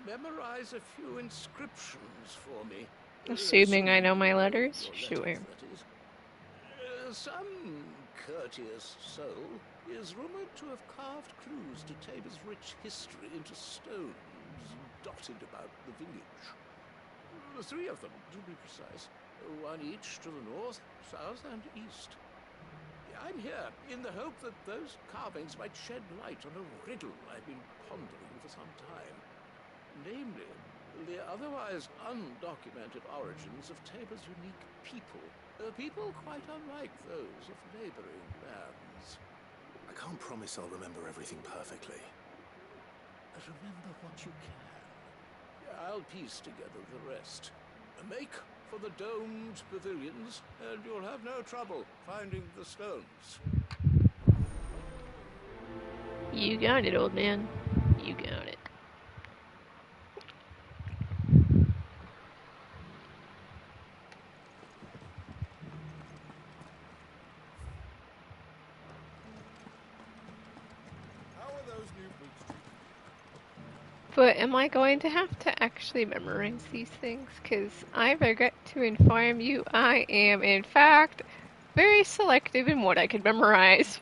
memorize a few inscriptions for me. Assuming I know my letters? Sure. Some courteous soul is rumored to have carved clues to Tabor's rich history into stones dotted about the village. 3 of them, to be precise. One each to the north, south, and east. I'm here in the hope that those carvings might shed light on a riddle I've been pondering for some time. Namely, the otherwise undocumented origins of Tabor's unique people. People quite unlike those of neighboring lands. I can't promise I'll remember everything perfectly. Remember what you can. I'll piece together the rest. Make for the domed pavilions, and you'll have no trouble finding the stones. You got it, old man. You got it. But am I going to have to actually memorize these things? Because I regret to inform you, I am, in fact, very selective in what I can memorize.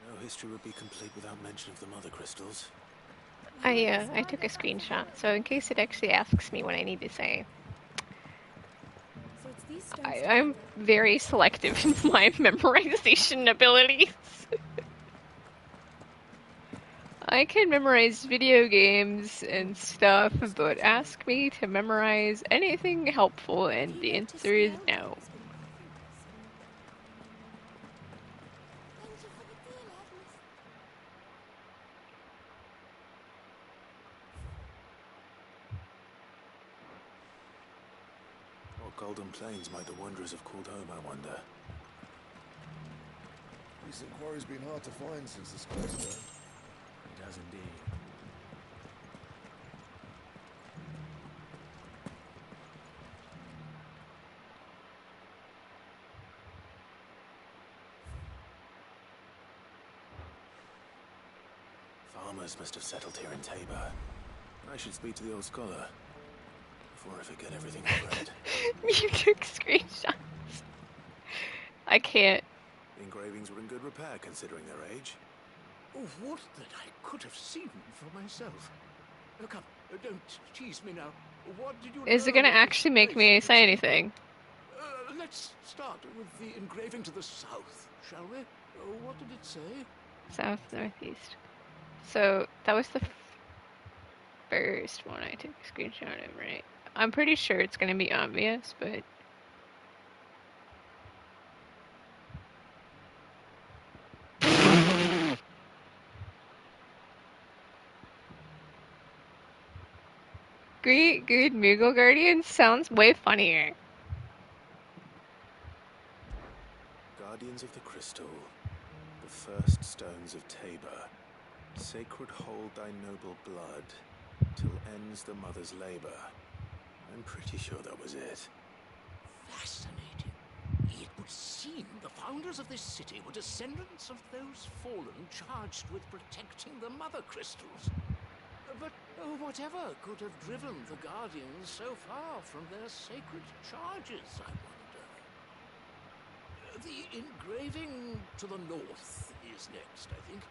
No history would be complete without mention of the mother crystals. I took a screenshot, so in case it actually asks me what I need to say. So I'm very selective in my memorization abilities. I can memorize video games and stuff, but ask me to memorize anything helpful, and the answer is no. What golden plains might the wanderers have called home, I wonder? Recent quarry's been hard to find since the skies burned. It has indeed. Farmers must have settled here in Tabor. I should speak to the old scholar before I forget everything I've read. You took screenshots. I can't. The engravings were in good repair considering their age. Oh, what that I could have seen for myself. Oh, come, don't tease me now. What did you Is it learn gonna of actually this make me place? say anything? Let's start with the engraving to the south, shall we? What did it say? South, northeast. So, that was the first one I took a screenshot of, right? I'm pretty sure it's gonna be obvious, but... Great, good Moogle Guardian sounds way funnier. Guardians of the Crystal, the first stones of Tabor, sacred hold thy noble blood, till ends the mother's labor. I'm pretty sure that was it. Fascinating. It would seem the founders of this city were descendants of those fallen charged with protecting the mother crystals. But whatever could have driven the Guardians so far from their sacred charges, I wonder? The engraving to the north is next, I think.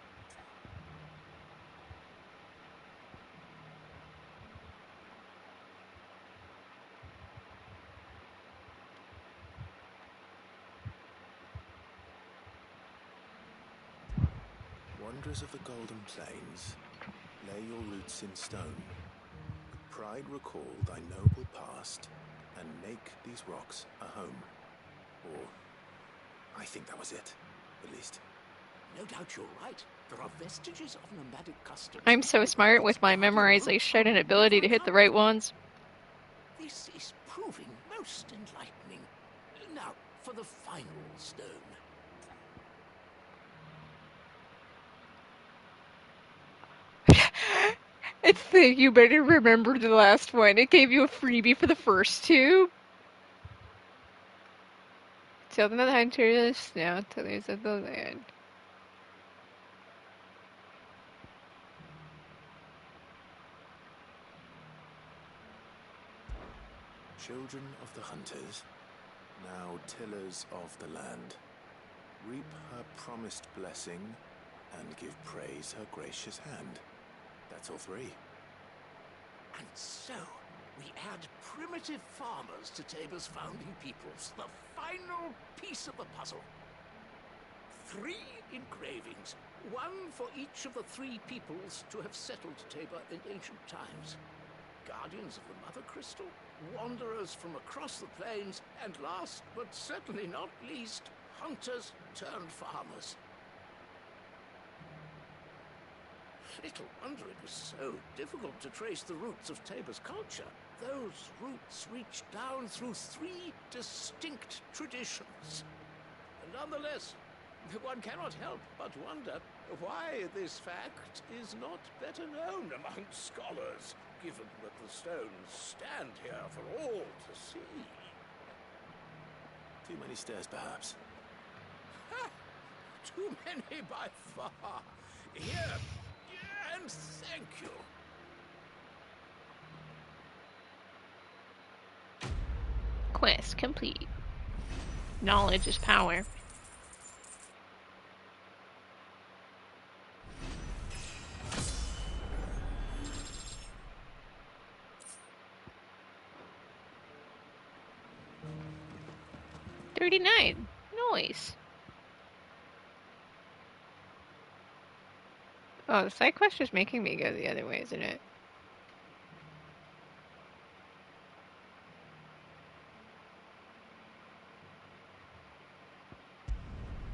Wanderers of the Golden Plains, lay your roots in stone. With pride recall thy noble past, and make these rocks a home. Or, I think that was it, at least. No doubt you're right. There are vestiges of nomadic customs. I'm so smart with my memorization and ability to hit the right ones. This is proving most enlightening. Now, for the final stone. It's the you better remember the last one. It gave you a freebie for the first two. Children of the Hunters, now Tillers of the Land. Children of the Hunters, now tillers of the land, reap her promised blessing and give praise her gracious hand. That's all three. And so, we add primitive farmers to Tabor's founding peoples, the final piece of the puzzle. 3 engravings, one for each of the 3 peoples to have settled Tabor in ancient times. Guardians of the Mother Crystal, wanderers from across the plains, and last but certainly not least, hunters turned farmers. Little wonder it was so difficult to trace the roots of Tabor's culture. Those roots reach down through 3 distinct traditions. Nonetheless, one cannot help but wonder why this fact is not better known among scholars, given that the stones stand here for all to see. Too many stairs, perhaps. Ha! Too many by far. Here, and thank you. Quest complete. Knowledge is power. 39. Nice. Oh, the side quest is making me go the other way, isn't it?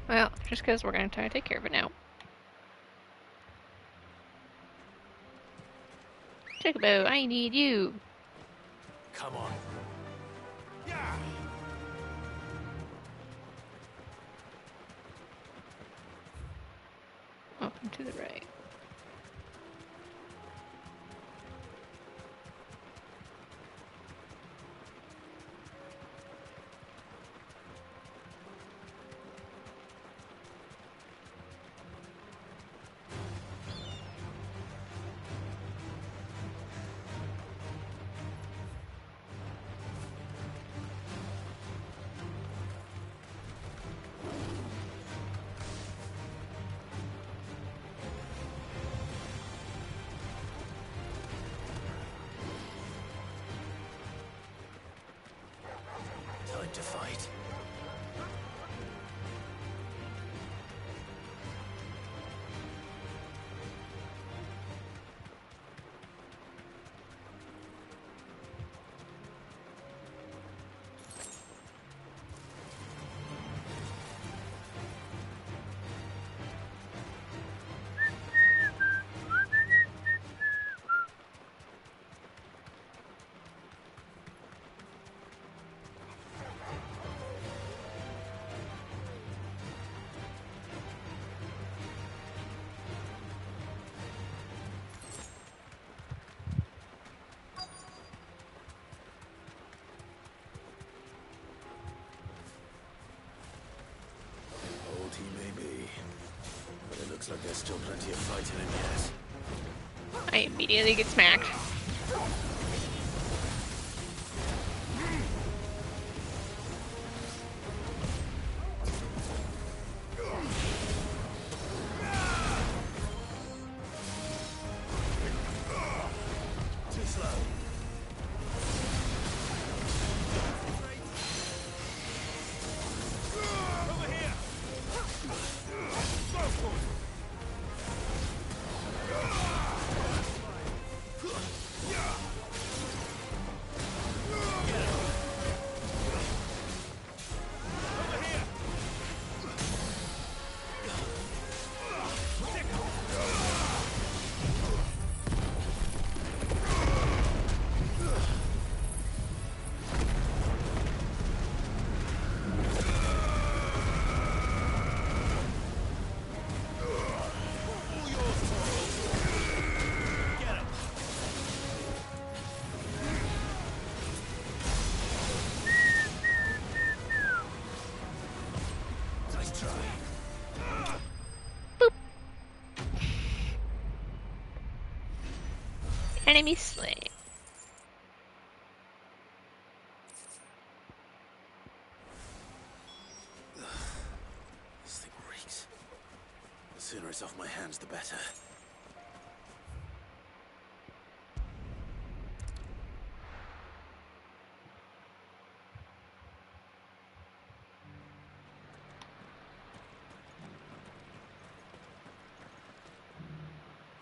Well, just because we're going to try to take care of it now. Chocobo, I need you. Come on. Up and to the right. Time to fight. Old he may be, but it looks like there's still plenty of fight in him yet. I immediately get smacked. Too slow. Over here. Go for it. Enemy slain. This thing reeks. The sooner it's off my hands, the better.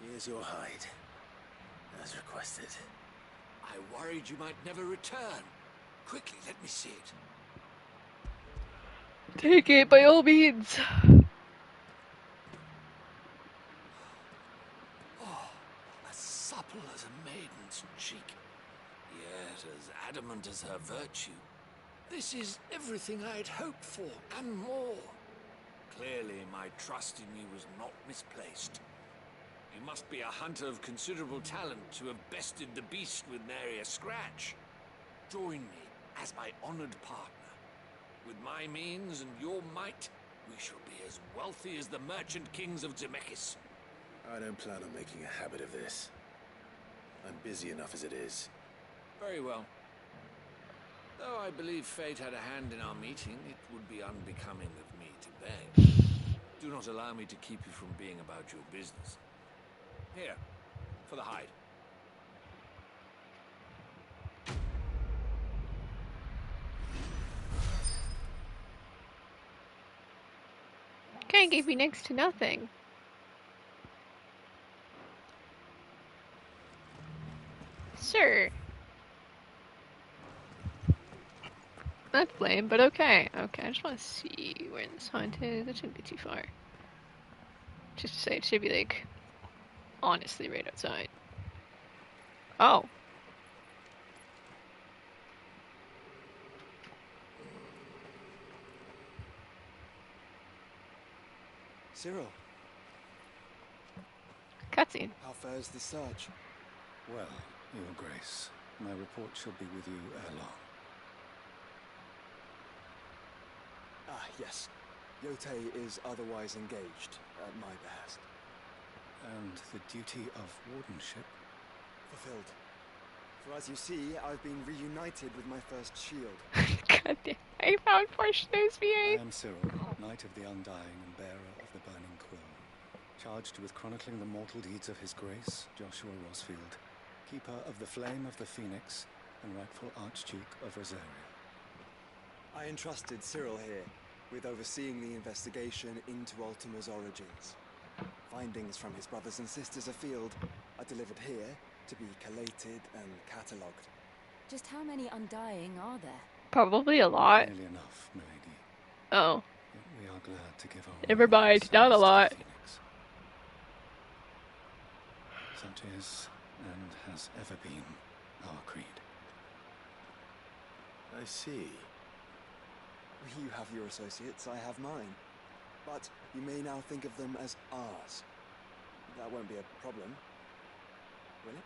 Here's your hide, as requested. I worried you might never return. Quickly, let me see it. Take it by all means. Oh, as supple as a maiden's cheek, yet as adamant as her virtue. This is everything I'd hoped for, and more. Clearly, my trust in you was not misplaced. You must be a hunter of considerable talent to have bested the beast with nary a scratch. Join me as my honored partner. With my means and your might, we shall be as wealthy as the merchant kings of Zemeckis. I don't plan on making a habit of this. I'm busy enough as it is. Very well. Though I believe fate had a hand in our meeting, it would be unbecoming of me to beg. Do not allow me to keep you from being about your business. Here, for the hide. Undying gave me next to nothing. Sure. Not flame, but okay. Okay, I just want to see where this hunt is. That shouldn't be too far. Just to say, it should be like, honestly, right outside. Oh. Cyril. Cutscene. How fares the search? Well, Your Grace, my report shall be with you ere long. Ah, yes. Yotei is otherwise engaged, at my behest. And the duty of wardenship? Fulfilled. For as you see, I've been reunited with my first shield. God damn. I found Fortuna's VIII. I am Cyril, Knight of the Undying and bearer of the Burning Quill, charged with chronicling the mortal deeds of His Grace, Joshua Rosfield, keeper of the Flame of the Phoenix and rightful Archduke of Rosaria. I entrusted Cyril here with overseeing the investigation into Ultima's origins. Findings from his brothers and sisters afield are delivered here to be collated and catalogued. Just how many Undying are there? Probably a lot. Nearly enough, milady. Oh. Yet we are glad to give our Never mind, not a lot. Such is, and has ever been, our creed. I see. You have your associates, I have mine. But you may now think of them as ours. That won't be a problem, will it?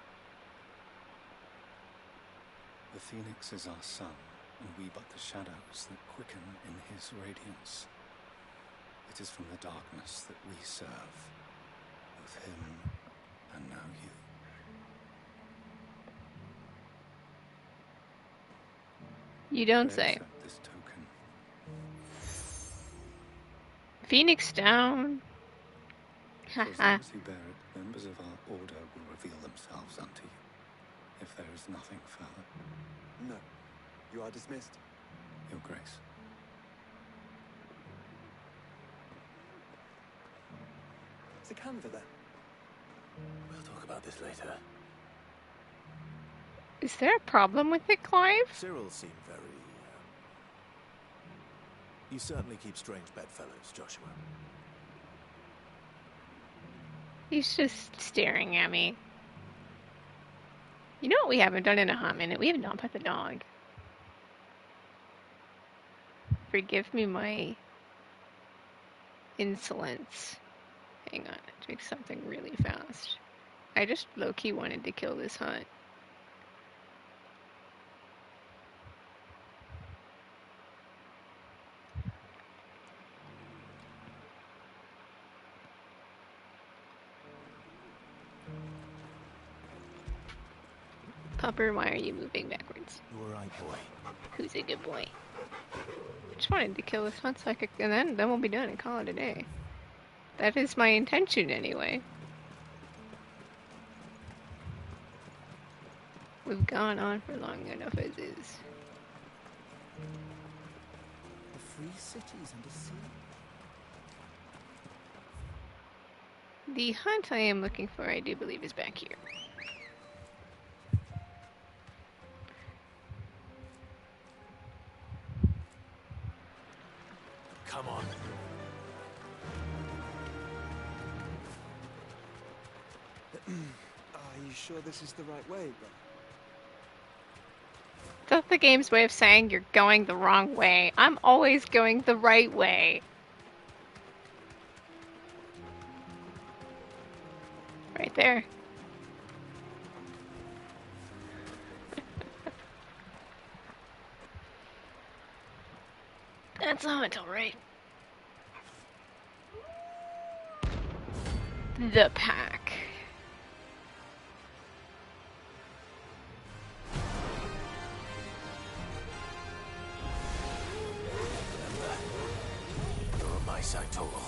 The Phoenix is our sun, and we but the shadows that quicken in his radiance. It is from the darkness that we serve, both him and now you. You don't say. This token. Phoenix down. For as long as you bear it, members of our order will reveal themselves unto you, if there is nothing further. No. You are dismissed. Your Grace. Is the Canva there? We'll talk about this later. Is there a problem with it, Clive? Cyril seemed very... You certainly keep strange bedfellows, Joshua. He's just staring at me. You know what we haven't done in a hot minute? We have not pet the dog. Forgive me my insolence. Hang on, doing something really fast. I just low-key wanted to kill this hunt. Pupper, why are you moving backwards? You're right, boy. Who's a good boy? I just wanted to kill this hunt so I could, and then we'll be done and call it a day. That is my intention anyway. We've gone on for long enough as is. The free cities and the sea. The hunt I am looking for, I do believe, is back here. Come on. Are you sure this is the right way, brother? That's the game's way of saying you're going the wrong way. I'm always going the right way. Right there. That's a hunt, alright. The pack. You're on my side, total.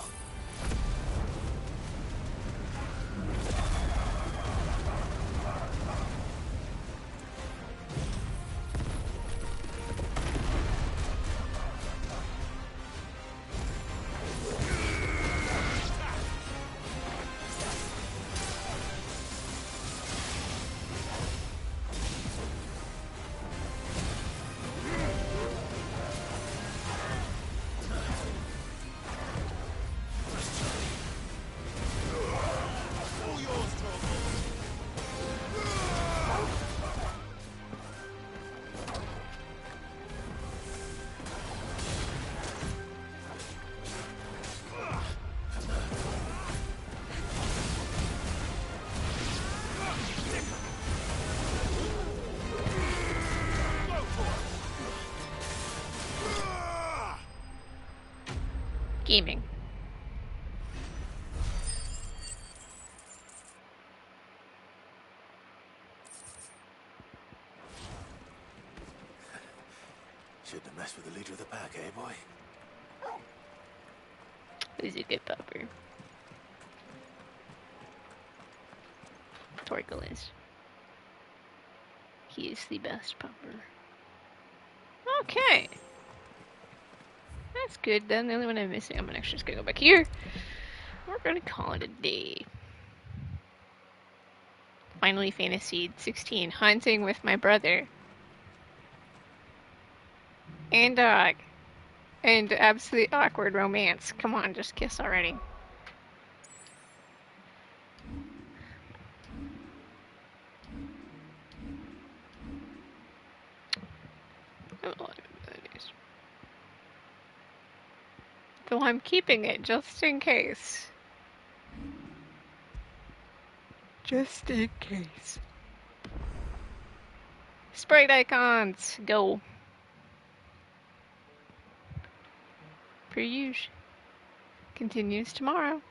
Gaming. Shouldn't have messed with the leader of the pack, eh, boy? He's a good pupper. Torkel is. He is the best pupper. Okay. That's good then. The only one I'm missing, I'm actually just gonna go back here. We're gonna call it a day. Finally, Fantasy 16. Hunting with my brother. And dog. And absolute awkward romance. Come on, just kiss already. So I'm keeping it just in case. Just in case. Sprite icons, go. Per usual. Continues tomorrow.